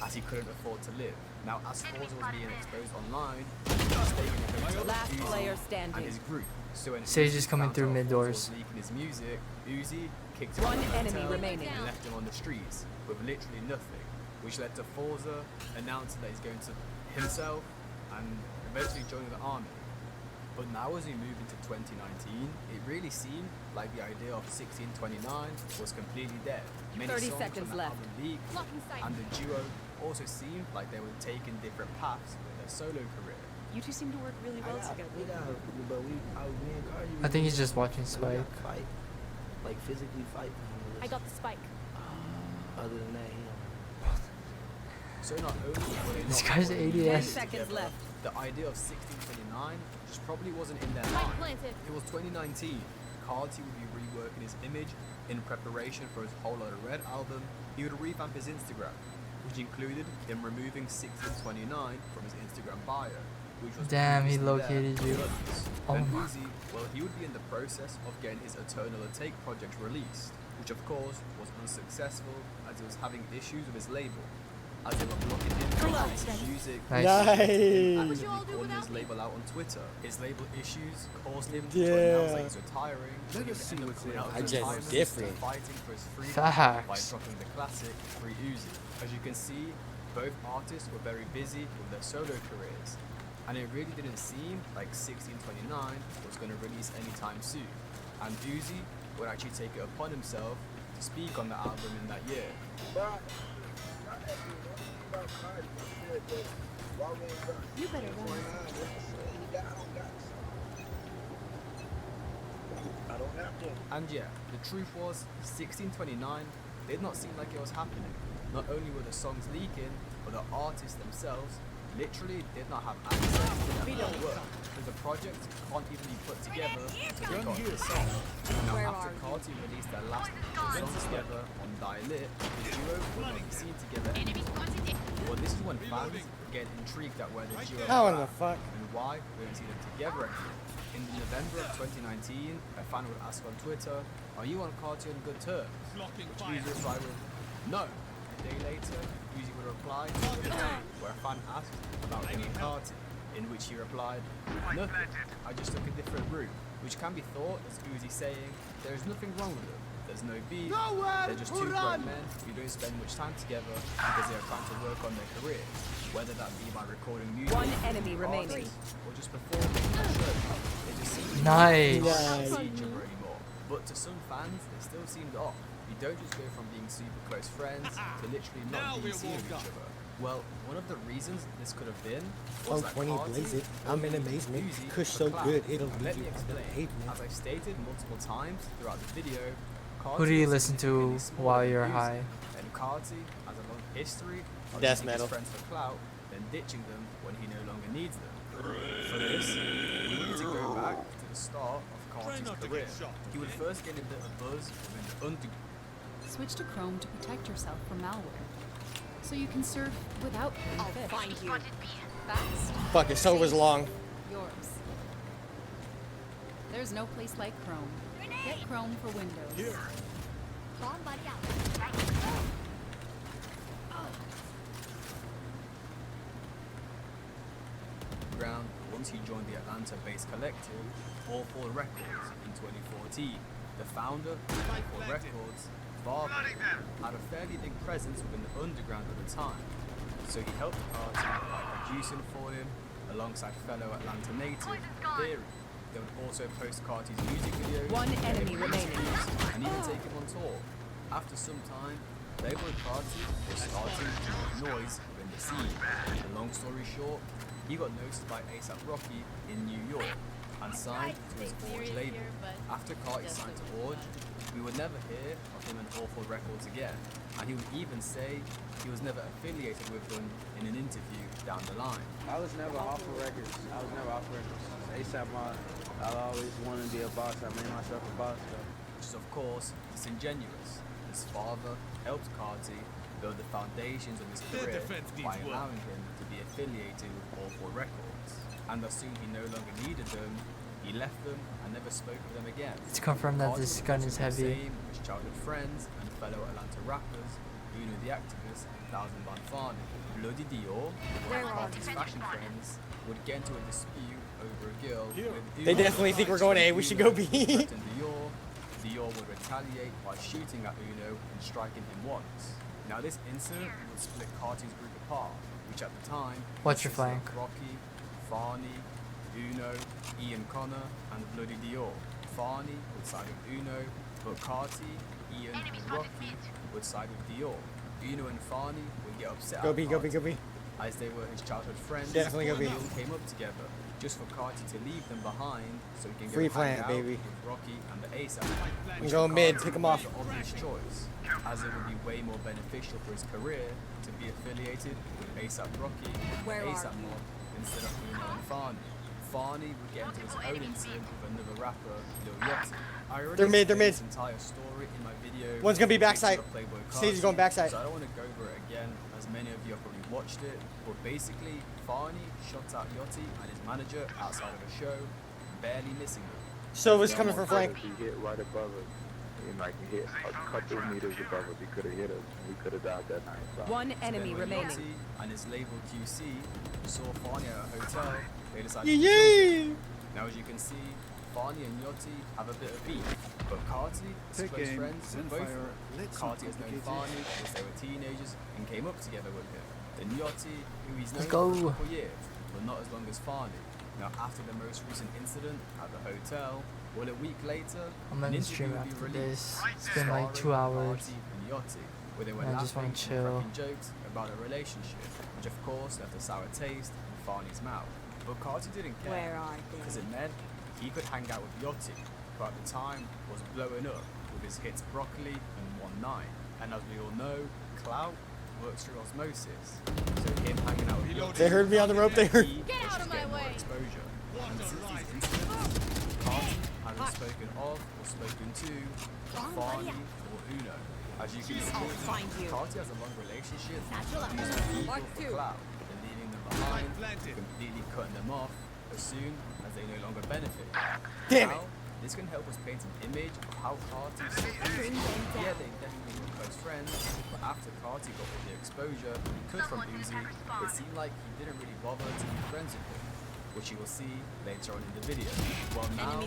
as he couldn't afford to live. Now, as Forza was being exposed online, he was staying in a hotel with Last Uzi player and standing. his group. So when Sage Uzi is coming found through out mid Forza doors. was leaking his music, Uzi kicked him One out of the enemy hotel remaining. and left him on the streets with literally nothing, which led to Forza announcing that he's going to himself and eventually joining the army. But now as we move into 2019, it really seemed like the idea of 1629 was completely dead. Many 30 songs seconds from the left. album leaked, and the duo also seemed like they were taking different paths with their solo career. You two seem to work really well together. We got, but we and Cardi, I think he's just watching we Spike. gotta fight, like physically fight for him. I got the spike. Other than that, he don't. So not only were they This not guy's recording 80 music seconds together, left. the idea of 1629 just probably wasn't in their Spike mind. planted. It was 2019. Carti would be reworking his image in preparation for his Whole Lotta Red album. He would revamp his Instagram, which included him removing 1629 from his Instagram bio, which was Damn, he previously located there you. for others. Oh Then my. Uzi, well, he would be in the process of getting his Eternal Take project released, which of course was unsuccessful as he was having issues with his label, as they were blocking him from releasing music. Nice. And Nice. he was calling his label out on Twitter. His label issues caused him to Yeah. announce that he's retiring. so Let he us would see end up what's coming in out it. of I just retirement different. and fighting for his freedom by Facts. dropping the classic Free Uzi. As you can see, both artists were very busy with their solo careers, and it really didn't seem like 1629 was going to release anytime soon. And Uzi would actually take it upon himself to speak on the album in that year. You better run. I don't have to. And yeah, the truth was, 1629 did not seem like it was happening. Not only were the songs leaking, but the artists themselves literally did not have access to their own work. Because the project can't even be put together until they got the song. Now after Carti released their last song together on Die Lit, the duo would not be seen together anymore. Well, this is when fans get intrigued at where the duo How in are the fuck? and why we don't see them together anymore. In November of 2019, a fan would ask on Twitter, "Are you on Carti on good terms?" Which Uzi replied with, "No." A day later, Uzi would reply to a tweet where a fan asked about him and Carti, in which he replied, "Nothing, I just took a different route," which can be thought as Uzi saying, "There is nothing wrong with them. There's no beef. They're just two grown men who don't spend much time together because they are trying to work on their careers, whether that be by recording music, One enemy with remaining. artists, or just performing on shows. They just seem to Nice. not see each other anymore. But to some fans, it still seemed off. You don't just go from being super close friends to literally not being seen with each other. Well, one of the reasons this could have been was that 120 Carti blaze it. I'm in amazement. Uzi Kush for so clout. good, it'll And leave let you me on the explain. pavement. As I stated multiple times throughout the video, Who do you Carti is listen to significantly smaller while than you're Uzi, high? And Carti has a long history of Death using his metal. friends for clout, then ditching them when he no longer needs them. For this, we need to go back to the start of Carti's career. He would first get a bit of buzz within the underground. Switch to Chrome to protect yourself from malware, so you can surf without being I'll fished. find you. Fast. Fuck, your server's long. Yours. There's no place like Chrome. Get Chrome for Windows. Ground once he joined the Atlanta-based collective All For Records in 2014. The founder of All For Records, Farber, had a fairly big presence within the underground at the time, so he helped Carti by producing for him alongside fellow Atlanta native Theory. They would also post Carti's music videos, One get enemy him remaining. interviews, and even take him on tour. After some time, Playboy Carti was starting to make noise within the scene. The long story short, he got noticed by A$AP Rocky in New York and signed to his Orge label. After Carti signed to Orge, we would never hear of him and All For Records again, and he would even say he was never affiliated with them in an interview down the line. I was never off of records. I was never off records. A$AP Mob, I always wanted to be a boss. I made myself a boss though. Which is of course disingenuous. His father helped Carti build the foundations of his career by allowing him to be affiliated with All 4 Records. And as soon he no longer needed them, he left them and never spoke of them again. It's confirmed that this gun is heavy. Same with his childhood friends and fellow Atlanta rappers, Uno the Activist and Thousand Van Farney. Bloody Dior, one of Carti's fashion friends, would get into a dispute over a girl with Uno. They definitely think we're going A. We should go B. Dior would retaliate by shooting at Uno and striking him once. Now this incident would split Carti's group apart, which at the time What's your consisted of flank? Rocky, Farney, Uno, Ian Connor, and Bloody Dior. Farney would side with Uno, but Carti, Ian, and Rocky would side with Dior. Uno and Farney would get upset Go at B, go B, Carti, go B. as they were his childhood friends. Definitely go B. They all came up together just for Carti to leave them behind so he can Free go hang plant, out baby. with Rocky and the ASAP. I'm going mid, pick him off. The obvious choice, as it would be way more beneficial for his career to be affiliated with ASAP Rocky Where and are ASAP Mob instead of Uno and Farney. Farney would get into his own incident with another rapper, Lil Yachty. I already They're mid, they're explained mid. this entire story in my video. One's gonna be backside. Playboy Stage is Carti, going backside. So I don't want to go over it again, as many of you have probably watched it. But basically, Farney shot at Yachty and his manager outside of a show, barely missing them. Silva's coming from flank. He hit right above us. And like he hit a couple meters above us. He could have hit us. We could have died that night. So. One enemy Then when remaining. Yachty and his label QC saw Farney at a hotel, they decided Yee to kill him. yee! Now as you can see, Farney and Yachty have a bit of beef, but Carti, his close friends, with both of them. Carti has known Farney since they were teenagers and came up together with him. Then Yachty, who he's known for a couple years, but not as long as Farney. Now after the most recent incident at the hotel, well, a week later, I'm an gonna interview stream will be after released this. It's been like 2 starring hours. Carti and Yachty, where they were I just laughing wanna and chill. cracking jokes about a relationship, which of course left a sour taste in Farney's mouth. But Carti didn't care, Where are they? because it meant he could hang out with Yachty, who at the time was blowing up with his hits Broccoli and 1-9. And as we all know, clout works through osmosis. So him hanging out with Yachty, They heard me on the rope, they heard. Get out of my way! Exposure. And since these incidents, Carti hasn't spoken of or spoken to Farney or Uno. As you can see, Carti has a long relationship with using people for clout and leaving them behind, completely cutting them off as soon as they no longer benefit. Damn now, this can help us paint an image of how Carti saw Uzi. Yeah, they definitely were close friends, but after Carti got all the exposure he could from Uzi, it seemed like he didn't really bother to be friends with him, which you will see later on in the video. Well now,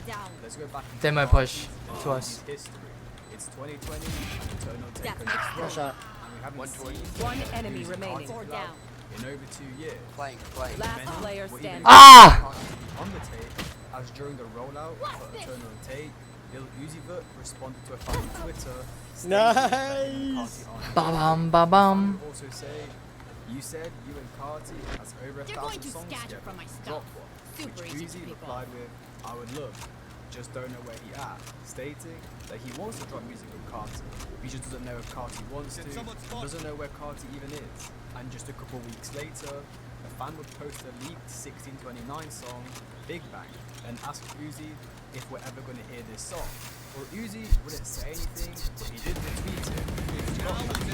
let's go back into They might Carti's push to us. history. It's 2020 and Eternal Take on One shot. and we haven't seen One enemy Uzi remaining. Carti Four club down. in over 2 years. Last player Were even standing. Ah! on the tape, as during the rollout for Eternal Take, Lil Uzi Vert responded to a fan on Twitter. Nice. Ba-bum, ba-bum. Also say, you said you and Carti has over 1,000 songs together. Drop one. Which Uzi replied with, I would love, just don't know where he at, stating that he wants to drop music with Carti. He just doesn't know if Carti wants to, doesn't know where Carti even is. And just a couple weeks later, a fan would post a leaked 1629 song, Big Bang, and ask Uzi if we're ever going to hear this song. Well, Uzi wouldn't say anything, but he did retweet it.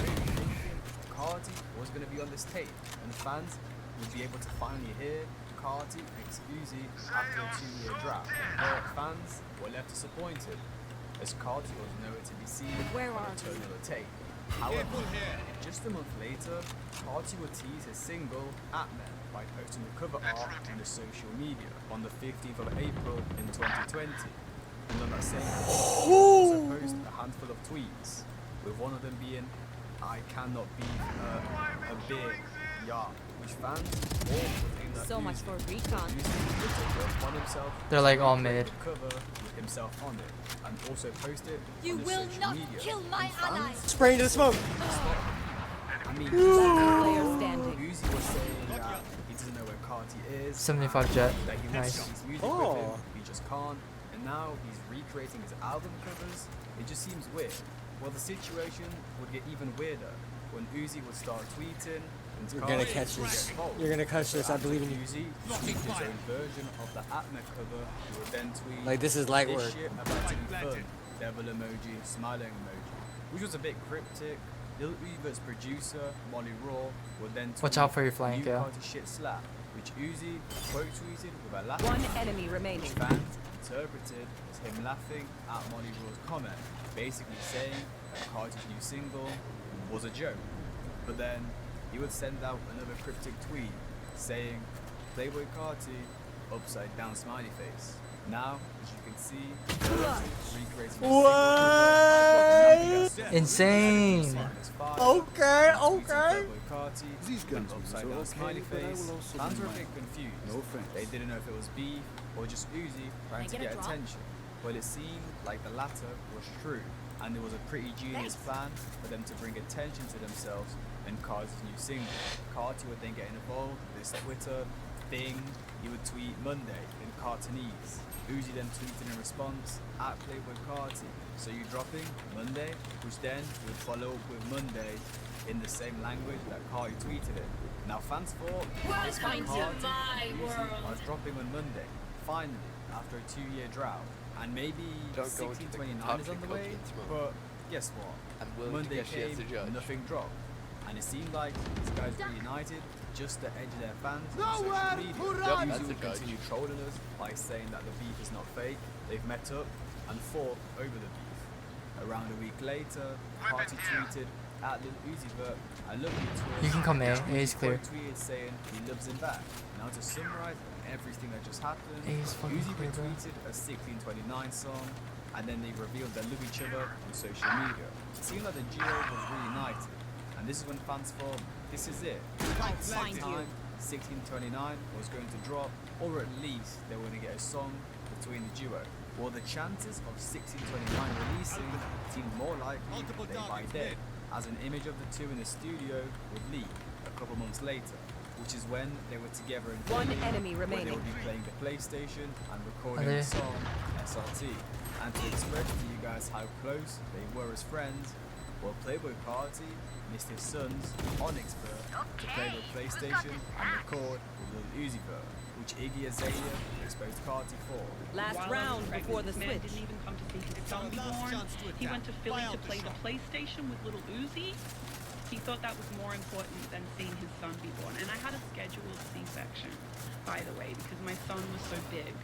Carti was going to be on this tape, and fans would be able to finally hear Carti x Uzi after a 2-year drought. But fans were left disappointed, as Carti was nowhere to be seen on Eternal Take. However, just a month later, Carti would tease his single, At Men, by posting the cover art on the social media on the 15th of April in 2020. And on that same day, he also posted a handful of tweets, with one of them being, I cannot be a big yacht, which fans all would aim that So much for recon. on himself. They're like all mid. Cover with himself on it, and also posted You on his will social not media. kill my ally. Spray into the smoke. I mean, Player standing. Uzi was saying that he doesn't know where Carti is. 75 jet. That he wants Nice. to share his music with him, he just can't. And now he's recreating his album covers. It just seems weird. Well, the situation would get even weirder when Uzi would start tweeting. And You're gonna Carti catch would this. get involved. You're gonna catch this. I believe in you. Uzi tweeted his own version of the Atma cover. He would then tweet, Like, this is light "This work." shit about to be fun. Devil emoji, smiling emoji, which was a bit cryptic. Lil Uzi Vert's producer, Molly Raw, would then Watch tweet out for your flank, new yeah. Carti shit slap, which Uzi quote tweeted with a laugh. One enemy remaining. Which fans interpreted as him laughing at Molly Raw's comment, basically saying that Carti's new single was a joke. But then he would send out another cryptic tweet saying, Playboy Carti, upside down smiley face. Now, as you can see, recreating Insane. Okay. These guns upside down smiley face. Fans were a bit confused. No offense. They didn't know if it was beef or just Uzi trying to get attention. Well, it seemed like the latter was true, and it was a pretty genius plan for them to bring attention to themselves and Carti's new single. Carti would then get involved with this Twitter thing. He would tweet Monday in Cartonese. Uzi then tweeted in response, at Playboy Carti, so you dropping Monday? Which then would follow up with Monday in the same language that Carti tweeted it. Now fans thought this meant Carti was dropping on Monday, finally, after a 2-year drought. And maybe 1629 is on the way, but guess what? Monday came, nothing dropped. And it seemed like these guys reunited just to edge their fans on social media. Uzi would continue trolling us by saying that the beef is not fake. They've met up and fought over the beef. Around a week later, Carti tweeted at Lil Uzi Vert, I love you Twitter. You can come here, A is clear. Tweeted saying he loves him back. Now to summarize everything that just happened, A is fucking Uzi clear, bro. retweeted a 1629 song, and then they revealed they love each other on social media. It seemed like the duo was reunited. And this is when fans thought, this is it. I'll find you. 1629 was going to drop, or at least they were going to get a song between the duo. Well, the chances of 1629 releasing seemed more likely day by day, as an image of the two in the studio would leak a couple months later, which is when they were together in One Philly, enemy where they remaining. would be playing the PlayStation and recording the song SRT. And to express to you guys how close they were as friends, well, Playboy Carti missed his sons, Onyx Vert, to play the PlayStation and record with Lil Uzi Vert, which Iggy Azalea exposed Carti for. Last round before the man switch. didn't even come to see his son be born. He went to Philly to play the PlayStation with little Uzi. He thought that was more important than seeing his son be born. And I had a scheduled C-section, by the way, because my son was so big.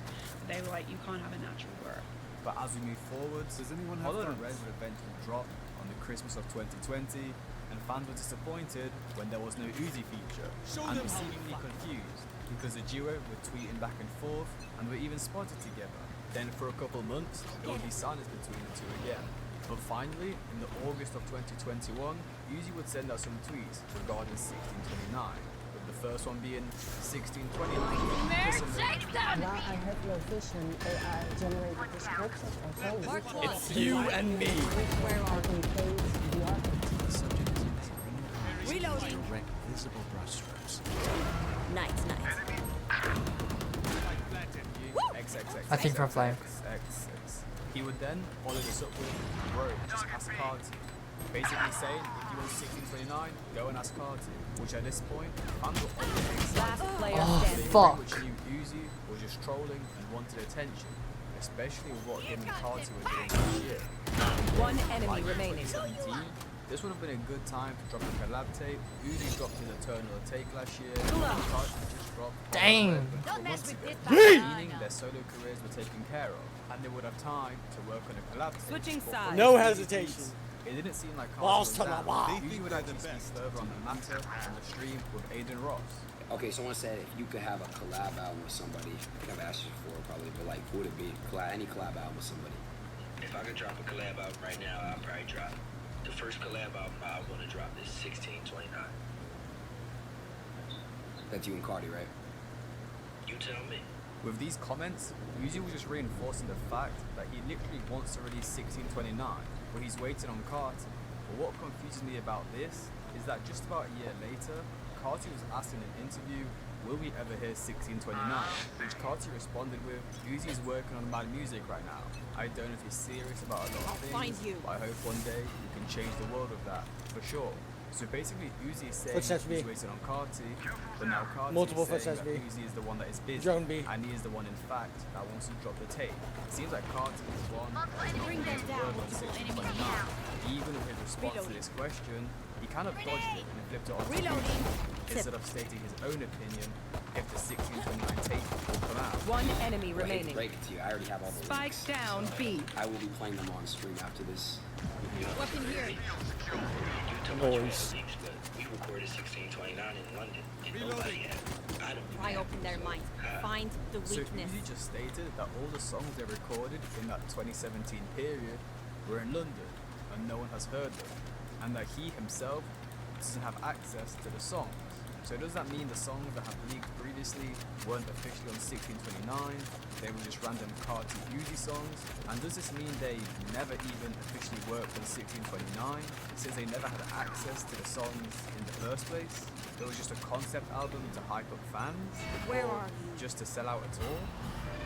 They were like, you can't have a natural birth. But as we move forwards, Hollow and Res would eventually drop on the Christmas of 2020, and fans were disappointed when there was no Uzi feature, and were seemingly confused, because the duo were tweeting back and forth, and were even spotted together. Then for a couple months, there would be silence between the two again. But finally, in the August of 2021, Uzi would send out some tweets regarding 1629, with the first one being 1629. While I have no vision, AI generated descriptions and photos. It's you and me. Where are we placed? The architect. The subject is in his green Reloading. direct visible brushstrokes. Nice. I think from Flame. He would then follow this up with, bro, just ask Carti. Basically saying, if you want 1629, go and ask Carti. Which at this point, fans were always Last player Oh, standing. fuck. Which knew Uzi was just trolling and wanted attention, especially with what him and Carti were doing last year. One enemy Like remaining. 2017, this would have been a good time to drop a collab tape. Uzi dropped his Eternal Take last year, and Carti just dropped Dang. Don't mess with this meaning their solo careers were taken care of, and they would have time to work on a collab tape. Switching But sides. for No these hesitation. beats, it didn't seem like Lost Carti to was the wall. down. Uzi would actually speak further on the matter on the stream with Aiden Ross. Okay, someone said if you could have a collab album with somebody, I think I've asked you before probably, but like, who would it be? Any collab album with somebody? If I could drop a collab album right now, I'll probably drop the first collab album I want to drop is 1629. That's you and Cardi, right? You tell me. With these comments, Uzi was just reinforcing the fact that he literally wants to release 1629, but he's waiting on Carti. But what confuses me about this is that just about a year later, Carti was asked in an interview, will we ever hear 1629? Which Carti responded with, Uzi is working on mad music right now. I don't know if he's serious about a lot of things, but I hope one day we can change the world with that, for sure. So basically, Uzi is saying Footsteps he's B. waiting on Carti, but now Carti Multiple is saying footsteps that B. Uzi is the one that is busy, Drone B. and he is the one, in fact, that wants to drop the tape. It seems like Carti is the one that's not Bring going them to down. work on 1629. Even with his response to this question, he kind of dodged it and flipped it on to Reloading. Uzi. Instead of stating his own opinion, if the 1629 tape will come out. One enemy Well, I hate to remaining. break it to you, I already have all the Spike links. down B. I will be playing them on stream after this. Weapon here. Noise. We recorded 1629 in London, and nobody had. I don't Pry open their minds. Find the So weakness. Uzi just stated that all the songs they recorded in that 2017 period were in London and no one has heard them, and that he himself doesn't have access to the songs. So does that mean the songs that have leaked previously weren't officially on 1629, they were just random Carti Uzi songs? And does this mean they never even officially worked on 1629, since they never had access to the songs in the first place? It was just a concept album to hype up fans? Where Or are you? just to sell out a tour?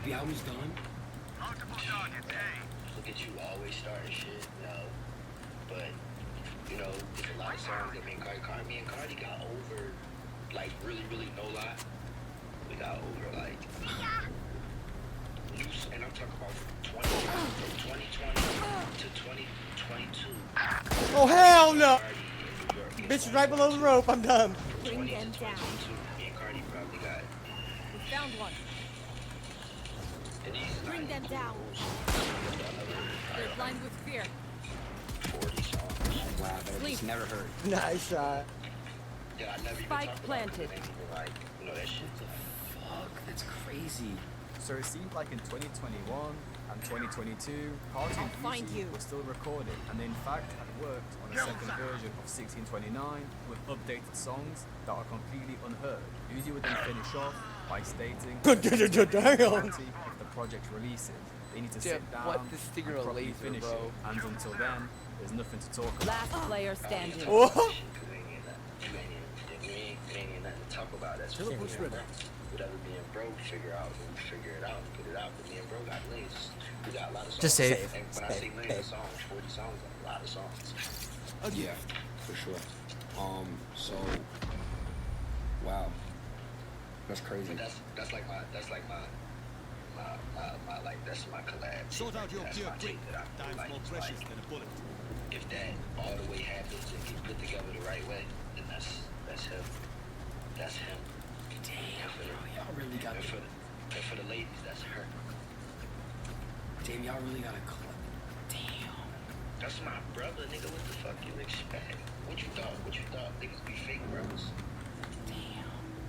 The album's done. Look at you always starting shit, but you know, there's a lot of songs that me and Cardi got over, like really no lie. We got over like new, and I'm talking about from 2020 to 2022. Oh hell no! Bitch is right below the rope. I'm done. Bring them down. Me and Cardi probably got. We found one. Bring them down. They're blind with fear. 40 songs. Wow, that I just never heard. Nice shot. Yeah, I never even Spike talked planted. about it. And even like, you know, that shit's Fuck, that's crazy. So it seemed like in 2021 and 2022, Carti and find Uzi you. were still recording, and they in fact had worked on a second version of 1629 with updated songs that are completely unheard. Uzi would then finish off by stating Damn. if the project releases, they need to sit Damn, down what this and stinger properly laser, finish bro. it, and until then, there's nothing to talk about. Last player standing. Oh. You ain't even nothing to talk about. That's Kill a push rhythm. whatever me and bro figure out, we'll figure it out and put it out. But me and bro got millions. We got a lot of songs. Just save. And when I say millions of songs, 40 songs, a lot of songs. Yeah, for sure. So, wow, that's crazy. But that's like my that's my collab. Sort out your That's gear my quick. tape that I feel Time's like more is precious like, than a bullet. if that all the way happens and get put together the right way, then that's him. That's him. Damn, bro, y'all really got And for the ladies, that's her. Damn, y'all really got a club. Damn. That's my brother, nigga. What the fuck you expect? What you thought? Niggas be fake brothers.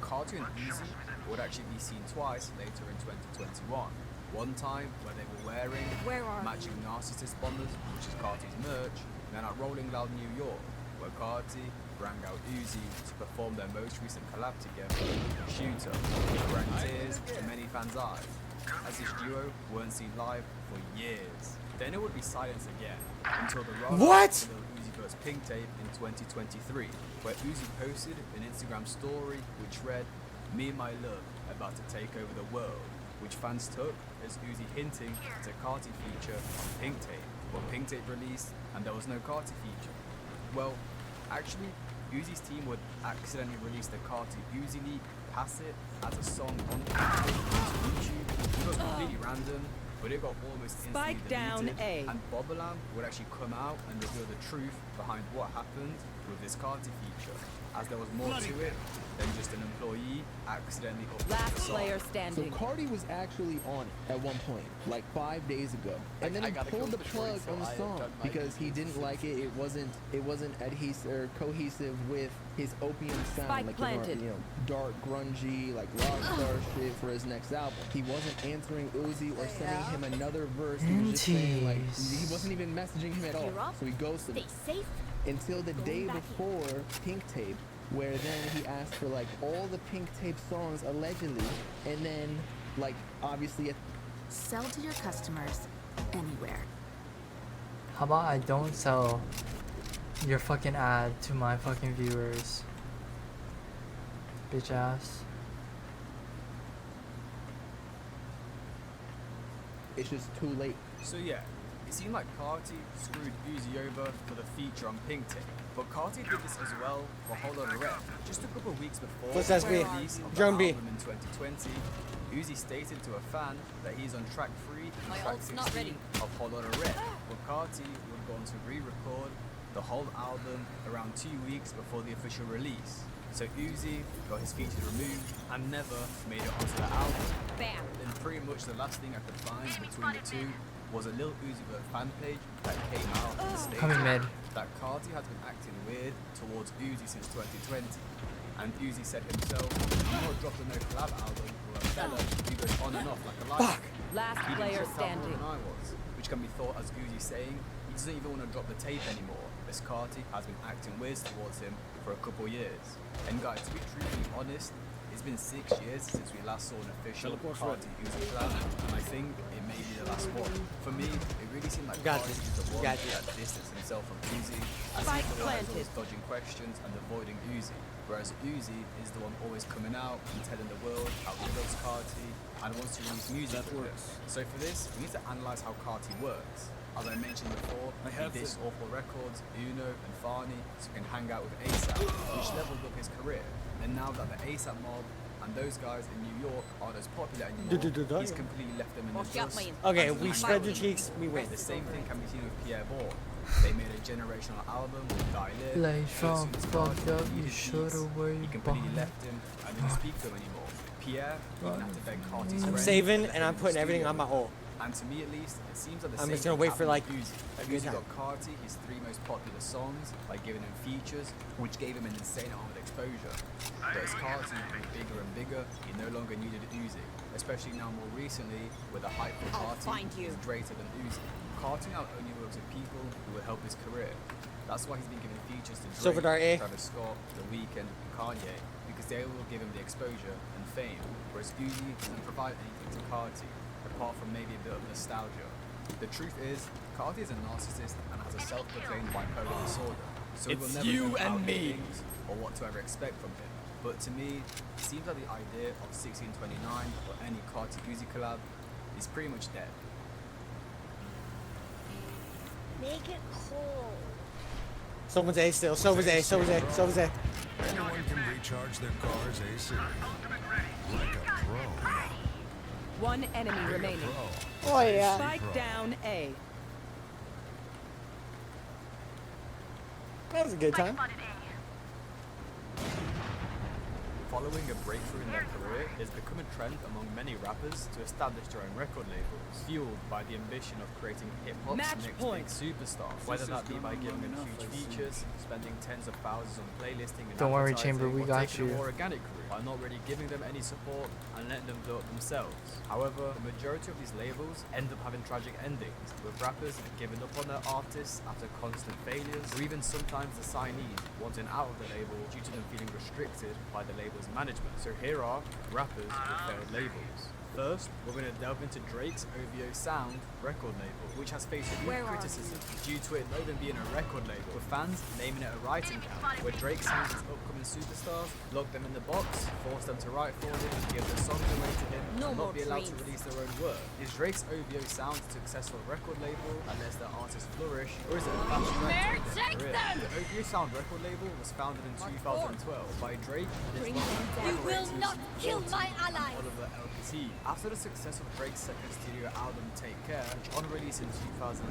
Carti and Uzi would actually be seen twice later in 2021. One time where they were wearing matching Narcissist bombers, which is Carti's merch, and then at Rolling Loud New York, where Carti rang out Uzi to perform their most recent collab together, Shooter, which brought tears to many fans' eyes, as this duo weren't seen live for years. Then it would be silence again, until the rollout of Lil Uzi vs Pink Tape in 2023, where Uzi posted an Instagram story which read, "Me and my love about to take over the world," which fans took as Uzi hinting at a Carti feature on Pink Tape, but Pink Tape released and there was no Carti feature. Well, actually, Uzi's team would accidentally release the Carti Uzi leak, pass it as a song on YouTube. It was completely random, but it got almost instantly Spike down deleted, A. and Bobalam would actually come out and reveal the truth behind what happened with this Carti feature, as there was more to it than just an employee accidentally uploading Last the song. player So standing. Cardi was actually on it at one point, like 5 days ago, and then I he gotta pulled go the with the shorty, plug so on the I song done my because he didn't like it. It wasn't adhesive or cohesive with his opium sound, Spike like planted. dark grungy, like rock star shit for his next album. He wasn't answering Uzi or sending him another verse. He was just saying like he wasn't even messaging him at all. You're up. So he ghosted him Stay safe. until the day back in. before Pink Tape, where then he asked for like all the Pink Tape songs allegedly, and then like obviously Sell to your customers anywhere. How about I don't sell your fucking ad to my fucking viewers? Bitch ass. it's just too late. So yeah, It seemed like Carti screwed Uzi over for the feature on Pink Tip, but Carti did this as well for Hold On a Rep. Just a couple of weeks before What's the SB? release of the Drone B. album in 2020, Uzi stated to a fan that he's on track 3 and My track ult's not 16 ready. of Hold On a Rep, but Carti would go on to re-record the whole album around 2 weeks before the official release. So Uzi got his features removed and never made it onto the album. Bam. Then pretty much the last thing I could find between the two was a Lil Uzi Vert fan page that came out and stated Coming mid. that Carti has been acting weird towards Uzi since 2020. And Uzi said himself, I'm not dropping no collab album or a fella who goes on and off like a light. Last He player didn't trip out more standing. than I was, which can be thought as Uzi saying he doesn't even want to drop the tape anymore, as Carti has been acting weird towards him for a couple years. And guys, to be truthfully honest, it's been 6 years since we last saw an official Carti Uzi collab, and I think it may be the last one. For me, it really seemed like Got Carti this. is the one Got that distanced himself from Uzi, as Spike he's the one that's planted. always dodging questions and avoiding Uzi, whereas Uzi is the one always coming out and telling the world how he loves Carti and wants to release music with him. So for this, we need to analyse how Carti works. As I mentioned before, he dished Awful Records, Uno and Farney so he can hang out with ASAP, which leveled up his career. And now that the ASAP mob and those guys in New York aren't as popular anymore, he's completely left them in the dust. Okay, and we he's spread the fighting. cheeks, we win. The same thing can be seen with Pierre Bourne. They made a generational album with Dialed. Like so from soon as fuck Carti up, needed you beats, shoulda way he completely behind. left him and didn't speak to him anymore. Pierre even had to beg Carti's I'm friend saving to let and him I'm in the putting everything studio. on my ult. And to me at least, it seems like the I'm same just gonna thing wait for, happened like, with Uzi. a good Uzi time. got Carti his 3 most popular songs by giving him features, which gave him an insane amount of exposure. But as Carti grew bigger and bigger, he no longer needed Uzi, especially now more recently, where the hype for Carti is greater than Uzi. Carti now only works with people who will help his career. That's why he's been giving features to Silver Dart A. Drake, Travis Scott, The Weeknd, and Kanye, because they will give him the exposure and fame, whereas Uzi doesn't provide anything to Carti, apart from maybe a bit of nostalgia. The truth is, Carti is a narcissist and has a self-proclaimed bipolar disorder, so we will It's never you know how and he me. thinks or what to ever expect from him. But to me, it seems like the idea of 1629 or any Carti Uzi collab is pretty much dead. Make it cold. Someone's A still. Someone's A. Someone's A. Someone's A. Anyone can recharge their car's AC. Like a pro. One enemy remaining. Oh yeah. Spike down A. That was a good time. Following a breakthrough in their career, it's become a trend among many rappers to establish their own record labels, fueled by the ambition of creating hip-hop's Match next point. big superstars, whether that be by giving them huge features, spending tens of thousands on playlisting and Don't worry, advertising, Chamber, we or got taking a you. more organic route by not really giving them any support and letting them blow up themselves. However, the majority of these labels end up having tragic endings, with rappers giving up on their artists after constant failures, or even sometimes the signees wanting out of the label due to them feeling restricted by the label's management. So here are rappers with failed labels. First, we're going to delve into Drake's OVO Sound record label, which has faced huge criticism due to it not even being a record label, with fans naming it a writing camp, where Drake signs his upcoming superstars, locked them in the box, forced them to write for him, give their songs away to him, and not be allowed to release their own work. Is Drake's OVO Sound a successful record label that lets their artists flourish, or is it a fast track to their career? The OVO Sound record label was founded in 2012 by Drake and his You will not kill my ally. Oliver LPT. After the success of Drake's second studio album Take Care, which on release in 2011,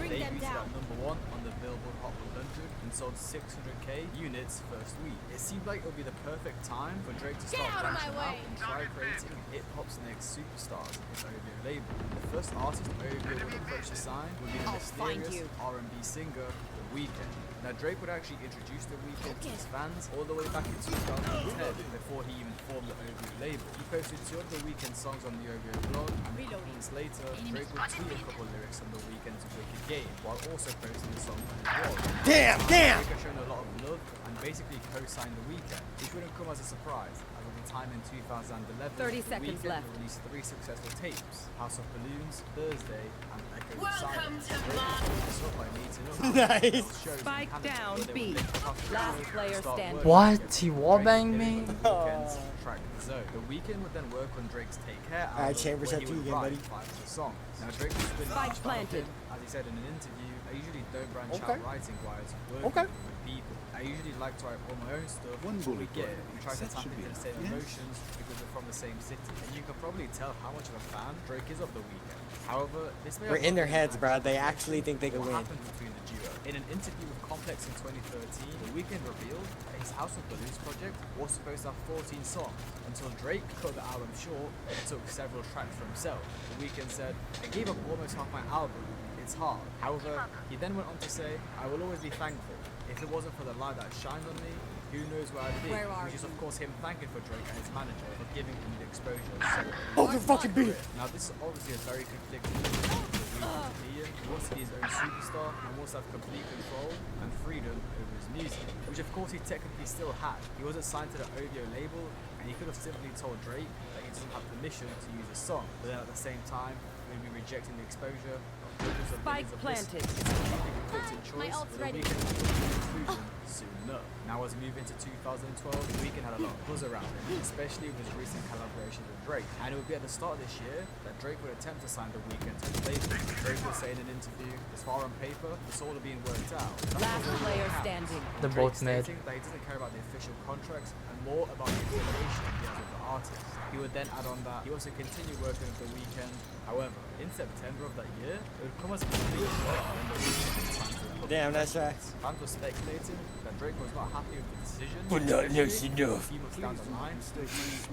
Bring they them reached down. at #1 on the Billboard Hot 100 and sold 600k units first week. It seemed like it would be the perfect time for Drake to start out of my branching way. out and try creating hip-hop's next superstars in his OVO label. The first artist OVO would approach to sign would be the mysterious R&B singer, The Weeknd. Now Drake would actually introduce The Weeknd to his fans all the way back in 2010 before he even formed the OVO label. He posted 2 of The Weeknd songs on the OVO blog, and a couple months later, Drake would tweet a couple lyrics on The Weeknd's Wicked Game, while also posting the song on his blog. Damn, damn! Drake has shown a lot of love and basically co-signed The Weeknd, which wouldn't come as a surprise, as at the time in 2011, 30 The seconds Weeknd left. released 3 successful tapes, House of Balloons, Thursday, and Echo of Welcome Silence. to Drake Mom. followed this up by meeting up Nice. with shows in Spike Canada down where they B. would lift up the Last show, player start standing. working What? together. He wallbanged Drake me? did it on The Weeknd's track the zone. The Weeknd would then work on Drake's Take Care album, Alright, Chambers, where he up to you would again, write buddy. 5 of the songs. Now Drake was spinning Spike each part of planted. him. As he said in an interview, I usually don't branch Okay. out writing-wise, working with people. I usually like to write all my own stuff. One we bullet get, point. we try to That tap should into be the same enough. emotions because we're from the same city. And you can probably tell how much of a fan Drake is of The Weeknd. However, this may We're have in their not been heads, bro. They exactly actually think they can what win. happened between the duo. In an interview with Complex in 2013, The Weeknd revealed that his House of Balloons project was supposed to have 14 songs until Drake cut the album short and took several tracks for himself. The Weeknd said, "I gave up almost half my album. It's hard." However, he then went on to say, "I will always be thankful. If it wasn't for the light that shined on me, who knows where I'd be?" Where are Which is of you? course him thanking for Drake and his manager for giving him the exposure. Oh, they're fucking beat. Now this is obviously a very conflicting comedian. He wants to be his own superstar and wants to have complete control and freedom over his music, which of course he technically still had. He wasn't signed to the OVO label, and he could have simply told Drake that he doesn't have permission to use his song, but then at the same time, he would be rejecting the exposure of millions of Spike millions of planted. listeners. Making a conflicting My choice, ult's but The ready. Weeknd will come to a conclusion soon enough. Now as we move into 2012, The Weeknd had a lot of buzz around him, especially with his recent collaborations with Drake. And it would be at the start of this year that Drake would attempt to sign The Weeknd to his label. Drake would say in an interview, "As far on paper, it's all being worked out. That's Last what really player counts." standing. They're Drake both mid. stating that he doesn't care about the official contracts and more about the affiliation he has with the artist. He would then add on that he wants to continue working with The Weeknd. However, in September of that year, it would come as a complete shock when The Weeknd signed to Republic Damn, that's right. Records. Fans were speculating that Drake was not happy with the decision. But not especially enough. a few months down the line,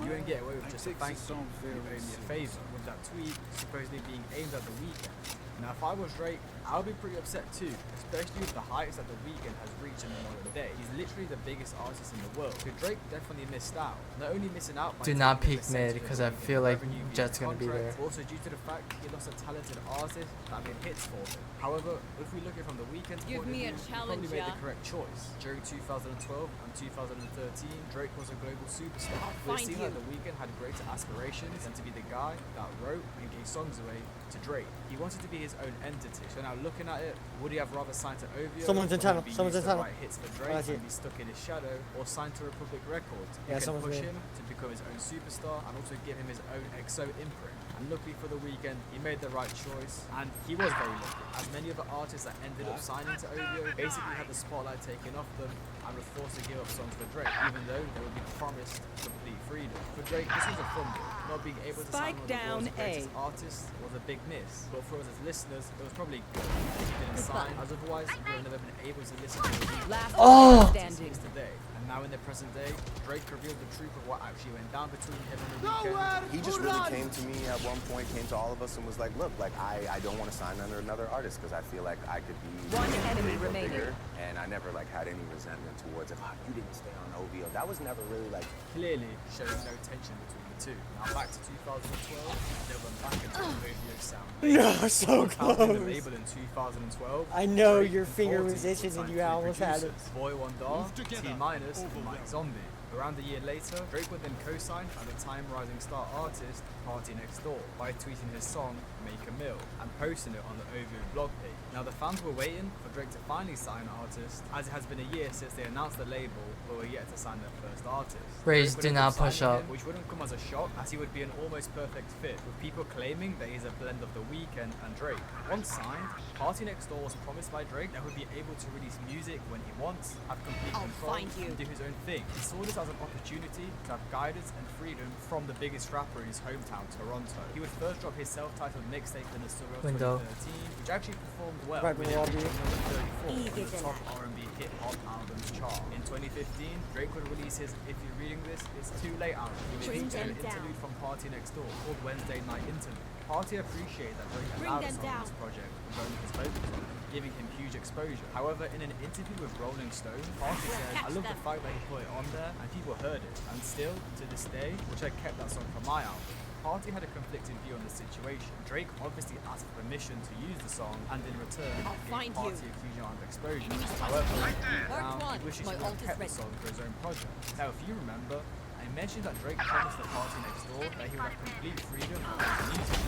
you won't get away with just a thank you. You owe me a favour with that tweet supposedly being aimed at The Weeknd. Now, if I was Drake, I would be pretty upset too, especially with the heights that The Weeknd has reached in the modern day. He's literally the biggest artist in the world. So Drake definitely missed out. Not only missing out by Do not taking a peek percentage mid, of 'cause The I Weeknd's feel like revenue via Jet's gonna be contract, there. also due to the fact he lost a talented artist that made hits for him. However, if we look at it from The Weeknd's Give point of me a view, he challenge, probably made yeah. the correct choice. During 2012 and 2013, Drake was a global superstar. I'll But it find seemed you. like The Weeknd had greater aspirations than to be the guy that wrote and gave songs away to Drake. He wanted to be his own entity. So now looking at it, would he have rather signed to OVO, Someone's in where tunnel, he'd be someone's used in to tunnel. write hits for Oh, Drake I see and it. be stuck in his shadow, or signed to Republic Records? Yeah, Who can someone's push mid. him to become his own superstar and also give him his own EXO imprint. And luckily for The Weeknd, he made the right choice, and he was very lucky, as many other artists that ended up signing to OVO basically had the spotlight taken off them and were forced to give up songs for Drake, even though they would be promised complete freedom. For Drake, this was a fumble. Not being able to sign Spike one of the down world's greatest A. artists was a big miss, but for us as listeners, it was probably good that he didn't sign, as otherwise we would have never been able to listen to The Weeknd Last Oh! player standing. today. And now in the present day, Drake revealed the truth of what actually went down between him and The Weeknd. He just really came to me at one point, came to all of us and was like, look, like I don't want to sign under another artist because I feel like I could be One enemy big or remaining. bigger. And I never like had any resentment towards it. Oh, you didn't stay on OVO. That was never really like Clearly showing no tension between the two. Now back to 2012, they went back into the OVO sound. No, so Founding the close. label in 2012. I know Drake your and finger 40 was itching and signed you three almost had it. producers, Boy Wonder, T-Minus, and Mike Zombie. Around a year later, Drake would then co-sign at the time rising star artist Party Next Door by tweeting his song Make a Mill and posting it on the OVO blog page. Now the fans were waiting for Drake to finally sign an artist, as it has been a year since they announced the label but were yet to sign their first artist. Raze, Drake would do end not up push signing up. him, which wouldn't come as a shock, as he would be an almost perfect fit, with people claiming that he's a blend of The Weeknd and Drake. Once signed, Party Next Door was promised by Drake that he would be able to release music when he wants, have complete I'll control, find you. and do his own thing. He saw this as an opportunity to have guidance and freedom from the biggest rapper in his hometown, Toronto. He would first drop his self-titled mixtape in the summer of Window. 2013, which actually performed well, Right, with it Robbie. reaching number 34 on Easy the top tonight. R&B hip-hop albums chart. In 2015, Drake would release his If You're Reading This, It's Too Late album, which Bring featured an them down. interlude from Party Next Door called Wednesday Night Interlude. Party appreciated that Drake Bring allowed them us on down. this project with only his vocals on it, giving him huge exposure. However, in an interview with Rolling Stone, Party said, I love the fact that he put it on there and people heard it. And still, to this day, which I kept that song for my album. Party had a conflicting view on the situation. Drake obviously asked for permission to use the song, and in return, I'll gave find Party you. a huge amount of exposure. However, deep Mark down, one. he wishes My he would ult have is kept the ready. song for his own project. Now, if you remember, I mentioned that Drake promised the Party Next Door that he would have complete freedom of his music.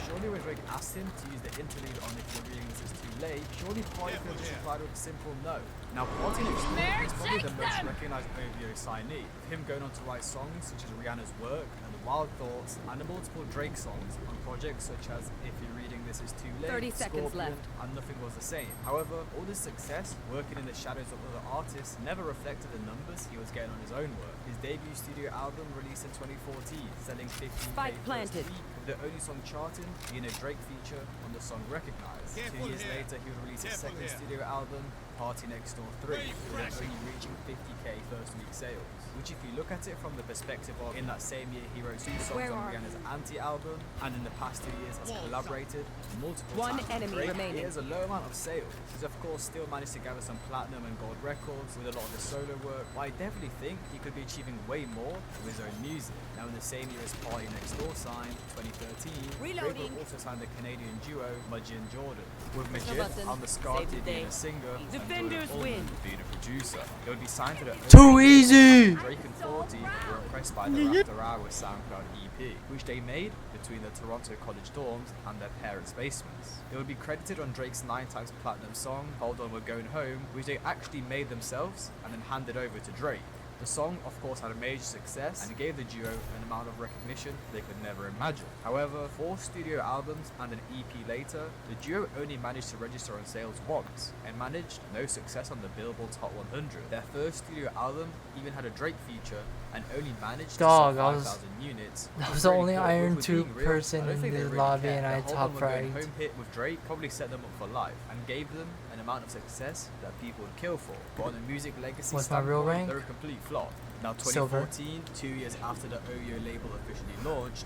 Surely when Drake asked asked him to use the interlude on If You're Reading This Is Too Late, surely Party could have just replied with a simple no. Now, Party Next Door is probably the most recognised OVO signee, with him going on to write songs such as Rihanna's Work and The Wild Thoughts, and the multiple Drake songs on projects such as If You're Reading This Is Too Late, 30 seconds Scorpion, left. and Nothing Was the Same. However, all this success, working in the shadows of other artists, never reflected the numbers he was getting on his own work. His debut studio album released in 2014, selling 15K Spike first planted. week, with the only song charting being a Drake feature on the song Recognize. 2 years later, he would release his second studio album, Party Next Door 3, with it only reaching 50K first week sales. Which, if you look at it from the perspective of, in that same year he wrote 2 songs on Rihanna's Anti-album, and in the past 2 years has collaborated multiple One times with enemy Drake, remaining. he has a low amount of sales. He's of course still managed to gather some platinum and gold records with a lot of his solo work, but I definitely think he could be achieving way more with his own music. Now, in the same year as Party Next Door signed, 2013, Drake Reloading. also signed the Canadian duo Mudgy and Jordan, with No Majid button. on the Scarty Save the being day. a singer Defenders and Jordan win. Ullman being a producer. They would be signed to the Too easy! Drake and 40 were impressed by the After Hours SoundCloud EP, which they made between the Toronto college dorms and their parents' basements. It would be credited on Drake's 9 times platinum song, Hold On We're Going Home, which they actually made themselves and then handed over to Drake. The song, of course, had a major success and gave the duo an amount of recognition they could never imagine. However, 4 studio albums and an EP later, the duo only managed to register on sales once and managed no success on the Billboard's Hot 100. Their first studio album even had a Drake feature and only managed to Dog, sell I was- 5,000 units. I Which was is the really only cool. Iron With 2 being real, person I don't in think they the really lobby cared. and I Their Hold top On We're Going fragged. Home hit with Drake probably set them up for life and gave them an amount of success that people would kill for. But on a music legacy What's my real standpoint, rank? they're a complete flop. Now, Silver. 2014, 2 years after the OYO label officially launched,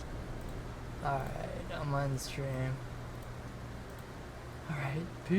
Alright, I'm on stream. Alright, peace.